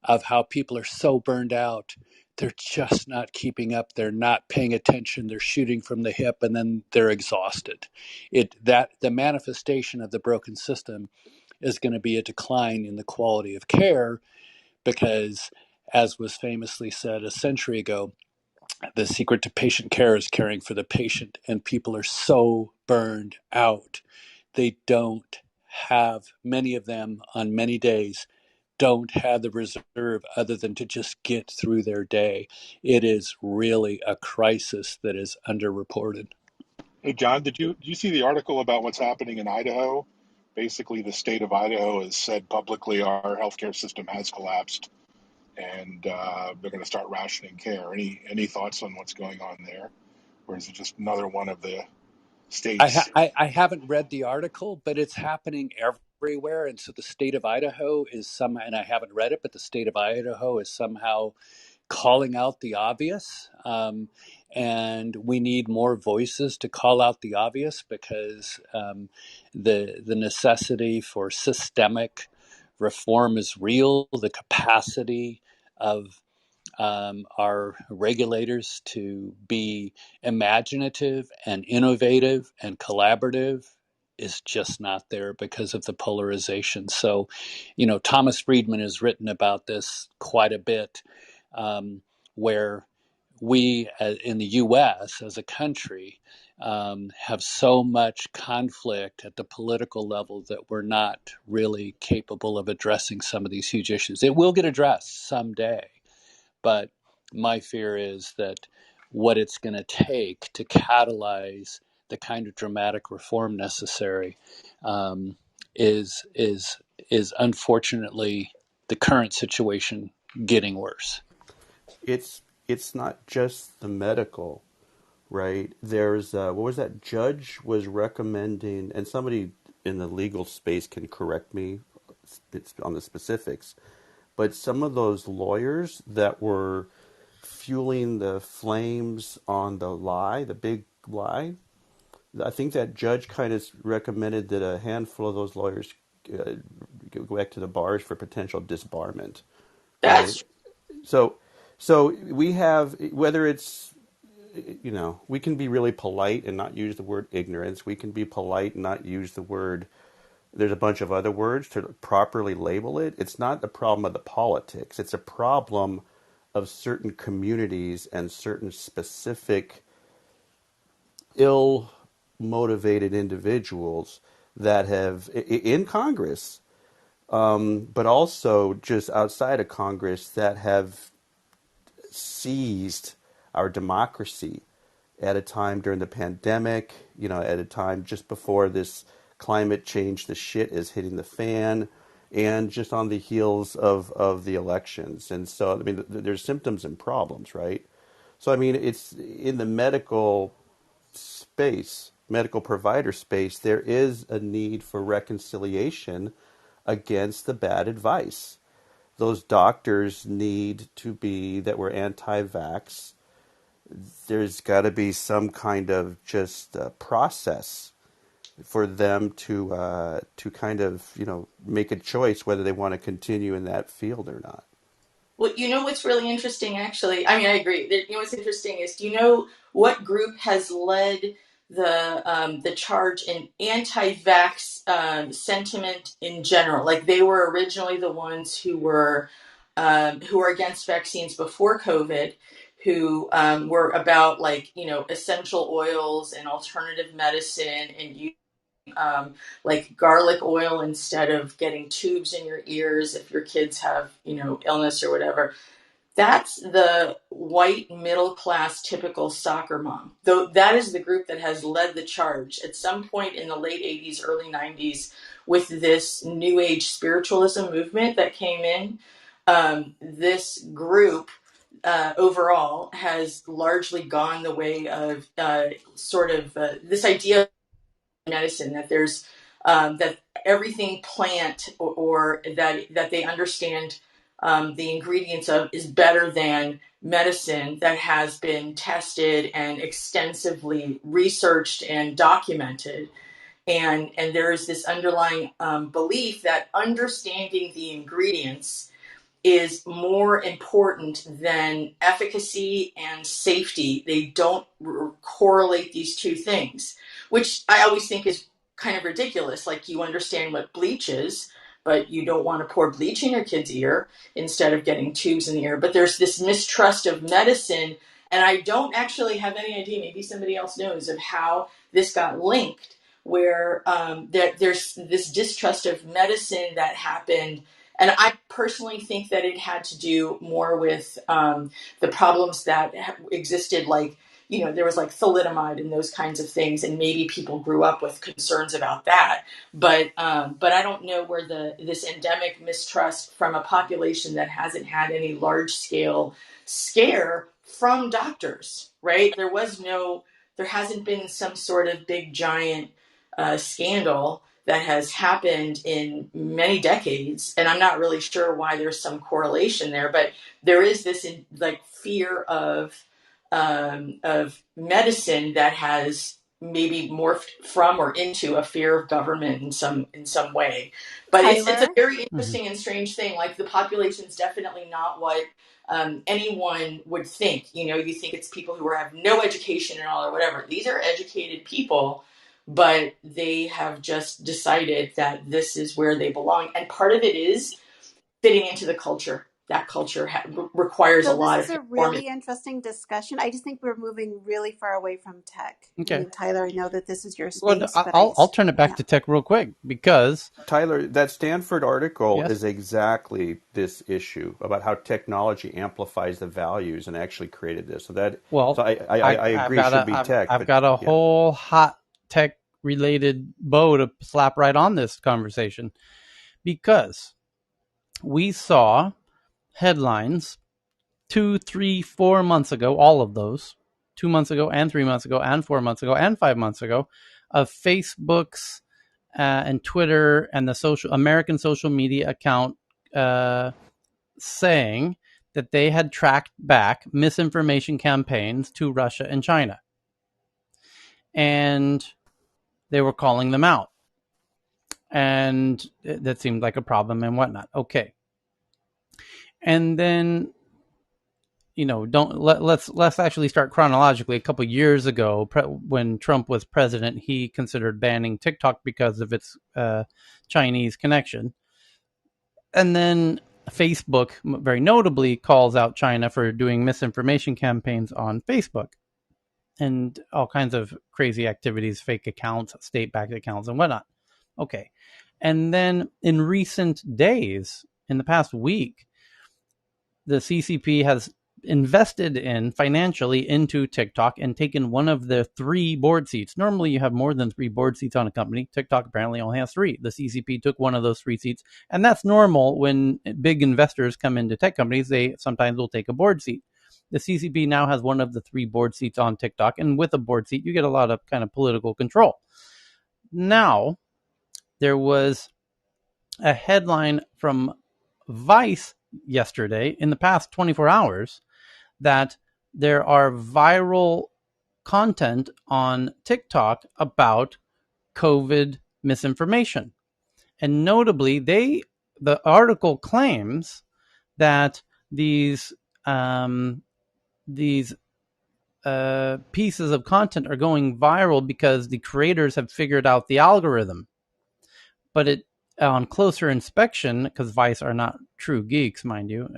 S20: of how people are so burned out. They're just not keeping up. They're not paying attention. They're shooting from the hip, and then they're exhausted. The manifestation of the broken system is going to be a decline in the quality of care, because, as was famously said a century ago, the secret to patient care is caring for the patient, and people are so burned out. They don't have, many of them on many days, don't have the reserve other than to just get through their day. It is really a crisis that is underreported.
S6: Hey, John, did you see the article about what's happening in Idaho? Basically, the state of Idaho has said publicly our healthcare system has collapsed, and they're going to start rationing care. Any thoughts on what's going on there, or is it just another one of the states?
S20: I haven't read the article, but it's happening everywhere. And so the state of Idaho is somehow, and I haven't read it, but the state of Idaho is somehow calling out the obvious. And we need more voices to call out the obvious, because the necessity for systemic reform is real. The capacity of our regulators to be imaginative and innovative and collaborative is just not there because of the polarization. So, Thomas Friedman has written about this quite a bit, where we in the U.S. as a country have so much conflict at the political level that we're not really capable of addressing some of these huge issues. It will get addressed someday, but my fear is that what it's going to take to catalyze the kind of dramatic reform necessary is unfortunately the current situation getting worse.
S14: It's not just the medical, right? There's what was that judge was recommending, and somebody in the legal space can correct me on the specifics, but some of those lawyers that were fueling the flames on the lie, the big lie, I think that judge kind of recommended that a handful of those lawyers go back to the bars for potential disbarment, right?
S19: That's
S14: So, we have, whether it's, we can be really polite and not use the word ignorance. We can be polite and not use the word, there's a bunch of other words to properly label it. It's not a problem of the politics. It's a problem of certain communities and certain specific ill-motivated individuals that have, in Congress, but also just outside of Congress, that have seized our democracy at a time during the pandemic, at a time just before this climate change, the shit is hitting the fan, and just on the heels of the elections. And so, I mean, there's symptoms and problems, right? So, I mean, it's in the medical space, medical provider space, there is a need for reconciliation against the bad advice. Those doctors need to be, that were anti-vax, there's got to be some kind of just process for them to kind of make a choice whether they want to continue in that field or not.
S19: Well, what's really interesting, actually. I mean, I agree. What's interesting is, do you know what group has led the charge in anti-vax sentiment in general? Like, they were originally the ones who were against vaccines before COVID, who were about essential oils and alternative medicine and like garlic oil instead of getting tubes in your ears if your kids have illness or whatever. That's the white middle class typical soccer mom. Though that is the group that has led the charge at some point in the late 80s, early 90s with this new age spiritualism movement that came in. This group overall has largely gone the way of this idea of medicine, that there's that everything plant or that they understand the ingredients of is better than medicine that has been tested and extensively researched and documented. And there is this underlying belief that understanding the ingredients is more important than efficacy and safety. They don't correlate these two things, which I always think is kind of ridiculous. Like, you understand what bleach is, but you don't want to pour bleach in your kid's ear instead of getting tubes in the ear. But there's this mistrust of medicine, and I don't actually have any idea, maybe somebody else knows, of how this got linked, where there's this distrust of medicine that happened. And I personally think that it had to do more with the problems that existed, like, there was like thalidomide and those kinds of things, and maybe people grew up with concerns about that. But I don't know where this endemic mistrust from a population that hasn't had any large scale scare from doctors, right? There hasn't been some sort of big giant scandal that has happened in many decades, and I'm not really sure why there's some correlation there, but there is this fear of medicine that has maybe morphed from or into a fear of government in some way. But it's a very interesting and strange thing. Like, the population's definitely not what anyone would think. You think it's people who have no education and all or whatever. These are educated people, but they have just decided that this is where they belong. And part of it is fitting into the culture. That culture requires a lot of.
S12: This is a really interesting discussion. I just think we're moving really far away from tech.
S3: Okay.
S12: I mean, Tyler, I know that this is your space.
S3: Well, I'll turn it back to tech real quick, because
S14: Tyler, that Stanford article is exactly this issue about how technology amplifies the values and actually created this. So I agree it should be tech.
S3: I've got a whole hot tech related bow to slap right on this conversation, because we saw headlines 2, 3, 4 months ago, all of those, 2 months ago and 3 months ago and 4 months ago and 5 months ago, of Facebook's and Twitter and the American social media account saying that they had tracked back misinformation campaigns to Russia and China. And they were calling them out. And that seemed like a problem and whatnot. Okay. And then, let's actually start chronologically. A couple years ago, when Trump was president, he considered banning TikTok because of its Chinese connection. And then Facebook, very notably, calls out China for doing misinformation campaigns on Facebook and all kinds of crazy activities, fake accounts, state-backed accounts, and whatnot. Okay. And then in recent days, in the past week, the CCP has invested in financially into TikTok and taken one of the 3 board seats. Normally you have more than 3 board seats on a company. TikTok apparently only has 3. The CCP took one of those 3 seats, and that's normal when big investors come into tech companies. They sometimes will take a board seat. The CCP now has one of the 3 board seats on TikTok, and with a board seat you get a lot of kind of political control. Now, there was a headline from Vice yesterday, in the past 24 hours, that there are viral content on TikTok about COVID misinformation. And notably, the article claims that these pieces of content are going viral because the creators have figured out the algorithm. But on closer inspection, because Vice are not true geeks, mind you,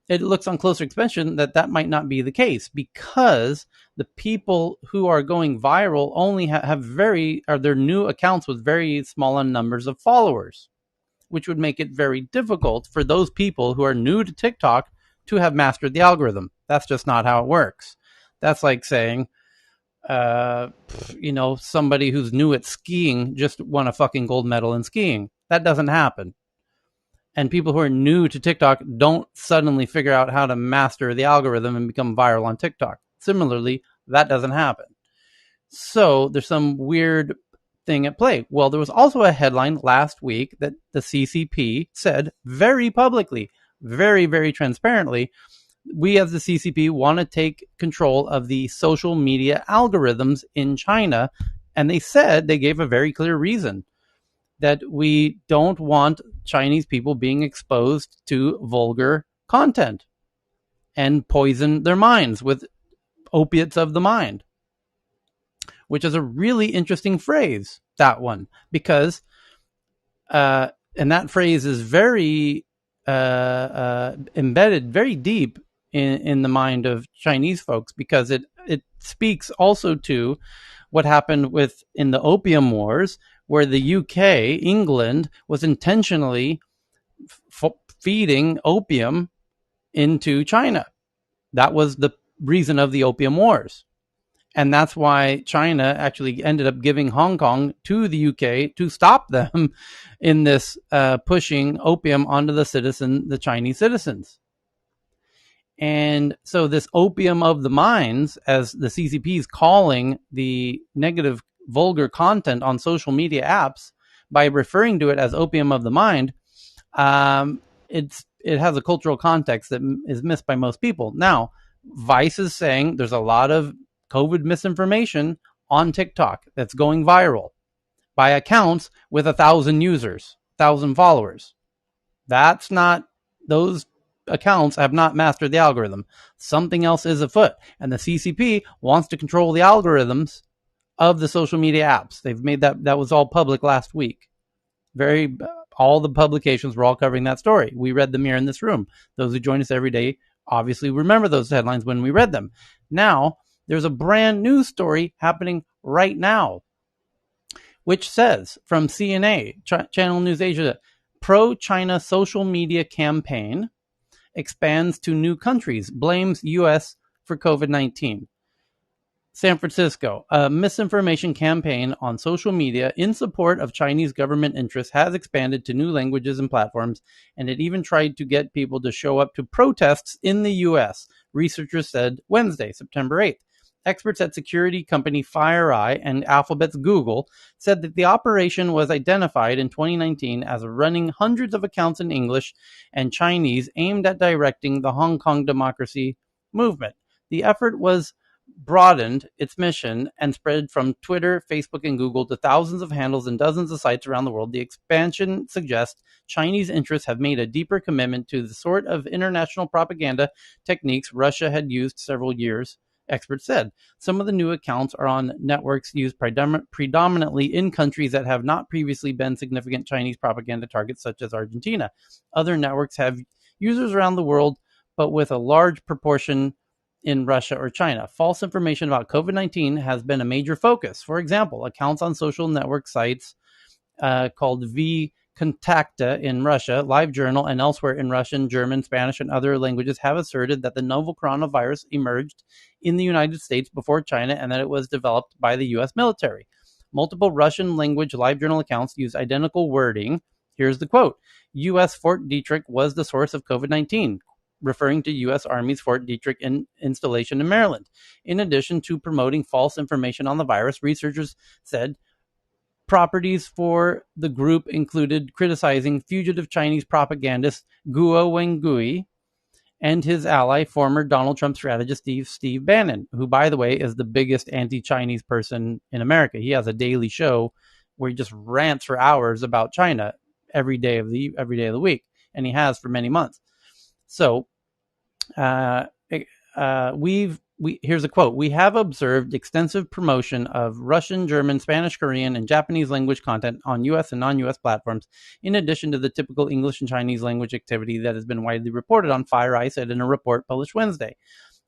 S3: it looks on closer inspection that might not be the case, because the people who are going viral only are their new accounts with very small numbers of followers, which would make it very difficult for those people who are new to TikTok to have mastered the algorithm. That's just not how it works. That's like saying, somebody who's new at skiing just won a fucking gold medal in skiing. That doesn't happen. And people who are new to TikTok don't suddenly figure out how to master the algorithm and become viral on TikTok. Similarly, that doesn't happen. So there's some weird thing at play. Well, there was also a headline last week that the CCP said very publicly, very, very transparently, we as the CCP want to take control of the social media algorithms in China. And they gave a very clear reason, that we don't want Chinese people being exposed to vulgar content and poison their minds with opiates of the mind, which is a really interesting phrase, that one, because, and that phrase is very embedded very deep in the mind of Chinese folks, because it speaks also to what happened in the Opium Wars, where the UK, England, was intentionally feeding opium into China. That was the reason of the Opium Wars. And that's why China actually ended up giving Hong Kong to the UK to stop them in this pushing opium onto the Chinese citizens. And so this opium of the minds, as the CCP is calling the negative vulgar content on social media apps, by referring to it as opium of the mind, it has a cultural context that is missed by most people. Now, Vice is saying there's a lot of COVID misinformation on TikTok that's going viral by accounts with 1,000 users, 1,000 followers. Those accounts have not mastered the algorithm. Something else is afoot. And the CCP wants to control the algorithms of the social media apps. They've made that was all public last week. All the publications were all covering that story. We read them here in this room. Those who join us every day obviously remember those headlines when we read them. Now, there's a brand new story happening right now, which says, from CNA, Channel News Asia, pro-China social media campaign expands to new countries, blames U.S. for COVID-19. San Francisco, a misinformation campaign on social media in support of Chinese government interests has expanded to new languages and platforms, and it even tried to get people to show up to protests in the U.S., researchers said Wednesday, September 8th. Experts at security company FireEye and Alphabet's Google said that the operation was identified in 2019 as running hundreds of accounts in English and Chinese aimed at directing the Hong Kong democracy movement. The effort was broadened its mission and spread from Twitter, Facebook, and Google to thousands of handles and dozens of sites around the world. The expansion suggests Chinese interests have made a deeper commitment to the sort of international propaganda techniques Russia had used several years, experts said. Some of the new accounts are on networks used predominantly in countries that have not previously been significant Chinese propaganda targets, such as Argentina. Other networks have users around the world, but with a large proportion in Russia or China. False information about COVID-19 has been a major focus. For example, accounts on social network sites called Kontakte in Russia, LiveJournal, and elsewhere in Russian, German, Spanish, and other languages have asserted that the novel coronavirus emerged in the United States before China and that it was developed by the U.S. military. Multiple Russian language LiveJournal accounts use identical wording. Here's the quote: U.S. Fort Detrick was the source of COVID-19, referring to U.S. Army's Fort Detrick installation in Maryland. In addition to promoting false information on the virus, researchers said properties for the group included criticizing fugitive Chinese propagandist Guo Wengui and his ally, former Donald Trump strategist Steve Bannon, who, by the way, is the biggest anti-Chinese person in America. He has a daily show where he just rants for hours about China every day of the week, and he has for many months. So, here's a quote: "We have observed extensive promotion of Russian, German, Spanish, Korean, and Japanese language content on U.S. and non-U.S. platforms, in addition to the typical English and Chinese language activity that has been widely reported on," FireEye said in a report published Wednesday.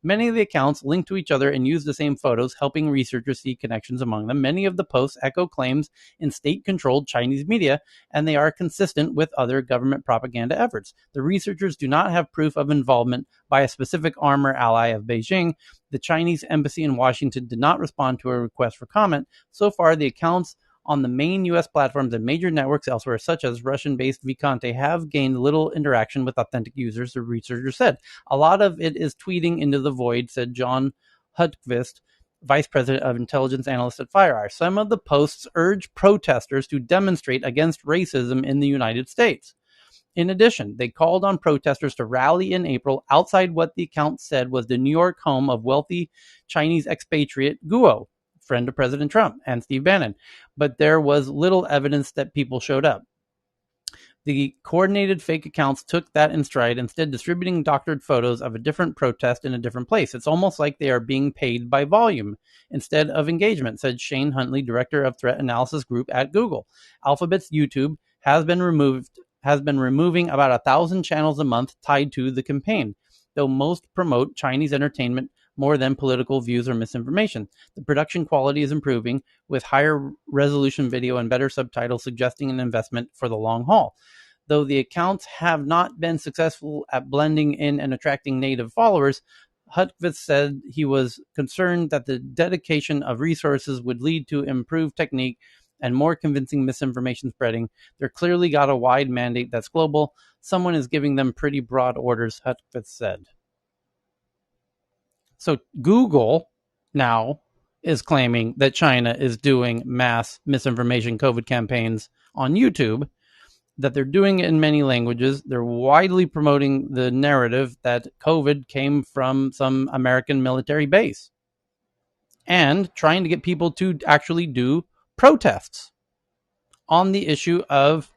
S3: Many of the accounts link to each other and use the same photos, helping researchers see connections among them. Many of the posts echo claims in state-controlled Chinese media, and they are consistent with other government propaganda efforts. The researchers do not have proof of involvement by a specific arm or ally of Beijing. The Chinese embassy in Washington did not respond to a request for comment. So far, the accounts on the main U.S. platforms and major networks elsewhere, such as Russian-based Vicante, have gained little interaction with authentic users, the researchers said. A lot of it is tweeting into the void, said John Hudquist, vice president of intelligence analyst at FireEye. Some of the posts urge protesters to demonstrate against racism in the United States. In addition, they called on protesters to rally in April outside what the account said was the New York home of wealthy Chinese expatriate Guo, friend of President Trump and Steve Bannon, but there was little evidence that people showed up. The coordinated fake accounts took that in stride, instead distributing doctored photos of a different protest in a different place. It's almost like they are being paid by volume instead of engagement, said Shane Huntley, director of threat analysis group at Google. Alphabet's YouTube has been removing about 1,000 channels a month tied to the campaign, though most promote Chinese entertainment more than political views or misinformation. The production quality is improving, with higher resolution video and better subtitles suggesting an investment for the long haul. Though the accounts have not been successful at blending in and attracting native followers, Hudquist said he was concerned that the dedication of resources would lead to improved technique and more convincing misinformation spreading. They're clearly got a wide mandate that's global. Someone is giving them pretty broad orders, Hudquist said. So Google now is claiming that China is doing mass misinformation COVID campaigns on YouTube, that they're doing it in many languages. They're widely promoting the narrative that COVID came from some American military base and trying to get people to actually do protests on the issue of,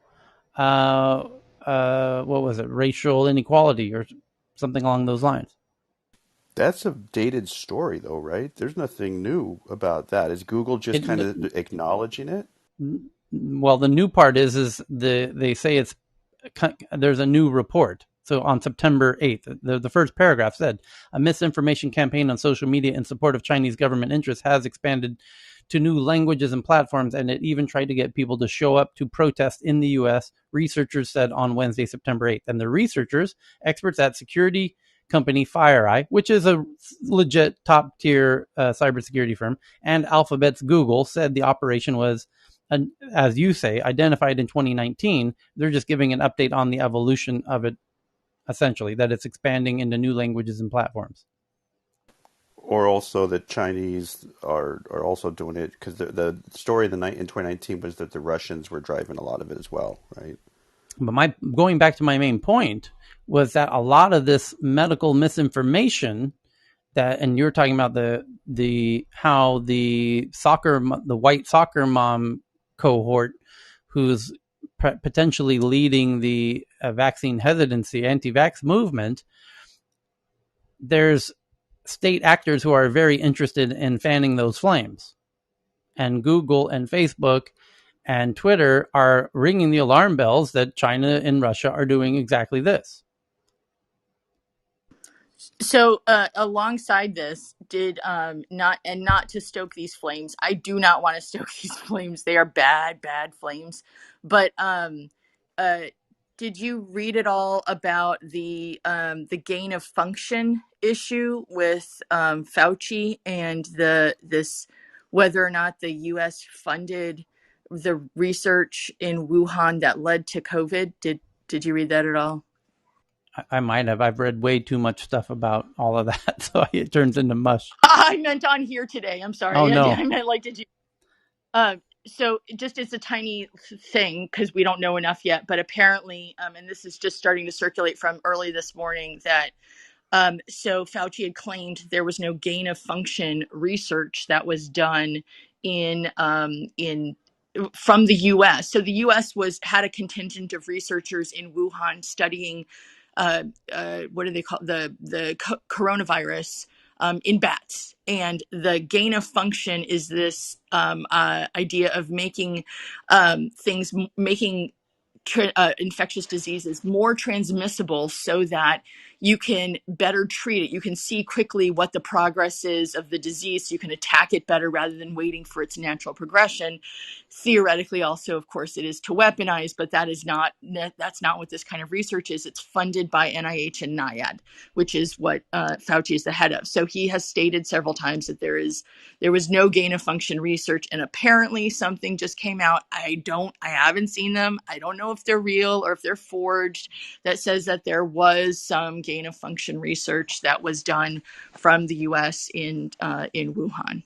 S3: racial inequality or something along those lines.
S14: That's a dated story, though, right? There's nothing new about that. Is Google just kind of acknowledging it?
S3: Well, the new part is they say there's a new report. So on September 8th, the first paragraph said, a misinformation campaign on social media in support of Chinese government interests has expanded to new languages and platforms, and it even tried to get people to show up to protest in the U.S., researchers said on Wednesday, September 8th. And the researchers, experts at security company FireEye, which is a legit top-tier cybersecurity firm, and Alphabet's Google, said the operation was, as you say, identified in 2019. They're just giving an update on the evolution of it, essentially, that it's expanding into new languages and platforms.
S14: Or also that Chinese are also doing it, because the story in 2019 was that the Russians were driving a lot of it as well, right?
S3: But going back to my main point was that a lot of this medical misinformation and you're talking about how the white soccer mom cohort who's potentially leading the vaccine hesitancy, anti-vax movement, there's state actors who are very interested in fanning those flames. And Google and Facebook and Twitter are ringing the alarm bells that China and Russia are doing exactly this.
S21: So alongside this, not to stoke these flames. I do not want to stoke these flames. They are bad flames. But did you read at all about the gain of function issue with Fauci and this whether or not the U.S. funded the research in Wuhan that led to COVID? Did you read that at all?
S3: I might have. I've read way too much stuff about all of that, so it turns into mush.
S21: I meant on here today. I'm sorry.
S3: Oh no.
S21: I meant like, did you? So just as a tiny thing, because we don't know enough yet, but apparently, and this is just starting to circulate from early this morning, that so Fauci had claimed there was no gain of function research that was done in from the U.S. So the U.S. had a contingent of researchers in Wuhan studying what do they call the coronavirus in bats, and the gain of function is this idea of making infectious diseases more transmissible so that you can better treat it. You can see quickly what the progress is of the disease, so you can attack it better rather than waiting for its natural progression. Theoretically, also, of course, it is to weaponize, but that's not what this kind of research is. It's funded by NIH and NIAID, which is what Fauci is the head of. So he has stated several times that there was no gain of function research, and apparently something just came out. I haven't seen them. I don't know if they're real or if they're forged, that says that there was some gain of function research that was done from the U.S. in Wuhan.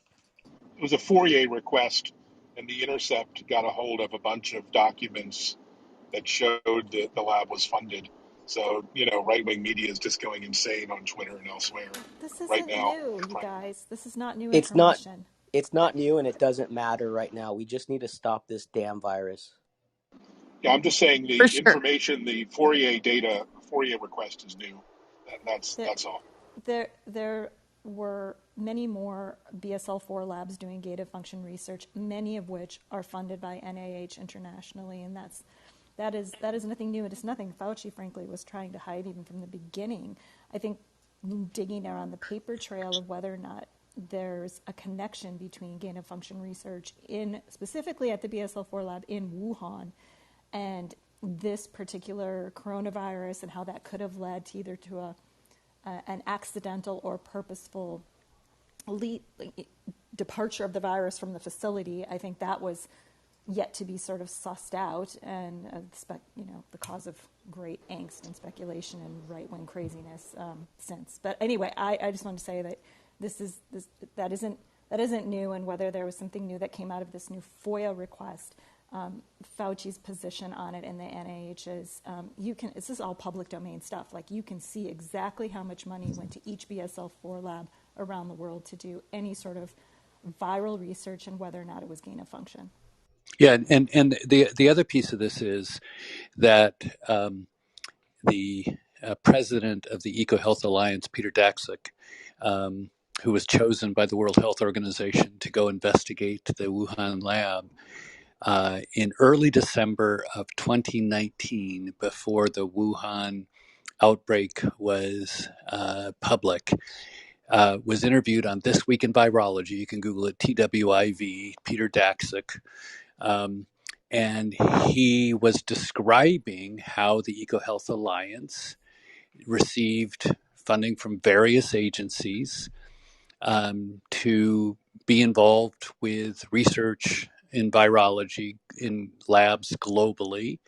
S6: It was a Fourier request, and The Intercept got a hold of a bunch of documents that showed that the lab was funded. So, right-wing media is just going insane on Twitter and elsewhere
S10: This
S6: right
S10: isn't
S6: now.
S10: new, you guys. This is not new
S7: It's not.
S10: information.
S7: It's not new, and it doesn't matter right now. We just need to stop this damn virus.
S6: Yeah, I'm just saying
S21: For
S6: the
S21: sure.
S6: information, the Fourier request is new.
S10: There,
S6: That's all.
S10: there were many more BSL-4 labs doing gain of function research, many of which are funded by NIH internationally, and that is nothing new. It is nothing Fauci, frankly, was trying to hide even from the beginning. I think digging around the paper trail of whether or not there's a connection between gain of function research specifically at the BSL-4 lab in Wuhan and this particular coronavirus, and how that could have led to either to an accidental or purposeful departure of the virus from the facility. I think that was yet to be sort of sussed out, and the cause of great angst and speculation and right-wing craziness since. But anyway, I just want to say that that isn't new, and whether there was something new that came out of this new FOIA request, Fauci's position on it and the NIH's, this is all public domain stuff. Like, you can see exactly how much money went to each BSL-4 lab around the world to do any sort of viral research and whether or not it was gain of function.
S20: Yeah, and the other piece of this is that the president of the EcoHealth Alliance, Peter Daszak, who was chosen by the World Health Organization to go investigate the Wuhan lab, in early December of 2019, before the Wuhan outbreak was public, was interviewed on This Week in Virology. You can Google it, TWIV, Peter Daszak. And he was describing how the EcoHealth Alliance received funding from various agencies to be involved with research in virology in labs globally.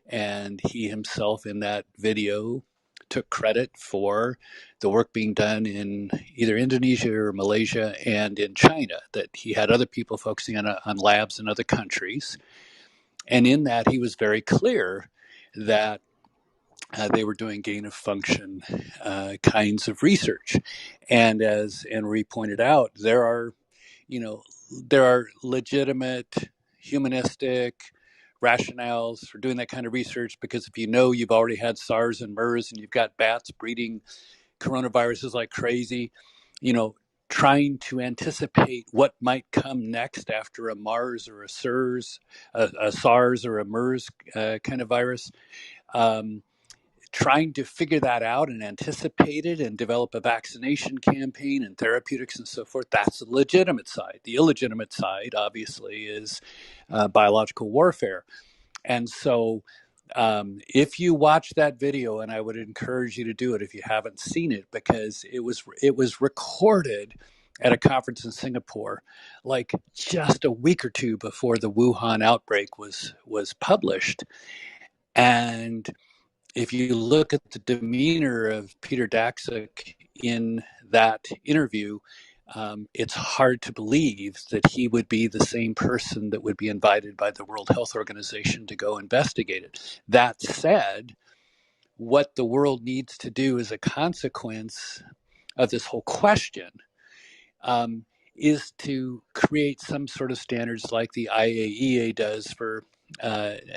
S20: And he himself, in that video, took credit for the work being done in either Indonesia or Malaysia and in China, that he had other people focusing on labs in other countries. And in that, he was very clear that they were doing gain of function kinds of research. And as Anne-Marie pointed out, there are legitimate humanistic rationales for doing that kind of research, because if you've already had SARS and MERS and you've got bats breeding coronaviruses like crazy, trying to anticipate what might come next after a MARS or a SARS or a MERS kind of virus, trying to figure that out and anticipate it and develop a vaccination campaign and therapeutics and so forth, that's the legitimate side. The illegitimate side, obviously, is biological warfare. And so If you watch that video, and I would encourage you to do it if you haven't seen it, because it was recorded at a conference in Singapore, like just a week or two before the Wuhan outbreak was published. And if you look at the demeanor of Peter Daszak in that interview, it's hard to believe that he would be the same person that would be invited by the World Health Organization to go investigate it. That said, what the world needs to do as a consequence of this whole question is to create some sort of standards like the IAEA does for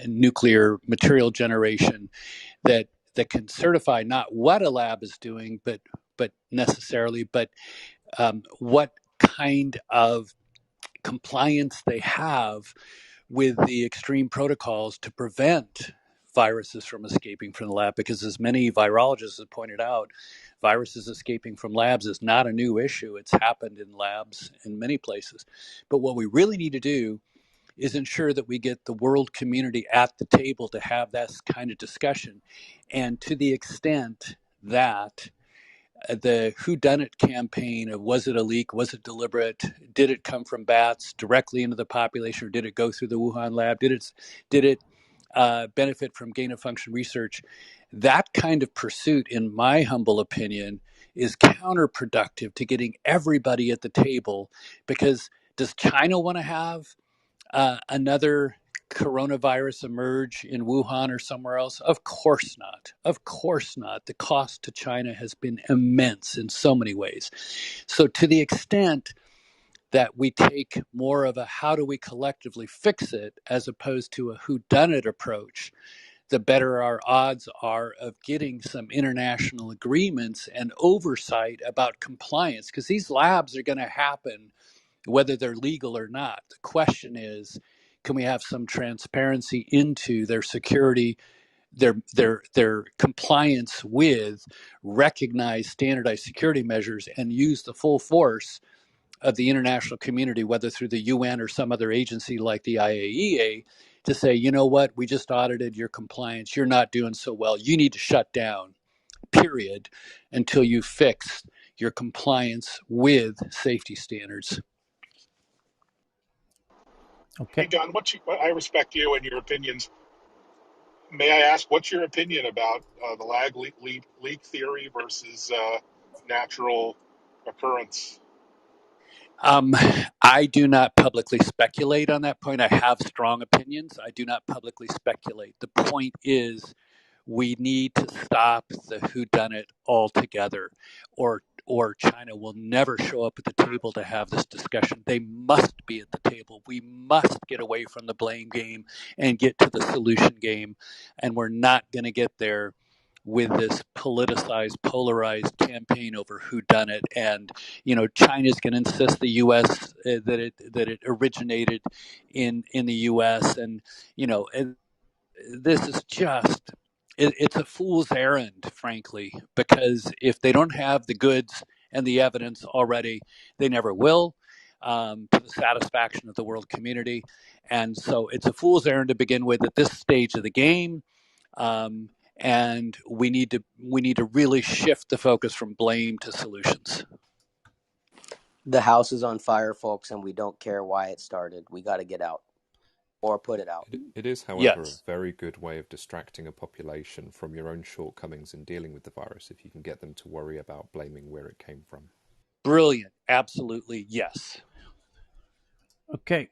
S20: nuclear material generation that can certify not what a lab is doing, but necessarily, but what kind of compliance they have with the extreme protocols to prevent viruses from escaping from the lab. Because as many virologists have pointed out, viruses escaping from labs is not a new issue. It's happened in labs in many places. But what we really need to do is ensure that we get the world community at the table to have that kind of discussion. And to the extent that the whodunit campaign of was it a leak, was it deliberate, did it come from bats directly into the population, or did it go through the Wuhan lab, did it benefit from gain of function research, that kind of pursuit, in my humble opinion, is counterproductive to getting everybody at the table. Because does China want to have another coronavirus emerge in Wuhan or somewhere else? Of course not. Of course not. The cost to China has been immense in so many ways. So to the extent that we take more of a how do we collectively fix it as opposed to a whodunit approach, the better our odds are of getting some international agreements and oversight about compliance, because these labs are going to happen whether they're legal or not. The question is, can we have some transparency into their security, their compliance with recognized standardized security measures, and use the full force of the international community, whether through the UN or some other agency like the IAEA, to say, you know what, we just audited your compliance, you're not doing so well, you need to shut down, period, until you fix your compliance with safety standards.
S3: Okay.
S6: Hey, John, I respect you and your opinions. May I ask, what's your opinion about the leak theory versus natural occurrence?
S20: I do not publicly speculate on that point. I have strong opinions. I do not publicly speculate. The point is, we need to stop the whodunit altogether, or China will never show up at the table to have this discussion. They must be at the table. We must get away from the blame game and get to the solution game. And we're not going to get there with this politicized, polarized campaign over whodunit. And China's going to insist the U.S. that it originated in the U.S. And this is just. It's a fool's errand, frankly, because if they don't have the goods and the evidence already, they never will, to the satisfaction of the world community. And so it's a fool's errand to begin with at this stage of the game. And we need to really shift the focus from blame to solutions.
S7: The house is on fire, folks, and we don't care why it started. We got to get out. Or put it out.
S2: It is, however, a very good way of distracting a population from your own shortcomings in dealing with the virus if you can get them to worry about blaming where it came from.
S20: Brilliant. Absolutely, yes.
S3: Okay.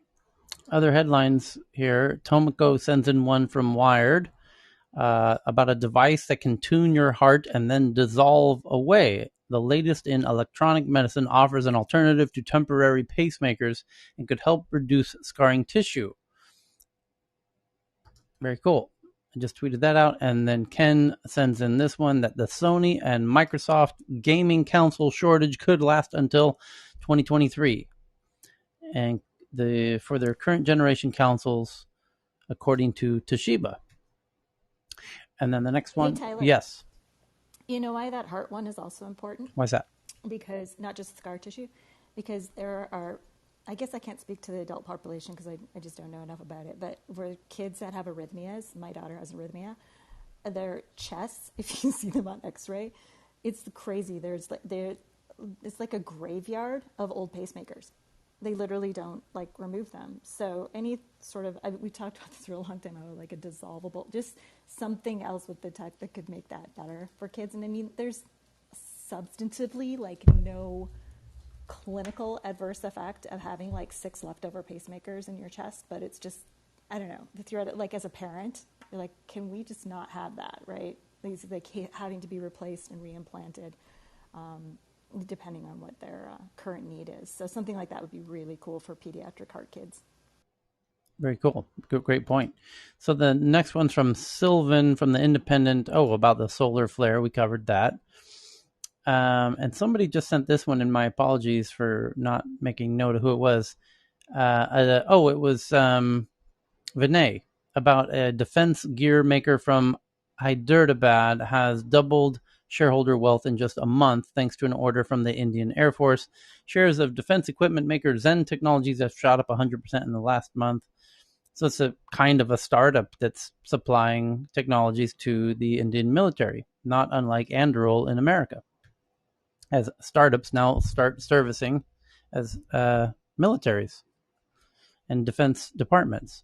S3: Other headlines here. Tomoko sends in one from Wired about a device that can tune your heart and then dissolve away. The latest in electronic medicine offers an alternative to temporary pacemakers and could help reduce scarring tissue. Very cool. I just tweeted that out. And then Ken sends in this one that the Sony and Microsoft gaming console shortage could last until 2023. And for their current generation consoles, according to Toshiba. And then the next one.
S10: Hey, Tyler.
S3: Yes.
S10: You know why that heart one is also important?
S3: Why's that?
S10: Because not just scar tissue, because there are I guess I can't speak to the adult population because I just don't know enough about it. But for kids that have arrhythmias, my daughter has arrhythmia, their chests, if you see them on X-ray, it's crazy. It's like a graveyard of old pacemakers. They literally don't like remove them. So any sort of, we talked about this for a long time, like a dissolvable, just something else with the tech that could make that better for kids. And I mean, there's substantively like no clinical adverse effect of having like 6 leftover pacemakers in your chest, but it's just, I don't know, the theoretic, like as a parent, you're like, can we just not have that, right? These like having to be replaced and reimplanted, depending on what their current need is. So something like that would be really cool for pediatric heart kids.
S3: Very cool. Good, great point. So the next one's from Sylvan from the Independent. Oh, about the solar flare. We covered that. And somebody just sent this one, and my apologies for not making note of who it was. It was Vinay, about a defense gear maker from Hyderabad has doubled shareholder wealth in just a month thanks to an order from the Indian Air Force. Shares of defense equipment maker Zen Technologies have shot up 100% in the last month. So it's a kind of a startup that's supplying technologies to the Indian military, not unlike Anduril in America, as startups now start servicing as militaries and defense departments.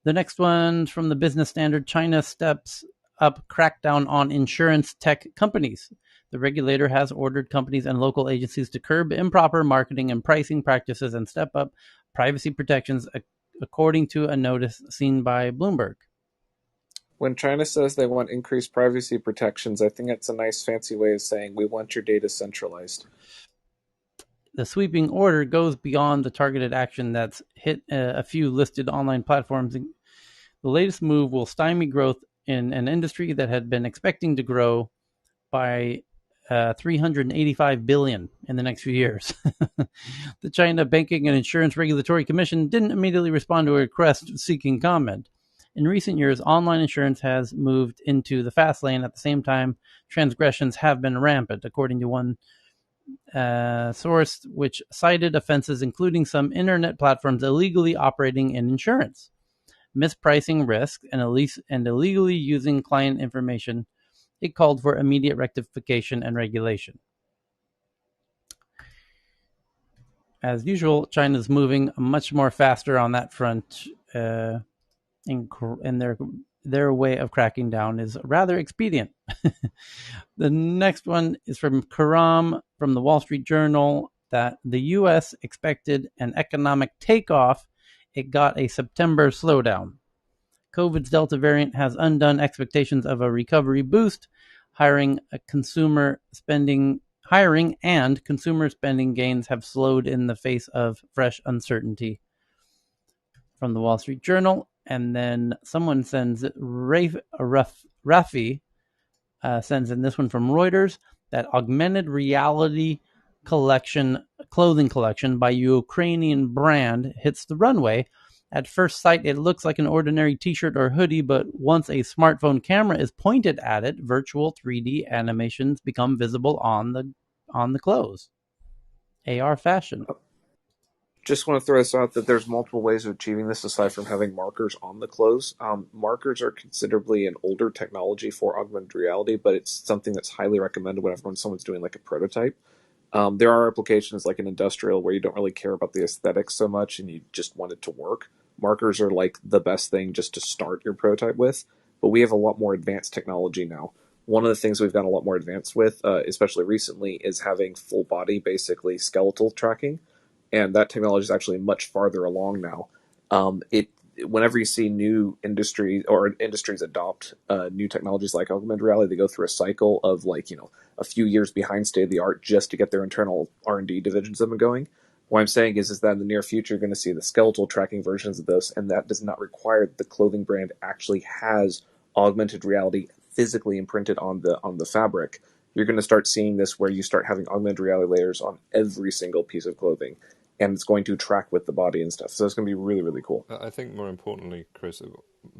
S3: The next one from the Business Standard, China steps up crackdown on insurance tech companies. The regulator has ordered companies and local agencies to curb improper marketing and pricing practices and step up privacy protections, according to a notice seen by Bloomberg.
S13: When China says they want increased privacy protections, I think it's a nice fancy way of saying we want your data centralized.
S3: The sweeping order goes beyond the targeted action that's hit a few listed online platforms. The latest move will stymie growth in an industry that had been expecting to grow by $385 billion in the next few years. The China Banking and Insurance Regulatory Commission didn't immediately respond to a request seeking comment. In recent years, online insurance has moved into the fast lane. At the same time, transgressions have been rampant, according to one source, which cited offenses including some internet platforms illegally operating in insurance, mispricing risk, and illegally using client information. It called for immediate rectification and regulation. As usual, China's moving much more faster on that front, and their way of cracking down is rather expedient. The next one is from Karam from the Wall Street Journal, that the U.S. expected an economic takeoff. It got a September slowdown. COVID's Delta variant has undone expectations of a recovery boost. Hiring and consumer spending gains have slowed in the face of fresh uncertainty. From the Wall Street Journal. And then someone sends Rafi sends in this one from Reuters, that augmented reality clothing collection by Ukrainian brand hits the runway. At first sight, it looks like an ordinary t-shirt or hoodie, but once a smartphone camera is pointed at it, virtual 3D animations become visible on the clothes. AR fashion.
S13: Just want to throw this out that there's multiple ways of achieving this aside from having markers on the clothes. Markers are considerably an older technology for augmented reality, but it's something that's highly recommended whenever someone's doing like a prototype. There are applications like an industrial where you don't really care about the aesthetics so much and you just want it to work. Markers are like the best thing just to start your prototype with, but we have a lot more advanced technology now. One of the things we've gotten a lot more advanced with, especially recently, is having full body, basically skeletal tracking. And that technology is actually much farther along now. Whenever you see new industries or industries adopt new technologies like augmented reality, they go through a cycle of a few years behind state of the art just to get their internal R&D divisions up and going. What I'm saying is that in the near future, you're going to see the skeletal tracking versions of this, and that does not require that the clothing brand actually has augmented reality physically imprinted on the fabric. You're going to start seeing this where you start having augmented reality layers on every single piece of clothing, and it's going to track with the body and stuff. So it's going to be really, really cool.
S2: I think more importantly, Chris,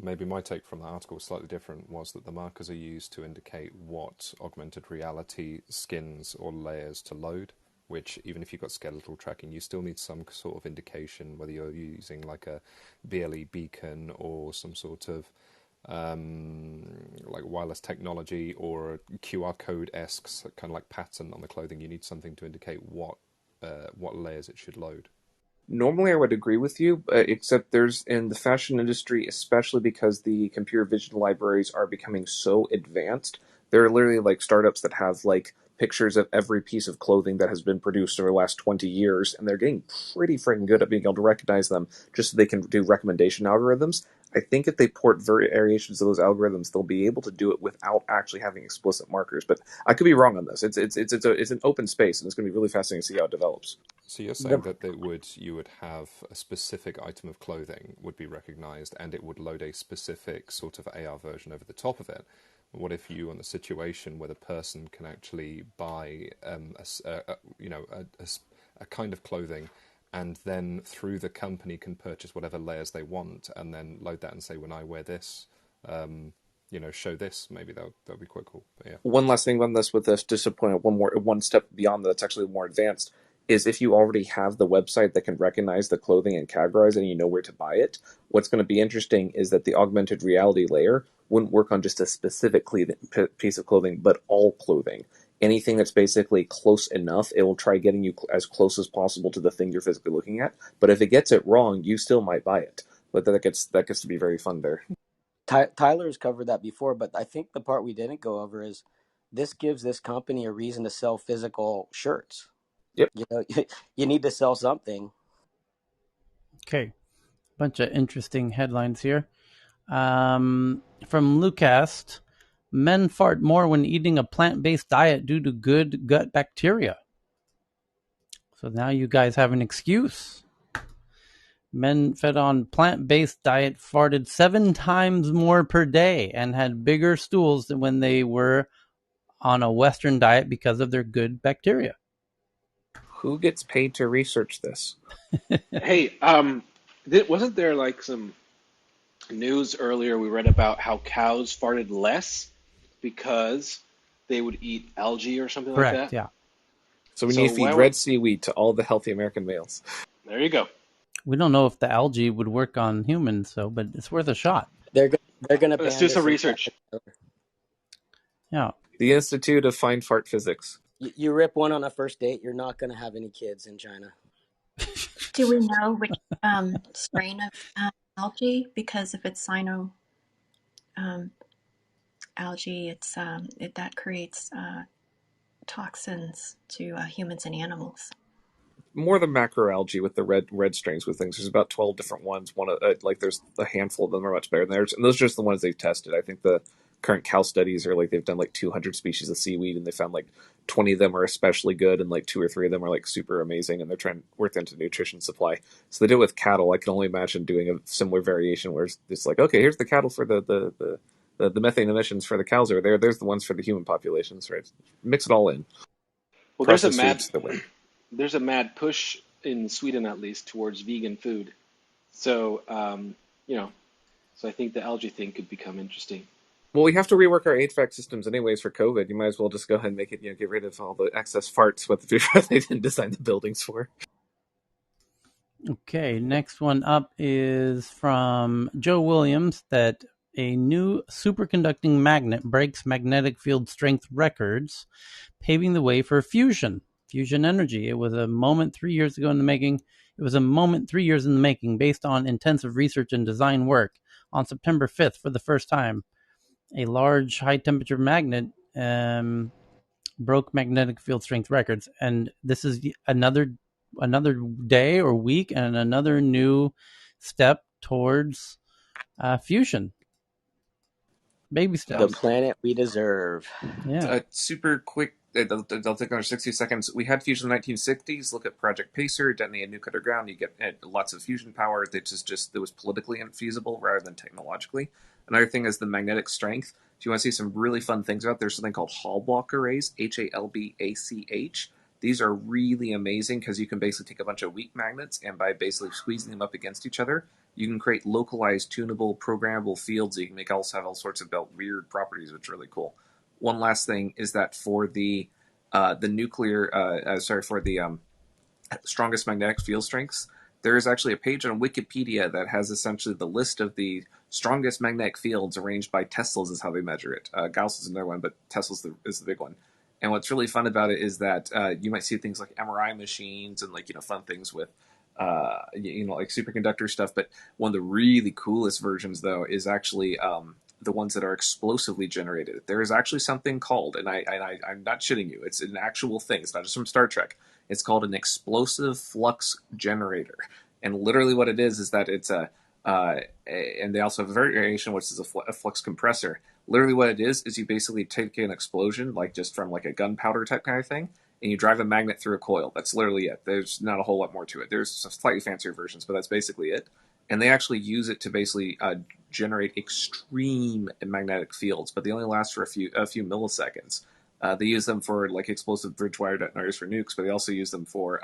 S2: maybe my take from the article was slightly different, was that the markers are used to indicate what augmented reality skins or layers to load. which even if you've got skeletal tracking, you still need some sort of indication, whether you're using like a BLE beacon or some sort of like wireless technology or a QR code-esque kind of like pattern on the clothing. You need something to indicate what layers it should load.
S13: Normally, I would agree with you, except there's in the fashion industry, especially because the computer vision libraries are becoming so advanced. There are literally like startups that have like pictures of every piece of clothing that has been produced over the last 20 years, and they're getting pretty freaking good at being able to recognize them just so they can do recommendation algorithms. I think if they port variations of those algorithms, they'll be able to do it without actually having explicit markers. But I could be wrong on this. It's an open space, and it's going to be really fascinating to see how it develops.
S2: So you're saying that you would have a specific item of clothing would be recognized, and it would load a specific sort of AR version over the top of it. What if you on the situation where the person can actually buy a kind of clothing, and then through the company can purchase whatever layers they want, and then load that and say, when I wear this, show this. Maybe that would be quite cool. But yeah.
S13: One last thing on this with this, just to point out one step beyond that's actually more advanced, is if you already have the website that can recognize the clothing and categorize it and you know where to buy it, what's going to be interesting is that the augmented reality layer wouldn't work on just a specific piece of clothing, but all clothing. Anything that's basically close enough, it will try getting you as close as possible to the thing you're physically looking at. But if it gets it wrong, you still might buy it. But that gets to be very fun there.
S7: Tyler's covered that before, but I think the part we didn't go over is this gives this company a reason to sell physical shirts.
S13: Yep.
S7: You need to sell something.
S3: Okay. Bunch of interesting headlines here. From Lucast, men fart more when eating a plant-based diet due to good gut bacteria. So now you guys have an excuse. Men fed on plant-based diet farted 7 times more per day and had bigger stools than when they were on a Western diet because of their good bacteria.
S13: Who gets paid to research this?
S15: Hey, wasn't there like some news earlier we read about how cows farted less because they would eat algae or something
S3: Correct,
S15: like that?
S3: Yeah.
S13: So we need to feed red seaweed to all the healthy American males.
S15: There you go.
S3: We don't know if the algae would work on humans, but it's worth a shot.
S7: They're going to
S15: Let's do some research.
S3: Yeah.
S13: The Institute of Fine Fart Physics.
S7: You rip one on a first date, you're not going to have any kids in China.
S22: Do we know which strain of algae? Because if it's cyno algae, that creates toxins to humans and animals.
S13: More the macroalgae with the red strains with things. There's about 12 different ones. There's a handful of them are much better than theirs, and those are just the ones they've tested. I think the current cow studies are they've done 200 species of seaweed, and they found 20 of them are especially good, and 2 or 3 of them are super amazing, and they're trying to work into nutrition supply. So they do it with cattle. I can only imagine doing a similar variation where it's okay, here's the cattle for the methane emissions for the cows over there. There's the ones for the human populations, right? Mix it all in.
S15: Well, there's a mad push in Sweden, at least, towards vegan food. So, so I think the algae thing could become interesting.
S13: Well, we have to rework our HVAC systems anyways for COVID. You might as well just go ahead and make it, get rid of all the excess farts what they didn't design the buildings for.
S3: Okay, next one up is from Joe Williams that a new superconducting magnet breaks magnetic field strength records, paving the way for fusion energy. It was a moment 3 years ago in the making. It was a moment 3 years in the making based on intensive research and design work. On September 5th, for the first time, a large high-temperature magnet broke magnetic field strength records. And this is another day or week and another new step towards fusion. Baby steps.
S7: The planet we deserve.
S3: Yeah.
S13: Super quick. They'll take under 60 seconds. We had fusion in the 1960s. Look at Project Pacer, detonate a nuke underground. You get lots of fusion power that it was politically infeasible rather than technologically. Another thing is the magnetic strength. If you want to see some really fun things about, there's something called Hallbach arrays, HALBACH. These are really amazing because you can basically take a bunch of weak magnets and by basically squeezing them up against each other, you can create localized, tunable, programmable fields that you can have all sorts of weird properties, which is really cool. One last thing is that for the the nuclear, for the strongest magnetic field strengths, there is actually a page on Wikipedia that has essentially the list of the strongest magnetic fields arranged by Teslas is how they measure it. Gauss is another one, but Tesla's is the big one. And what's really fun about it is that you might see things like MRI machines and fun things with like superconductor stuff. But one of the really coolest versions, though, is actually the ones that are explosively generated. There is actually something called, and I'm not shitting you, it's an actual thing. It's not just from Star Trek. It's called an explosive flux generator. And literally what it is that it's and they also have a variation, which is a flux compressor. Literally what it is you basically take an explosion, just from a gunpowder type kind of thing, and you drive a magnet through a coil. That's literally it. There's not a whole lot more to it. There's some slightly fancier versions, but that's basically it. And they actually use it to basically generate extreme magnetic fields, but they only last for a few milliseconds. They use them for explosive bridge wire detonators for nukes, but they also use them for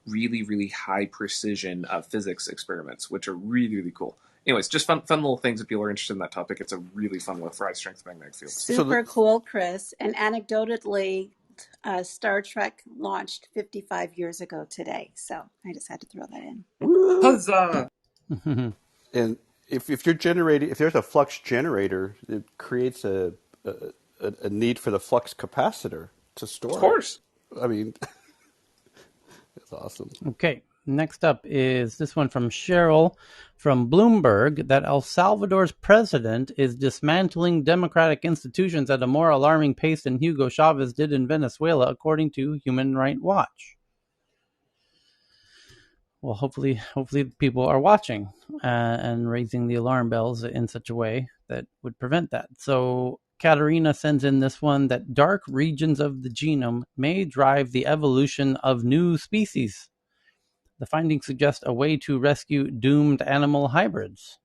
S13: really, really high precision physics experiments, which are really, really cool. Anyways, just fun little things if people are interested in that topic. It's a really fun one for high strength magnetic fields.
S12: Super cool, Chris. And anecdotally, Star Trek launched 55 years ago today. So I just had to throw that in.
S13: Huzzah!
S14: And if you're generating, if there's a flux generator, it creates a need for the flux capacitor to store.
S13: Of course.
S14: I mean, it's awesome.
S3: Okay. Next up is this one from Cheryl from Bloomberg, that El Salvador's president is dismantling democratic institutions at a more alarming pace than Hugo Chavez did in Venezuela, according to Human Rights Watch. Well, hopefully people are watching and raising the alarm bells in such a way that would prevent that. So Katerina sends in this one, that dark regions of the genome may drive the evolution of new species. The findings suggest a way to rescue doomed animal hybrids.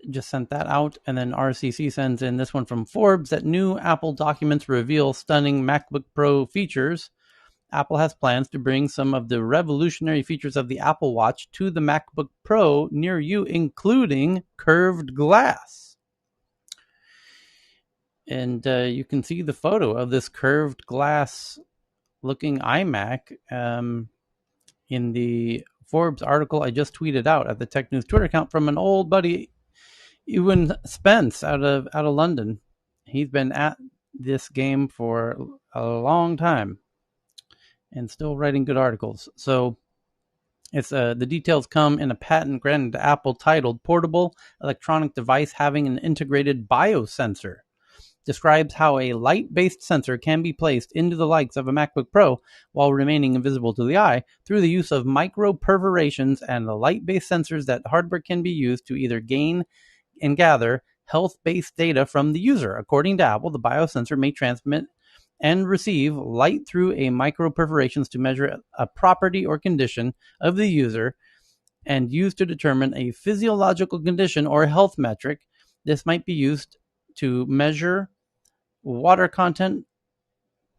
S3: Just sent that out. And then RCC sends in this one from Forbes, that new Apple documents reveal stunning MacBook Pro features. Apple has plans to bring some of the revolutionary features of the Apple Watch to the MacBook Pro near you, including curved glass. And you can see the photo of this curved glass looking iMac in the Forbes article I just tweeted out at the Tech News Twitter account from an old buddy, Ewan Spence, out of London. He's been at this game for a long time and still writing good articles. So it's the details come in a patent granted to Apple titled Portable Electronic Device Having an Integrated Biosensor. Describes how a light-based sensor can be placed into the likes of a MacBook Pro while remaining invisible to the eye through the use of micro-perforations and the light-based sensors that hardware can be used to either gain and gather health-based data from the user. According to Apple, the biosensor may transmit and receive light through a micro-perforations to measure a property or condition of the user and used to determine a physiological condition or health metric. This might be used to measure water content,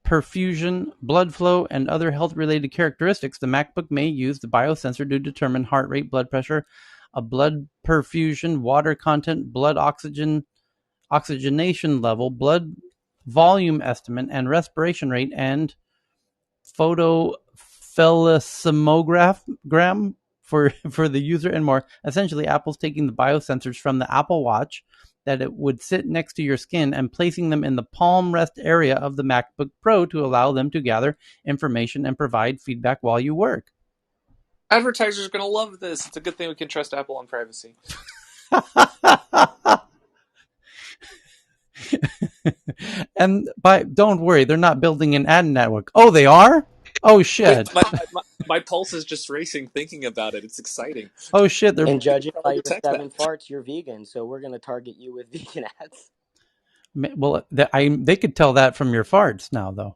S3: perfusion, blood flow, and other health-related characteristics. The MacBook may use the biosensor to determine heart rate, blood pressure, a blood perfusion, water content, blood oxygenation level, blood volume estimate, and respiration rate, and photophelismogram for the user, and more. Essentially, Apple's taking the biosensors from the Apple Watch that it would sit next to your skin and placing them in the palm rest area of the MacBook Pro to allow them to gather information and provide feedback while you work.
S13: Advertisers are going to love this. It's a good thing we can trust Apple on privacy.
S3: And don't worry, they're not building an ad network. Oh, they are? Oh, shit.
S13: My pulse is just racing thinking about it. It's exciting.
S3: Oh, shit.
S7: And judging by your 7 farts, you're vegan, so we're going to target you with vegan ads.
S3: Well, they could tell that from your farts now, though.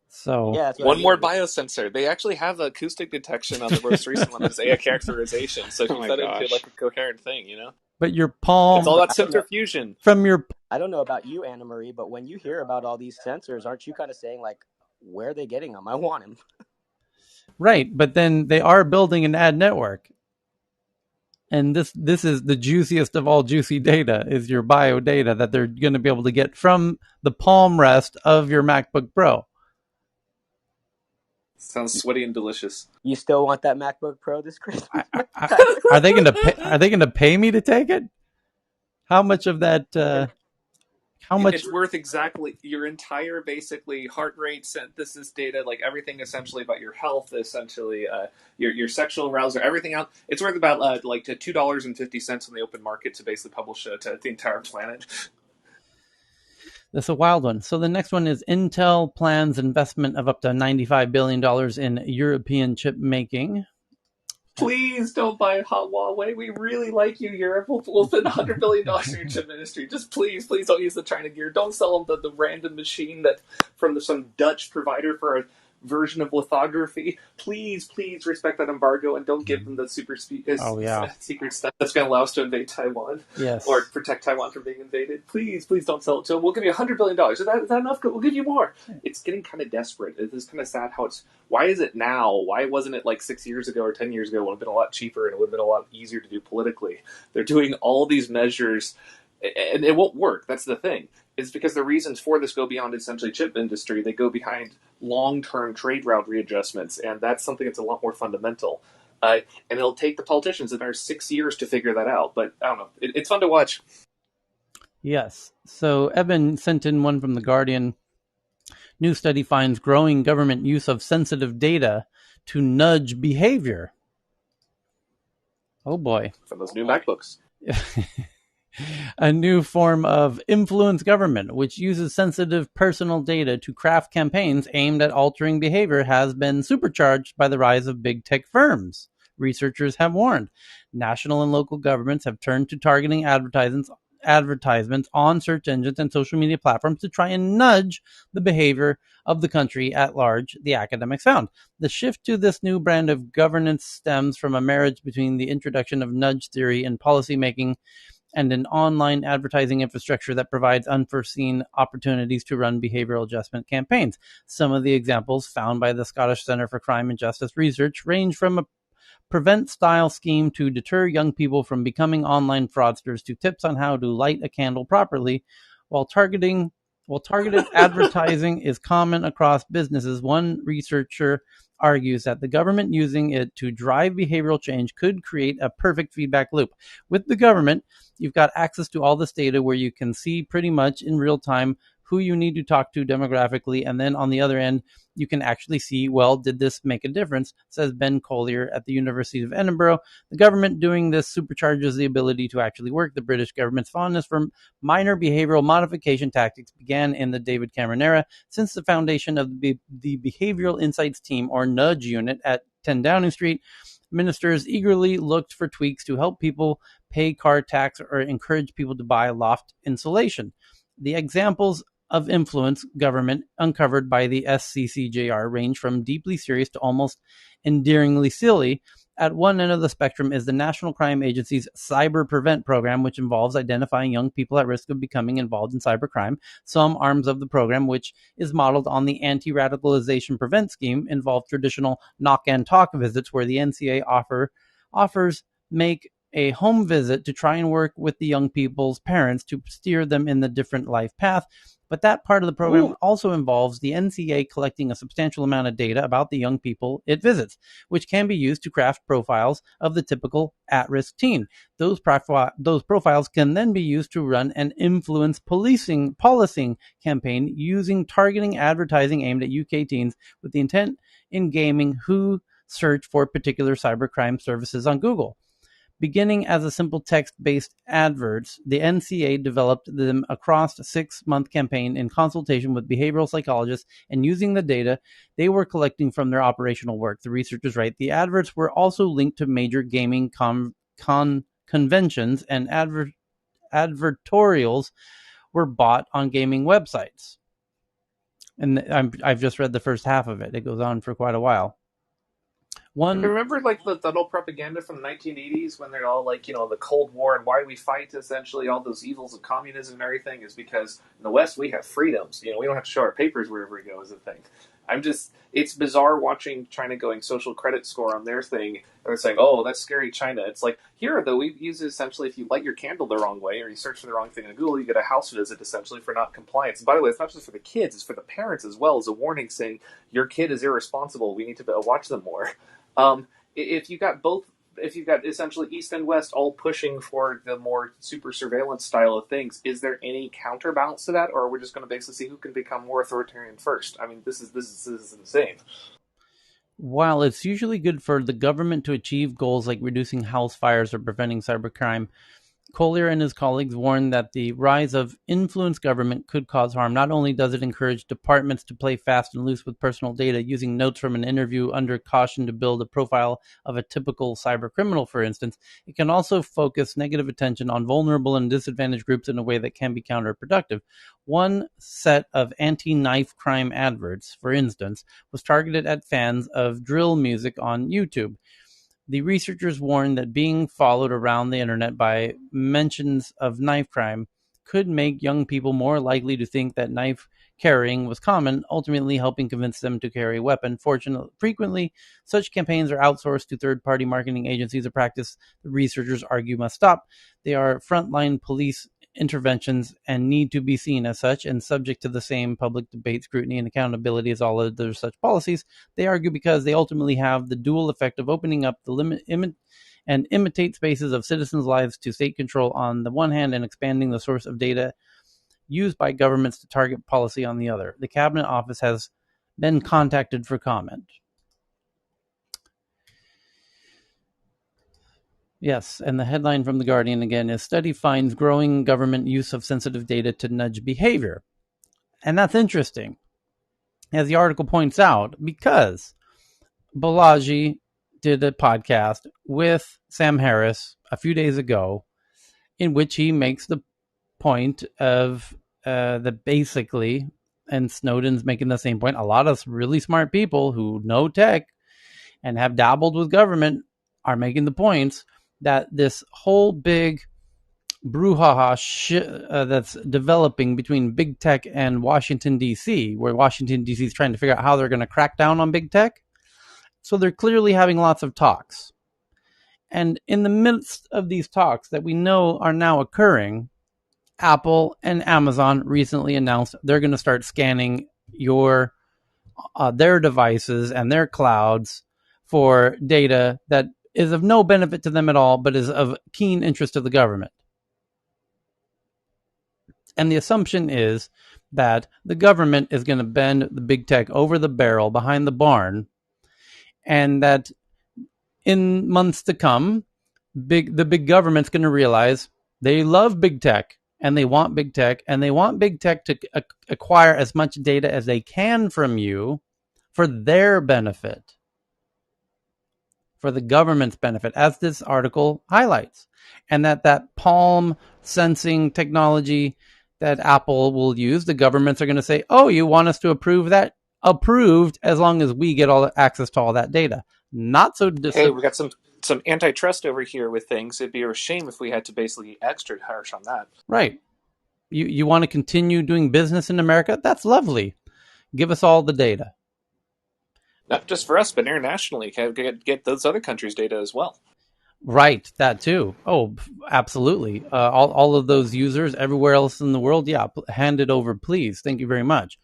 S3: So
S7: yeah,
S13: one more biosensor. They actually have acoustic detection on the most recent one. There's AI characterization. So if you fed into like a coherent thing, you know.
S3: But your palm.
S13: It's all about sensor fusion.
S3: From your.
S7: I don't know about you, Anna Marie, but when you hear about all these sensors, aren't you kind of saying like, where are they getting them? I want them.
S3: Right, but then they are building an ad network. And this is the juiciest of all juicy data, is your bio data that they're going to be able to get from the palm rest of your MacBook Pro.
S13: Sounds sweaty and delicious.
S7: You still want that MacBook Pro this Christmas?
S3: Are they going to pay me to take it? How much of that? How much?
S13: It's worth exactly your entire basically heart rate synthesis data, like everything essentially about your health, essentially your sexual arousal, everything else. It's worth about like to $2.50 on the open market to basically publish it to the entire planet.
S3: That's a wild one. So the next one is Intel plans investment of up to $95 billion in European chip making.
S13: Please don't buy Huawei. We really like you, Europe. We'll spend $100 billion in your chip industry. Just please don't use the China gear. Don't sell them the random machine that from some Dutch provider for a version of lithography. Please respect that embargo and don't give them the super secret stuff that's going to allow us to invade Taiwan.
S3: Yes.
S13: Or protect Taiwan from being invaded. Please don't sell it to them. We'll give you $100 billion. Is that enough? We'll give you more. It's getting kind of desperate. It is kind of sad how it's... Why is it now? Why wasn't it like 6 years ago or 10 years ago? It would have been a lot cheaper and it would have been a lot easier to do politically. They're doing all these measures and it won't work. That's the thing. It's because the reasons for this go beyond essentially chip industry. They go behind long-term trade route readjustments, and that's something that's a lot more fundamental. And it'll take the politicians another 6 years to figure that out. But I don't know. It's fun to watch.
S3: Yes. So Evan sent in one from The Guardian. New study finds growing government use of sensitive data to nudge behavior. Oh boy.
S13: From those new MacBooks.
S3: A new form of influence government, which uses sensitive personal data to craft campaigns aimed at altering behavior, has been supercharged by the rise of big tech firms. Researchers have warned. National and local governments have turned to targeting advertisements on search engines and social media platforms to try and nudge the behavior of the country at large, the academics found. The shift to this new brand of governance stems from a marriage between the introduction of nudge theory in policymaking and an online advertising infrastructure that provides unforeseen opportunities to run behavioral adjustment campaigns. Some of the examples found by the Scottish Centre for Crime and Justice Research range from a prevent-style scheme to deter young people from becoming online fraudsters to tips on how to light a candle properly, while targeted advertising is common across businesses. One researcher argues that the government using it to drive behavioral change could create a perfect feedback loop. With the government, you've got access to all this data where you can see pretty much in real time who you need to talk to demographically, and then on the other end, you can actually see, well, did this make a difference, says Ben Collier at the University of Edinburgh. The government doing this supercharges the ability to actually work. The British government's fondness for minor behavioral modification tactics began in the David Cameron era. Since the foundation of the Behavioral Insights Team, or Nudge Unit, at 10 Downing Street, ministers eagerly looked for tweaks to help people pay car tax or encourage people to buy loft insulation. The examples of influence government uncovered by the SCCJR range from deeply serious to almost endearingly silly. At one end of the spectrum is the National Crime Agency's Cyber Prevent program, which involves identifying young people at risk of becoming involved in cybercrime. Some arms of the program, which is modeled on the Anti-Radicalization Prevent scheme, involve traditional knock and talk visits where the NCA offers make a home visit to try and work with the young people's parents to steer them in the different life path. But that part of the program also involves the NCA collecting a substantial amount of data about the young people it visits, which can be used to craft profiles of the typical at-risk teen. Those profiles can then be used to run an influence policing campaign using targeting advertising aimed at UK teens with the intent in gaming who search for particular cybercrime services on Google. Beginning as a simple text-based adverts, the NCA developed them across a 6-month campaign in consultation with behavioral psychologists and using the data they were collecting from their operational work. The researchers write, the adverts were also linked to major gaming conventions, and advertorials were bought on gaming websites. And I've just read the first half of it. It goes on for quite a while.
S13: Remember, like, the old propaganda from the 1980s when they're all like, the Cold War and why we fight, essentially, all those evils of communism and everything is because in the West we have freedoms. We don't have to show our papers wherever we go is the thing. It's bizarre watching China going social credit score on their thing. And they're saying, oh, that's scary, China. It's like, here, though, we use it essentially if you light your candle the wrong way or you search for the wrong thing on Google, you get a house visit essentially for not compliance. And by the way, it's not just for the kids, it's for the parents as well as a warning saying, your kid is irresponsible. We need to watch them more. If you got both, if you've got essentially East and West all pushing for the more super surveillance style of things, is there any counterbalance to that, or are we just going to basically see who can become more authoritarian first? I mean, this is insane.
S3: While it's usually good for the government to achieve goals like reducing house fires or preventing cybercrime, Collier and his colleagues warn that the rise of influence government could cause harm. Not only does it encourage departments to play fast and loose with personal data, using notes from an interview under caution to build a profile of a typical cyber criminal, for instance, it can also focus negative attention on vulnerable and disadvantaged groups in a way that can be counterproductive. One set of anti-knife crime adverts, for instance, was targeted at fans of drill music on YouTube. The researchers warned that being followed around the internet by mentions of knife crime could make young people more likely to think that knife carrying was common, ultimately helping convince them to carry a weapon. Fortunately, frequently, such campaigns are outsourced to third-party marketing agencies, a practice the researchers argue must stop. They are frontline police interventions and need to be seen as such and subject to the same public debate, scrutiny, and accountability as all other such policies. They argue because they ultimately have the dual effect of opening up the and imitate spaces of citizens' lives to state control on the one hand and expanding the source of data used by governments to target policy on the other. The Cabinet Office has been contacted for comment. Yes, and the headline from The Guardian again is study finds growing government use of sensitive data to nudge behavior. And that's interesting, as the article points out, because Balaji did a podcast with Sam Harris a few days ago in which he makes the point of that basically, and Snowden's making the same point, a lot of really smart people who know tech and have dabbled with government are making the points that this whole big brouhaha that's developing between big tech and Washington, D.C., where Washington, D.C. is trying to figure out how they're going to crack down on big tech. So they're clearly having lots of talks. And in the midst of these talks that we know are now occurring, Apple and Amazon recently announced they're going to start scanning their devices and their clouds for data that is of no benefit to them at all, but is of keen interest to the government. And the assumption is that the government is going to bend the big tech over the barrel behind the barn, and that in months to come, the big government's going to realize they love big tech, and they want big tech, and they want big tech to acquire as much data as they can from you for their benefit, for the government's benefit, as this article highlights. And that palm sensing technology that Apple will use, the governments are going to say, oh, you want us to approve that? Approved, as long as we get all the access to all that data. Not so
S13: Hey, we got some antitrust over here with things. It'd be a shame if we had to basically be extra harsh on that.
S3: Right. You want to continue doing business in America? That's lovely. Give us all the data.
S13: Not just for us, but internationally. Get those other countries' data as well.
S3: Right, that too. Oh, absolutely. All of those users everywhere else in the world, yeah, hand it over, please. Thank you very much.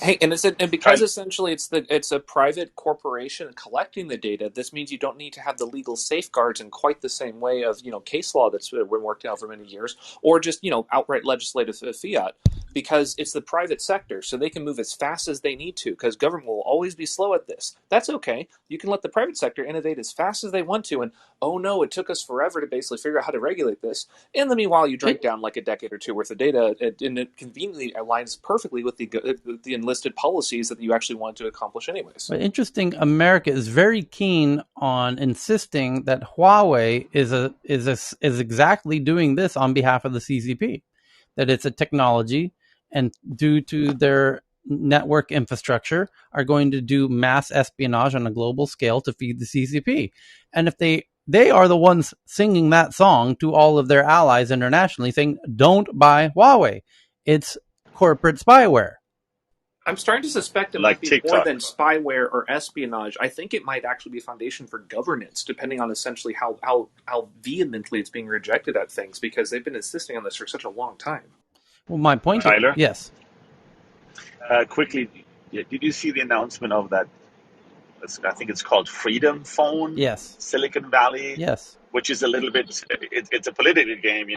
S13: Hey, and because essentially it's a private corporation collecting the data. This means you don't need to have the legal safeguards in quite the same way of case law that's been working out for many years, or just outright legislative fiat. Because it's the private sector, so they can move as fast as they need to, because government will always be slow at this. That's okay. You can let the private sector innovate as fast as they want to, and oh no, it took us forever to basically figure out how to regulate this. In the meanwhile, you drink down like a decade or two worth of data, and it conveniently aligns perfectly with the enlisted policies that you actually want to accomplish anyways.
S3: But interesting, America is very keen on insisting that Huawei is exactly doing this on behalf of the CCP, that it's a technology, and due to their network infrastructure, are going to do mass espionage on a global scale to feed the CCP. And if they are the ones singing that song to all of their allies internationally, saying, don't buy Huawei. It's corporate spyware.
S13: I'm starting to suspect it
S1: like
S13: might be more
S1: TikTok.
S13: than spyware or espionage. I think it might actually be a foundation for governance, depending on essentially how vehemently it's being rejected at things, because they've been insisting on this for such a long time.
S3: Well, my point is,
S1: Tyler?
S3: yes.
S1: Quickly, did you see the announcement of that? I think it's called Freedom Phone,
S3: Yes.
S1: Silicon Valley,
S3: Yes.
S1: which is a little bit, it's a political game,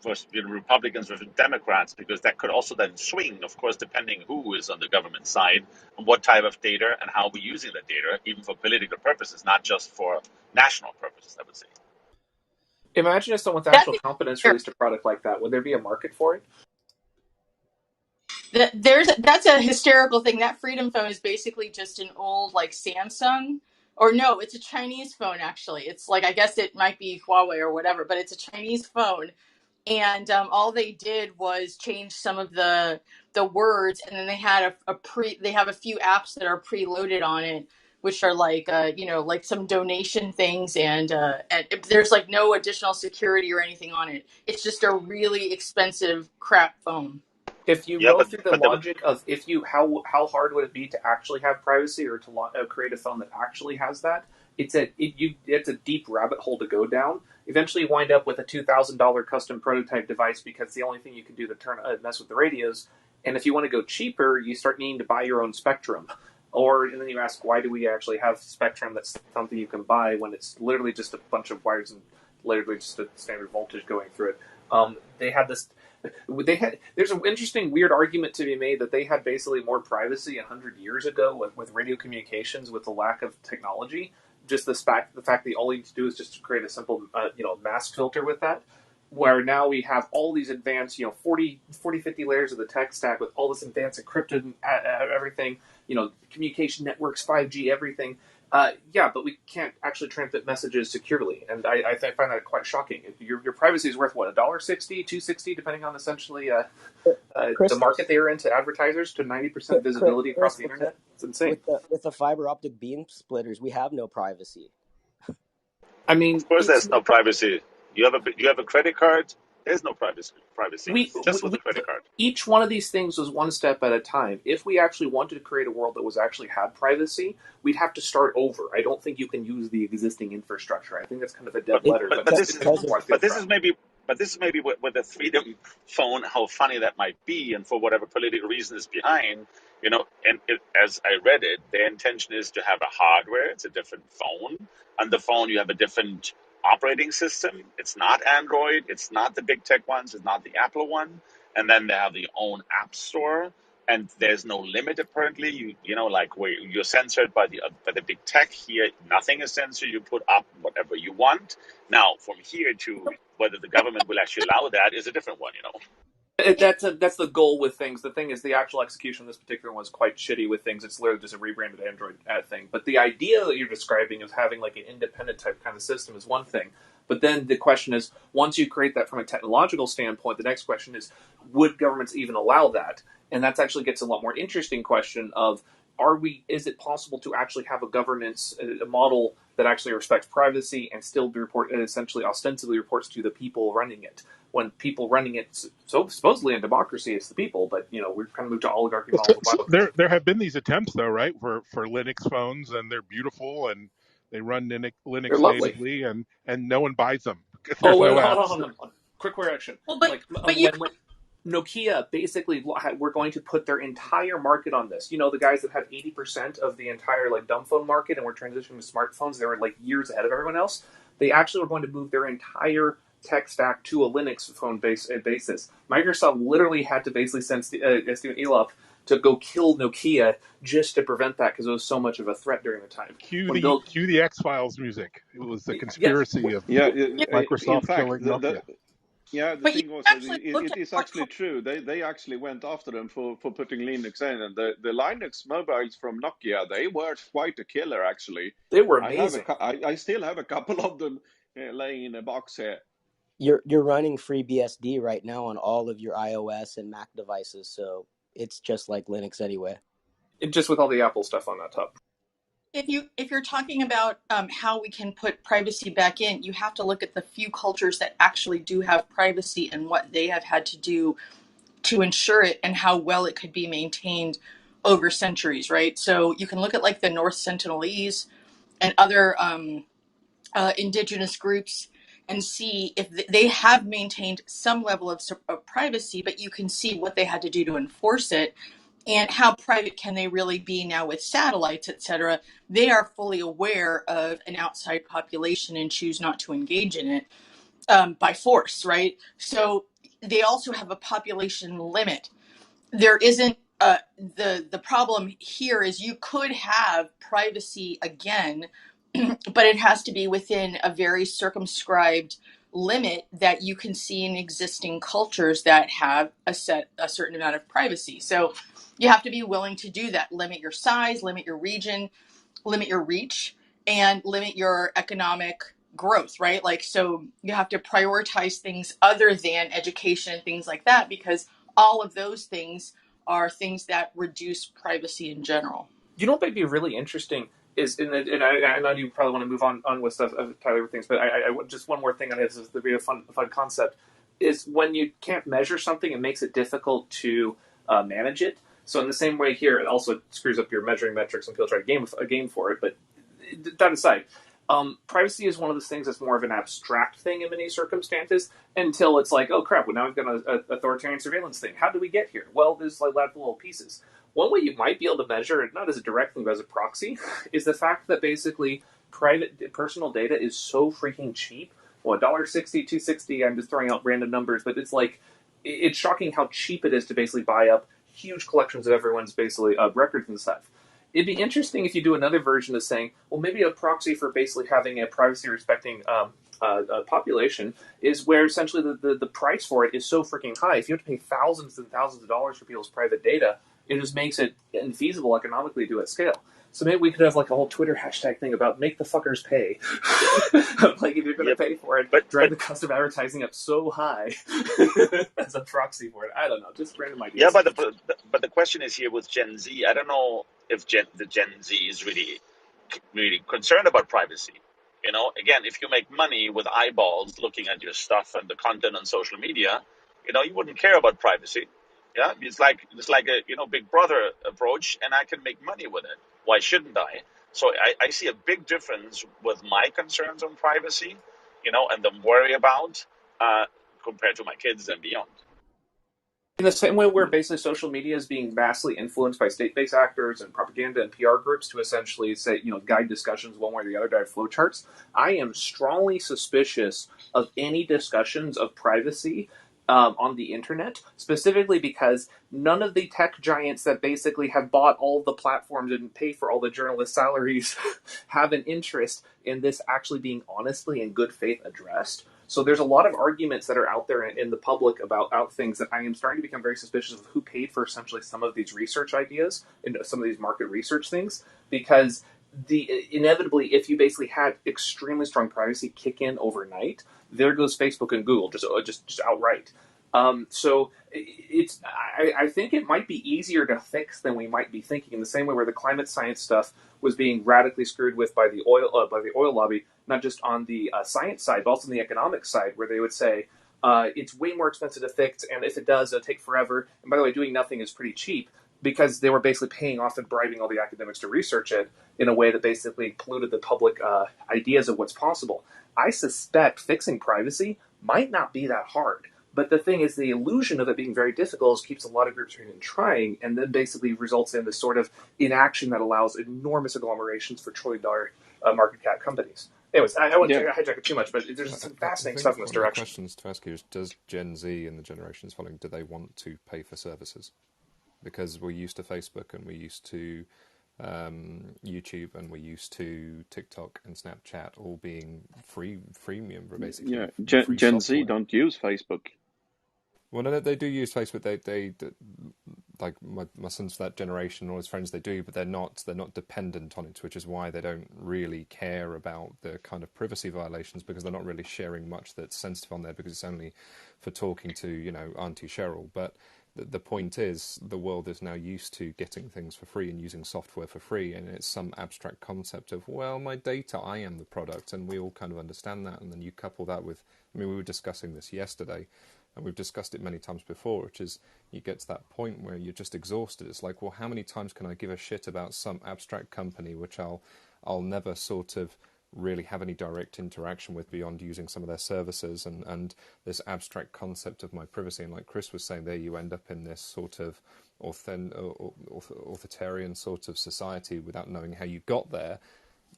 S1: for Republicans versus Democrats, because that could also then swing, of course, depending who is on the government side and what type of data and how we're using that data, even for political purposes, not just for national purposes, I would say.
S13: Imagine if someone with
S21: That's
S13: actual competence released a product like that. Would there be a market for it?
S21: that's a hysterical thing. That Freedom Phone is basically just an old like Samsung, or no, it's a Chinese phone actually. It's like, I guess it might be Huawei or whatever, but it's a Chinese phone, and all they did was change some of the words, and then they had they have a few apps that are preloaded on it, which are like like some donation things, and there's like no additional security or anything on it. It's just a really expensive crap phone.
S13: If you
S1: Yeah,
S13: go through the logic of how hard would it be to actually have privacy or to create a phone that actually has that, it's a deep rabbit hole to go down. Eventually, you wind up with a $2,000 custom prototype device because the only thing you can do to mess with the radios. And if you want to go cheaper, you start needing to buy your own spectrum. And then you ask, why do we actually have spectrum that's something you can buy when it's literally just a bunch of wires and literally just a standard voltage going through it? There's an interesting, weird argument to be made that they had basically more privacy 100 years ago with radio communications, with the lack of technology. Just the fact that all you need to do is just create a simple, mask filter with that. Where now we have all these advanced, 40, 50 layers of the tech stack with all this advanced encrypted everything, communication networks, 5G, everything. But we can't actually transmit messages securely, and I find that quite shocking. Your privacy is worth what, $1.60, $2.60, depending on essentially the market they are into advertisers, to 90% visibility across the internet. It's insane.
S7: With the fiber optic beam splitters, we have no privacy.
S13: I mean,
S1: of course, there's no privacy. You have a credit card. There's no privacy. Just with a credit card.
S13: Each one of these things was one step at a time. If we actually wanted to create a world that was actually had privacy, we'd have to start over. I don't think you can use the existing infrastructure. I think that's kind of a dead letter.
S1: But this is maybe with the Freedom Phone, how funny that might be, and for whatever political reason is behind. As I read it, their intention is to have a hardware. It's a different phone. On the phone, you have a different operating system. It's not Android. It's not the big tech ones. It's not the Apple one. And then they have their own app store. And there's no limit apparently. Like where you're censored by the big tech. Here, nothing is censored. You put up whatever you want. Now, from here to whether the government will actually allow that is a different one.
S13: That's the goal with things. The thing is, the actual execution of this particular one is quite shitty with things. It's literally just a rebranded Android thing. But the idea that you're describing of having like an independent type kind of system is one thing. But then the question is, once you create that from a technological standpoint, the next question is, would governments even allow that? And that actually gets a lot more interesting question of, is it possible to actually have a governance, a model that actually respects privacy and still essentially ostensibly reports to the people running it? When people running it, so supposedly in democracy, it's the people, but we're kind of moved to oligarchy models.
S6: So there have been these attempts, though, right, for Linux phones, and they're beautiful and they run Linux natively, and no one buys them because there's no apps.
S13: Hold on. Quick correction.
S21: Well,
S13: when Nokia basically were going to put their entire market on this. The guys that had 80% of the entire dumb phone market and were transitioning to smartphones, they were years ahead of everyone else. They actually were going to move their entire tech stack to a Linux phone basis. Microsoft literally had to basically send Stephen Elop to go kill Nokia just to prevent that because it was so much of a threat during the time.
S6: Cue the X-Files music. It was the conspiracy of Microsoft killing Nokia.
S16: The thing was, it is actually true. They actually went after them for putting Linux in, and the Linux mobiles from Nokia, they were quite a killer actually.
S13: They were amazing.
S16: I still have a couple of them laying in a box here.
S7: You're running FreeBSD right now on all of your iOS and Mac devices, so it's just like Linux anyway.
S13: Just with all the Apple stuff on that top.
S21: If you're talking about how we can put privacy back in, you have to look at the few cultures that actually do have privacy and what they have had to do to ensure it and how well it could be maintained over centuries, right? So you can look at like the North Sentinelese and other indigenous groups and see if they have maintained some level of privacy, but you can see what they had to do to enforce it and how private can they really be now with satellites, et cetera. They are fully aware of an outside population and choose not to engage in it by force, right? So they also have a population limit. There isn't the problem here is you could have privacy again, but it has to be within a very circumscribed limit that you can see in existing cultures that have a certain amount of privacy. So you have to be willing to do that. Limit your size, limit your region, limit your reach, and limit your economic growth, right? Like, so you have to prioritize things other than education and things like that, because all of those things are things that reduce privacy in general.
S13: You know what might be really interesting is, and I know you probably want to move on with stuff, Tyler, with things, but I just one more thing on this is to be a fun concept, is when you can't measure something, it makes it difficult to manage it. So in the same way here, it also screws up your measuring metrics and people try to game for it. But that aside, privacy is one of those things that's more of an abstract thing in many circumstances until it's like, oh crap, well now we've got an authoritarian surveillance thing. How did we get here? Well, there's like lots of little pieces. One way you might be able to measure it, not as a direct thing but as a proxy, is the fact that basically private personal data is so freaking cheap. Well, $1.60, $2.60, I'm just throwing out random numbers, but it's like, it's shocking how cheap it is to basically buy up huge collections of everyone's basically records and stuff. It'd be interesting if you do another version of saying, well, maybe a proxy for basically having a privacy-respecting population is where essentially the price for it is so freaking high. If you have to pay thousands and thousands of dollars for people's private data, it just makes it infeasible economically to do at scale. So maybe we could have like a whole Twitter hashtag thing about make the fuckers pay. Like if you're going to pay for it, drive the cost of advertising up so high as a proxy for it. I don't know, just random ideas.
S1: Yeah, but the question is here with Gen Z. I don't know if the Gen Z is really concerned about privacy. You know, again, if you make money with eyeballs looking at your stuff and the content on social media, you know, you wouldn't care about privacy. Yeah, it's like a Big Brother approach, and I can make money with it. Why shouldn't I? So I see a big difference with my concerns on privacy, and the worry about compared to my kids and beyond.
S13: In the same way where basically social media is being vastly influenced by state-based actors and propaganda and PR groups to essentially say, guide discussions one way or the other, drive flowcharts, I am strongly suspicious of any discussions of privacy on the internet, specifically because none of the tech giants that basically have bought all the platforms and pay for all the journalists' salaries have an interest in this actually being honestly and good faith addressed. So there's a lot of arguments that are out there in the public about things that I am starting to become very suspicious of who paid for essentially some of these research ideas and some of these market research things, because inevitably, if you basically had extremely strong privacy kick in overnight, there goes Facebook and Google just outright. So I think it might be easier to fix than we might be thinking. In the same way where the climate science stuff was being radically screwed with by the oil lobby, not just on the science side, but also on the economic side, where they would say it's way more expensive to fix, and if it does, it'll take forever. And by the way, doing nothing is pretty cheap, because they were basically paying off and bribing all the academics to research it in a way that basically polluted the public ideas of what's possible. I suspect fixing privacy might not be that hard. But the thing is, the illusion of it being very difficult keeps a lot of groups from even trying, and then basically results in this sort of inaction that allows enormous agglomerations for trillion-dollar market cap companies. Anyways, I wouldn't hijack it too much, but there's some fascinating stuff in this direction.
S2: One of the questions to ask you is, does Gen Z and the generations following, do they want to pay for services? Because we're used to Facebook and we're used to YouTube and we're used to TikTok and Snapchat all being freemium, basically.
S16: Yeah, Gen Z don't use Facebook.
S2: Well, no, they do use Facebook. They like my son's that generation, all his friends, they do, but they're not dependent on it, which is why they don't really care about the kind of privacy violations, because they're not really sharing much that's sensitive on there, because it's only for talking to, Auntie Cheryl. But the point is, the world is now used to getting things for free and using software for free, and it's some abstract concept of, well, my data, I am the product, and we all kind of understand that. And then you couple that with, we were discussing this yesterday, And we've discussed it many times before, which is you get to that point where you're just exhausted. It's like, well, how many times can I give a shit about some abstract company which I'll never sort of really have any direct interaction with beyond using some of their services and this abstract concept of my privacy. And like Chris was saying, there you end up in this sort of authoritarian sort of society without knowing how you got there.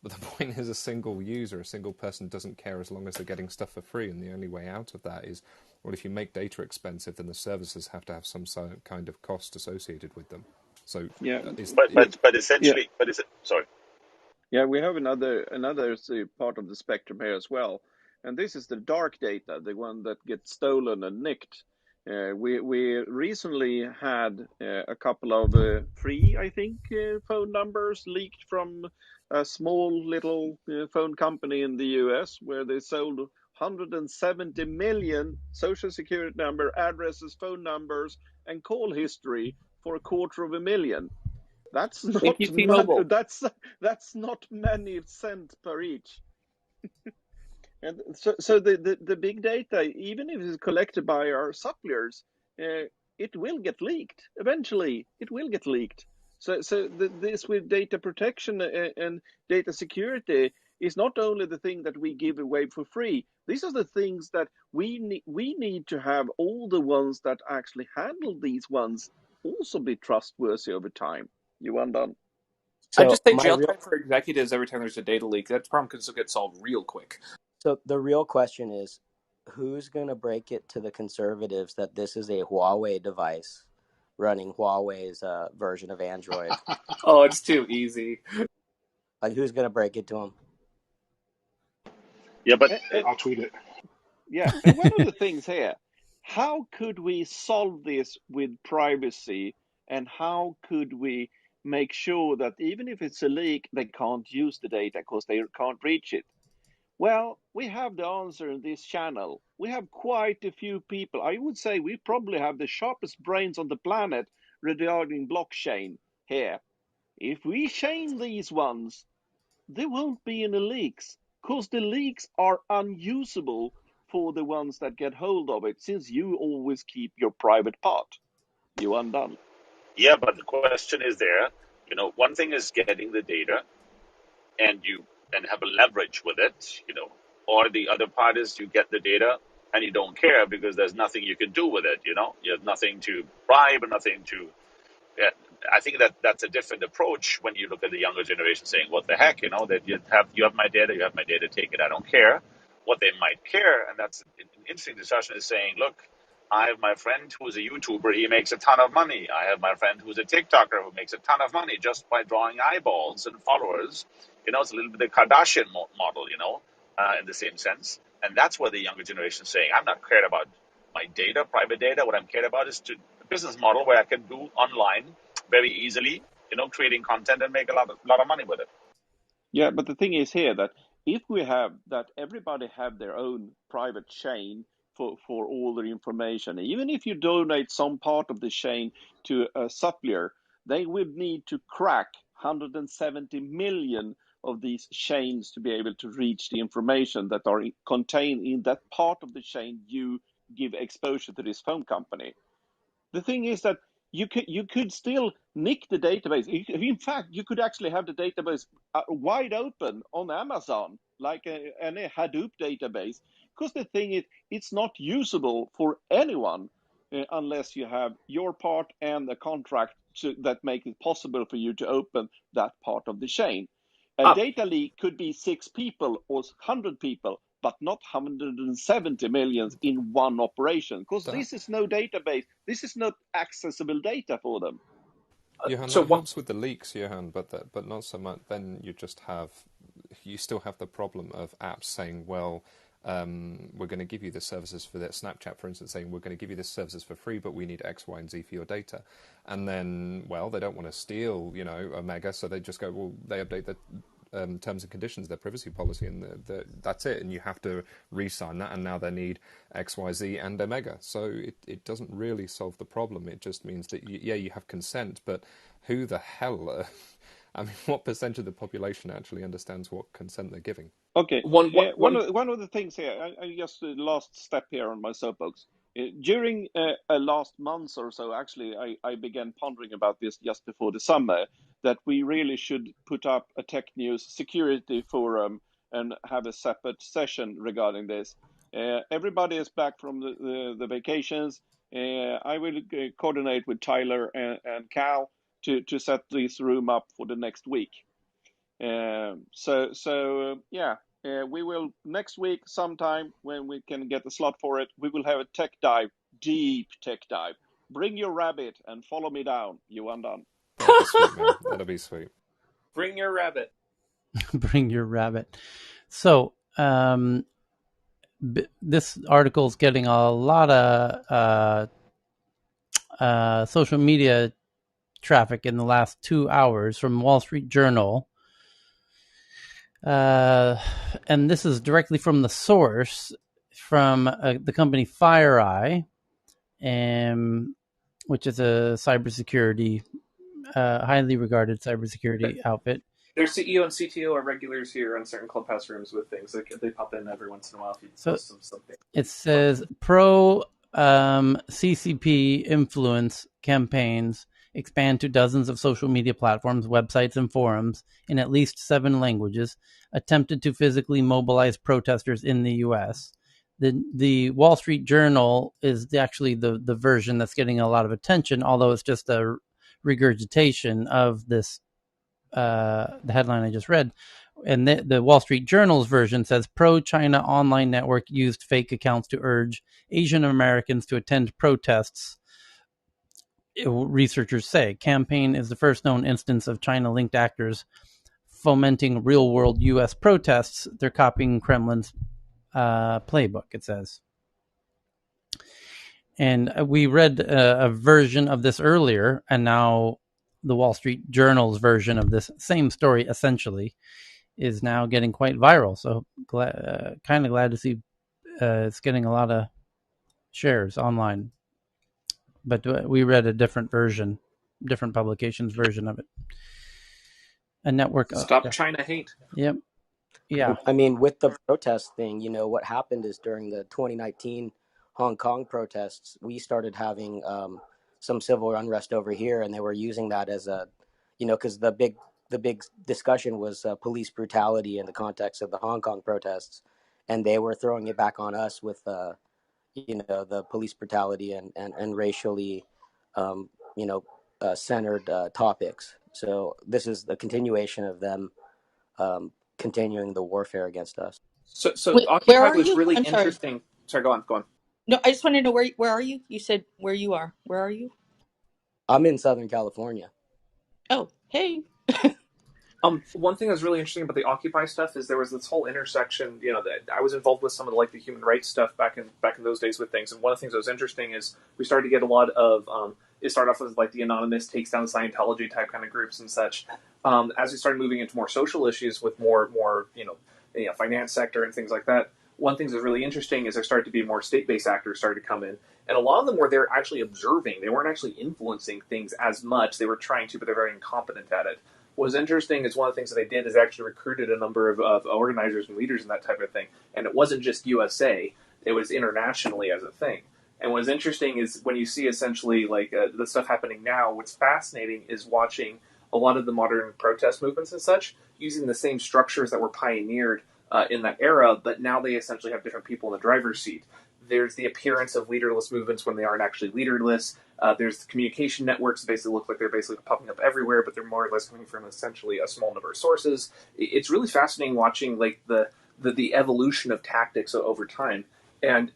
S2: But the point is, a single user, a single person doesn't care as long as they're getting stuff for free. And the only way out of that is, well, if you make data expensive, then the services have to have some kind of cost associated with them. So,
S16: Yeah,
S1: but essentially, but is it? Sorry.
S16: yeah, we have another part of the spectrum here as well, and this is the dark data, the one that gets stolen and nicked. We recently had a couple of free, I think, phone numbers leaked from a small little phone company in the US where they sold 170 million social security number, addresses, phone numbers, and call history for $250,000. That's
S13: Thank
S16: not
S13: you, T-Mobile.
S16: that's not many cents per each. And so the big data, even if it's collected by our suppliers, it will get leaked. Eventually, it will get leaked. So this with data protection and data security is not only the thing that we give away for free. These are the things that we need to have all the ones that actually handle these ones also be trustworthy over time. You undone.
S13: I
S7: So
S13: just say
S7: my
S13: jail
S7: real
S13: time for executives every time there's a data leak. That problem can still get solved real quick.
S7: so the real question is, who's going to break it to the conservatives that this is a Huawei device running Huawei's version of Android?
S13: Oh, it's too easy.
S7: Like, who's going to break it to them?
S1: Yeah, but
S6: I'll tweet it.
S16: Yeah, and one of the things here, how could we solve this with privacy, and how could we make sure that even if it's a leak, they can't use the data because they can't reach it? Well, we have the answer in this channel. We have quite a few people. I would say we probably have the sharpest brains on the planet regarding blockchain here. If we chain these ones, there won't be any leaks because the leaks are unusable for the ones that get hold of it, since you always keep your private part. You undone.
S1: yeah, but the question is there. One thing is getting the data, and you have a leverage with it. Or the other part is you get the data and you don't care because there's nothing you can do with it. You have nothing to bribe and nothing to. Yeah, I think that's a different approach when you look at the younger generation saying, "What the heck?" That you have my data, take it, I don't care. What they might care, and that's an interesting discussion, is saying, "Look, I have my friend who's a YouTuber. He makes a ton of money. I have my friend who's a TikToker who makes a ton of money just by drawing eyeballs and followers." It's a little bit the Kardashian model, in the same sense. And that's what the younger generation is saying. I'm not cared about my data, private data. What I'm cared about is a business model where I can do online very easily, creating content and make a lot of money with it.
S16: Yeah, but the thing is here that if we have that everybody have their own private chain for all their information, even if you donate some part of the chain to a supplier, they would need to crack 170 million of these chains to be able to reach the information that are contained in that part of the chain you give exposure to this phone company. The thing is that you could still nick the database. In fact, you could actually have the database wide open on Amazon, like any Hadoop database. Because the thing is, it's not usable for anyone unless you have your part and a contract that make it possible for you to open that part of the chain. A data leak could be 6 people or 100 people, but not 170 million in one operation, because this is no database. This is not accessible data for them.
S2: Johan, that helps with the leaks, Johan, but not so much. Then you still have the problem of apps saying, well, we're going to give you the services for that. Snapchat, for instance, saying we're going to give you this services for free, but we need X, Y, and Z for your data. And then, well, they don't want to steal, a mega, so they just go, well, they update the terms and conditions, their privacy policy, and that's it. And you have to re-sign that, and now they need X, Y, Z, and Omega. So it doesn't really solve the problem. It just means that, you have consent, but who the hell... what percentage of the population actually understands what consent they're giving?
S16: Okay, one of the things here, I just last step here on my soapbox. During last month or so, actually, I began pondering about this just before the summer, that we really should put up a tech news security forum and have a separate session regarding this. Everybody is back from the vacations. I will coordinate with Tyler and Cal to set this room up for the next week. We will next week sometime when we can get the slot for it. We will have a tech dive, deep tech dive. Bring your rabbit and follow me down, Johan Dan.
S2: That'll be sweet, man. That'll be sweet.
S13: Bring your rabbit.
S3: Bring your rabbit. So this article is getting a lot of social media traffic in the last 2 hours from Wall Street Journal. And this is directly from the source, from the company FireEye, which is a cybersecurity, highly regarded cybersecurity outfit.
S13: Their CEO and CTO are regulars here on certain clubhouse rooms with things. They pop in every once in a while if you post something.
S3: It says pro CCP influence campaigns expand to dozens of social media platforms, websites, and forums in at least 7 languages, attempted to physically mobilize protesters in the U.S. The Wall Street Journal is actually the version that's getting a lot of attention, although it's just a regurgitation of this, the headline I just read. And the Wall Street Journal's version says, pro-China online network used fake accounts to urge Asian Americans to attend protests. Researchers say campaign is the first known instance of China-linked actors fomenting real-world U.S. protests. They're copying Kremlin's playbook, it says. And we read a version of this earlier, and now the Wall Street Journal's version of this same story, essentially, is now getting quite viral. So kind of glad to see it's getting a lot of shares online. But we read a different version, different publication's version of it. A network.
S13: Stop China hate.
S3: Yep. Yeah.
S7: I mean, with the protest thing, what happened is during the 2019 Hong Kong protests, we started having some civil unrest over here, and they were using that as a, because the big discussion was police brutality in the context of the Hong Kong protests, and they were throwing it back on us with the police brutality and racially centered topics. So this is the continuation of them continuing the warfare against us.
S21: Wait, where
S13: Occupy
S21: are
S13: was
S21: you?
S13: really
S21: I'm sorry.
S13: interesting. Sorry, go on.
S21: No, I just want to know where are you? You said where you are. Where are you?
S7: I'm in Southern California.
S21: Oh, hey.
S13: One thing that's really interesting about the Occupy stuff is there was this whole intersection. That I was involved with some of the human rights stuff back in those days with things. And one of the things that was interesting is we started to get a lot of. It started off with the anonymous takes down Scientology type kind of groups and such. As we started moving into more social issues with more finance sector and things like that. One thing that's really interesting is there started to be more state-based actors started to come in, and a lot of them were there actually observing. They weren't actually influencing things as much. They were trying to, but they're very incompetent at it. What was interesting is one of the things that they did is actually recruited a number of organizers and leaders and that type of thing. And it wasn't just USA, it was internationally as a thing. And what's interesting is when you see essentially the stuff happening now, what's fascinating is watching a lot of the modern protest movements and such using the same structures that were pioneered in that era, but now they essentially have different people in the driver's seat. There's the appearance of leaderless movements when they aren't actually leaderless. There's the communication networks that basically look like they're basically popping up everywhere, but they're more or less coming from essentially a small number of sources. It's really fascinating watching the evolution of tactics over time. And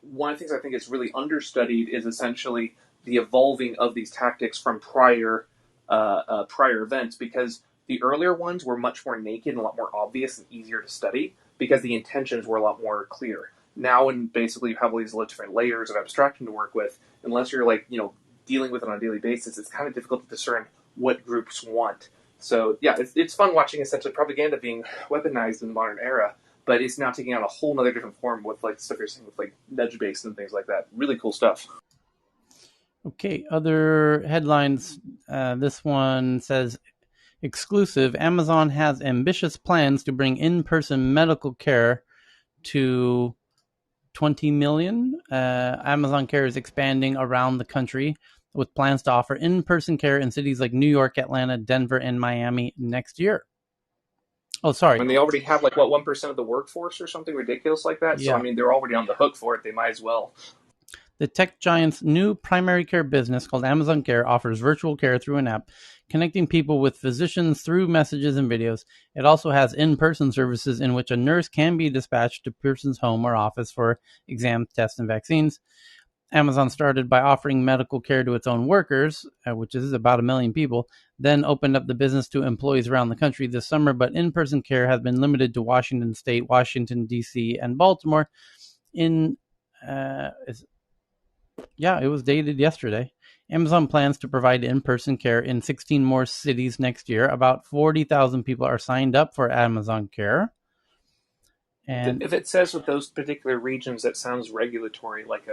S13: one of the things I think is really understudied is essentially the evolving of these tactics from prior events, because the earlier ones were much more naked and a lot more obvious and easier to study because the intentions were a lot more clear. Now, when basically you have all these different layers of abstraction to work with, unless you're dealing with it on a daily basis, it's kind of difficult to discern what groups want. So yeah, it's fun watching essentially propaganda being weaponized in the modern era, but it's now taking on a whole other different form with stuff you're seeing with nudge-based and things like that. Really cool stuff.
S3: Okay, other headlines. This one says, exclusive, Amazon has ambitious plans to bring in-person medical care to 20 million. Amazon Care is expanding around the country with plans to offer in-person care in cities like New York, Atlanta, Denver, and Miami next year. Oh, sorry.
S13: And they already have like what 1% of the workforce or something ridiculous like that. So I
S3: Yeah.
S13: mean, they're already on the hook for it. They might as well.
S3: The tech giant's new primary care business called Amazon Care offers virtual care through an app, connecting people with physicians through messages and videos. It also has in-person services in which a nurse can be dispatched to a person's home or office for exams, tests, and vaccines. Amazon started by offering medical care to its own workers, which is about 1 million people, then opened up the business to employees around the country this summer, but in-person care has been limited to Washington State, Washington, D.C., and Baltimore. It was dated yesterday. Amazon plans to provide in-person care in 16 more cities next year. About 40,000 people are signed up for Amazon Care. And
S13: if it says with those particular regions, that sounds regulatory, like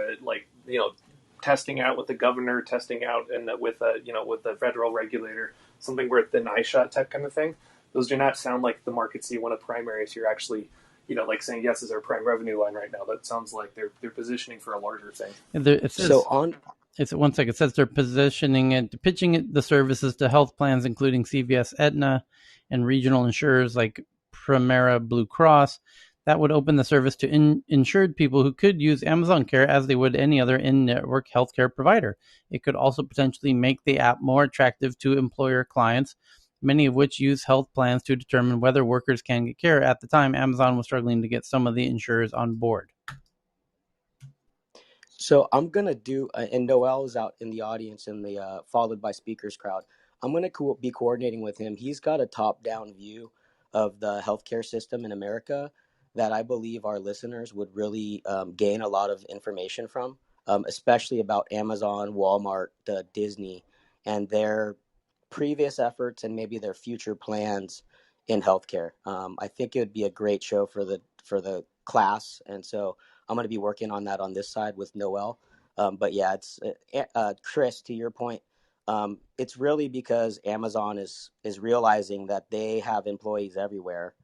S13: testing out with the governor, testing out and with the federal regulator, something where the eye shot type kind of thing. Those do not sound like the markets you want to primary if you're actually like saying yes is our prime revenue line right now. That sounds like they're positioning for a larger thing.
S3: It says,
S7: So on
S3: it's 1 second. It says they're pitching the services to health plans, including CVS, Aetna, and regional insurers like Premera Blue Cross. That would open the service to insured people who could use Amazon Care as they would any other in-network healthcare provider. It could also potentially make the app more attractive to employer clients, many of which use health plans to determine whether workers can get care. At the time, Amazon was struggling to get some of the insurers on board.
S7: So I'm gonna do, and Noel is out in the audience in the followed by speakers crowd. I'm gonna be coordinating with him. He's got a top-down view of the healthcare system in America that I believe our listeners would really gain a lot of information from, especially about Amazon, Walmart, Disney, and their previous efforts and maybe their future plans in healthcare. I think it would be a great show for the class, and so I'm going to be working on that on this side with Noel. But yeah, it's Chris, to your point. It's really because Amazon is realizing that they have employees everywhere,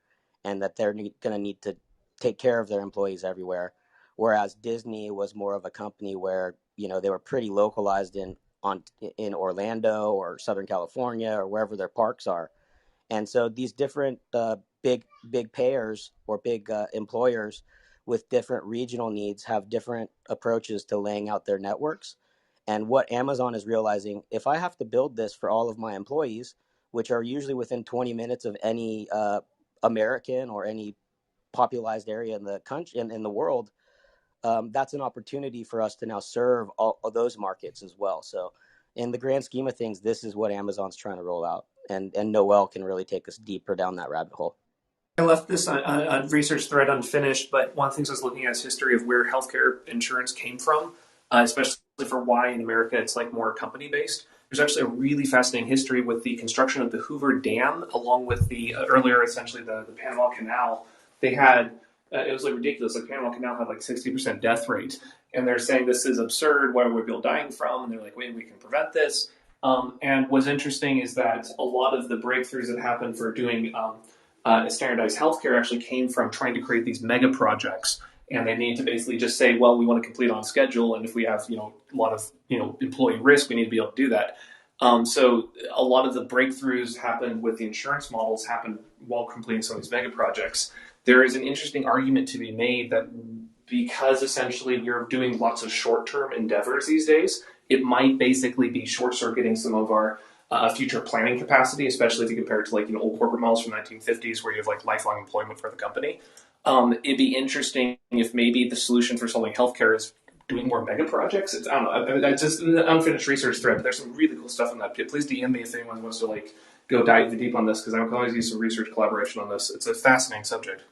S7: and that they're going to need to take care of their employees everywhere. Whereas Disney was more of a company where they were pretty localized in Orlando or Southern California or wherever their parks are. And so these different big payers or big employers with different regional needs have different approaches to laying out their networks. And what Amazon is realizing, if I have to build this for all of my employees, which are usually within 20 minutes of any American or any popularized area in the country and in the world, that's an opportunity for us to now serve all of those markets as well. So in the grand scheme of things, this is what Amazon's trying to roll out. And Noel can really take us deeper down that rabbit hole.
S13: I left this research thread unfinished, but one of the things I was looking at is history of where healthcare insurance came from, especially for why in America it's like more company based. There's actually a really fascinating history with the construction of the Hoover Dam, along with the earlier, essentially the Panama Canal. They had it was like ridiculous. The Panama Canal had like 60% death rate, and they're saying this is absurd. Where were people dying from? And they're like, wait, we can prevent this. And what's interesting is that a lot of the breakthroughs that happened for doing standardized healthcare actually came from trying to create these mega projects, and they need to basically just say, well, we want to complete on schedule, and if we have a lot of employee risk, we need to be able to do that. So a lot of the breakthroughs happened with the insurance models happened while completing some of these mega projects. There is an interesting argument to be made that because essentially you're doing lots of short-term endeavors these days, it might basically be short-circuiting some of our future planning capacity, especially if you compare it to old corporate models from the 1950s where you have lifelong employment for the company. It'd be interesting if maybe the solution for solving healthcare is doing more mega projects. I don't know. It's just an unfinished research thread, but there's some really cool stuff in that. Please DM me if anyone wants to go dive deep on this, because I can always use some research collaboration on this. It's a fascinating subject.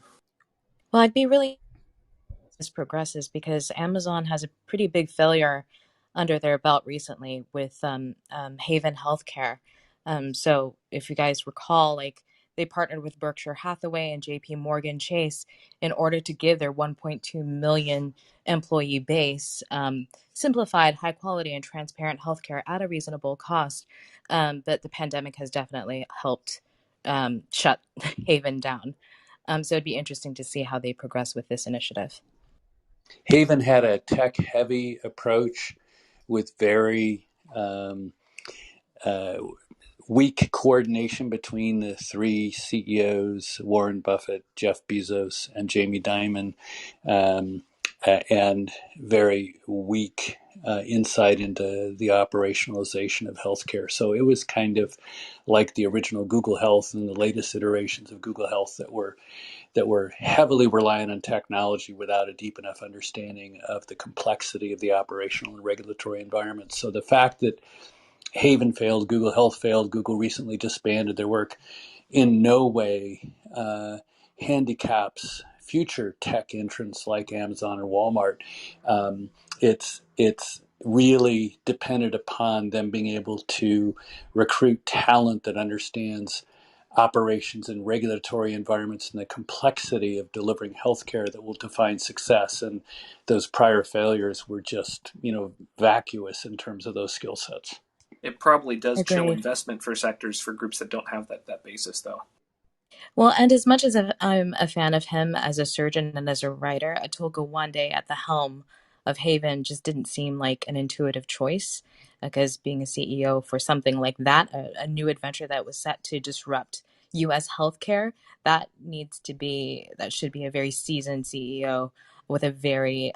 S4: Well, I'd be really this progresses because Amazon has a pretty big failure under their belt recently with Haven Healthcare. So if you guys recall, they partnered with Berkshire Hathaway and JP Morgan Chase in order to give their 1.2 million employee base simplified, high quality, and transparent healthcare at a reasonable cost. But the pandemic has definitely helped shut Haven down. So it'd be interesting to see how they progress with this initiative.
S20: Haven had a tech-heavy approach with very uh, weak coordination between the three CEOs, Warren Buffett, Jeff Bezos, and Jamie Dimon, and very weak insight into the operationalization of healthcare. So it was kind of like the original Google Health and the latest iterations of Google Health that were heavily reliant on technology without a deep enough understanding of the complexity of the operational and regulatory environment. So the fact that Haven failed, Google Health failed, Google recently disbanded their work, in no way handicaps future tech entrants like Amazon or Walmart. It's really dependent upon them being able to recruit talent that understands operations and regulatory environments and the complexity of delivering healthcare that will define success. And those prior failures were just, vacuous in terms of those skill sets.
S13: It probably does chill
S4: Agreed.
S13: investment for sectors for groups that don't have that basis, though.
S4: Well, and as much as I'm a fan of him as a surgeon and as a writer, Atul Gawande at the helm of Haven just didn't seem like an intuitive choice, because being a CEO for something like that, a new adventure that was set to disrupt U.S. healthcare, that should be a very seasoned CEO with a very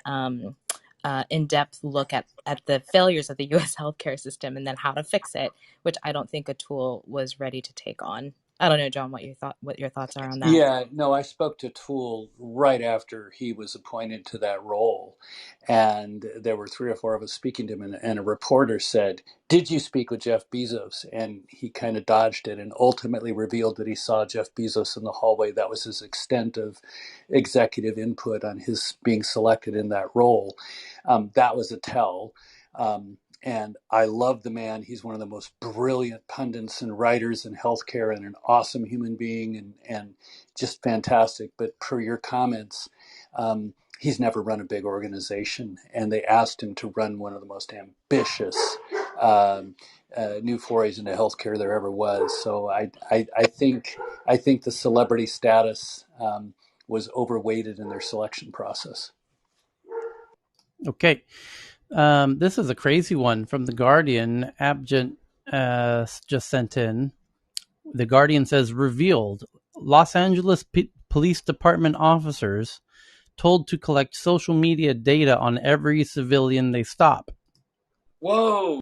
S4: in-depth look at the failures of the U.S. healthcare system and then how to fix it, which I don't think Atul was ready to take on. I don't know, John, what your thoughts are on that.
S20: Yeah, no, I spoke to Toole right after he was appointed to that role. And there were three or four of us speaking to him, and a reporter said, "Did you speak with Jeff Bezos?" And he kind of dodged it and ultimately revealed that he saw Jeff Bezos in the hallway. That was his extent of executive input on his being selected in that role. That was a tell. And I love the man. He's one of the most brilliant pundits and writers in healthcare and an awesome human being and just fantastic. But per your comments, he's never run a big organization. And they asked him to run one of the most ambitious new forays into healthcare there ever was. So I think the celebrity status was overweighted in their selection process.
S3: Okay. This is a crazy one from The Guardian. Abjent just sent in. The Guardian says, revealed, Los Angeles Police Department officers told to collect social media data on every civilian they stop.
S13: Whoa!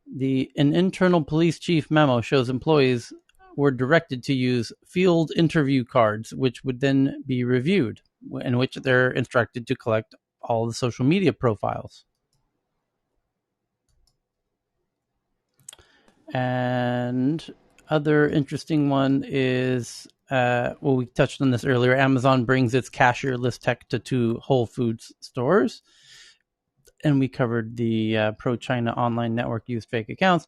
S3: An internal police chief memo shows employees were directed to use field interview cards, which would then be reviewed, in which they're instructed to collect all the social media profiles. And other interesting one is, we touched on this earlier, Amazon brings its cashierless tech to 2 Whole Foods stores. And we covered the pro-China online network used fake accounts.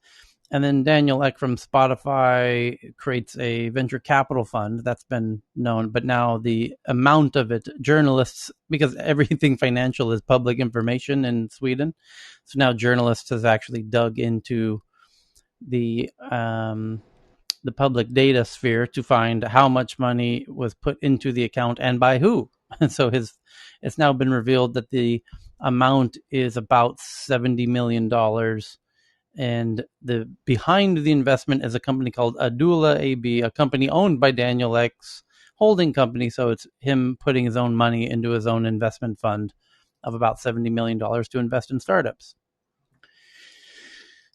S3: And then Daniel Ek from Spotify creates a venture capital fund that's been known, but now the amount of it, journalists, because everything financial is public information in Sweden. So now journalists has actually dug into the public data sphere to find how much money was put into the account and by who. And so it's now been revealed that the amount is about $70 million. And the behind the investment is a company called Adula AB, a company owned by Daniel Ek's holding company. So it's him putting his own money into his own investment fund of about $70 million to invest in startups.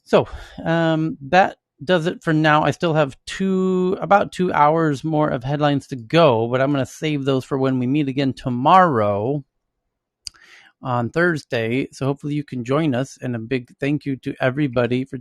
S3: So that does it for now. I still have about 2 hours more of headlines to go, but I'm going to save those for when we meet again tomorrow on Thursday. So hopefully you can join us. And a big thank you to everybody for joining.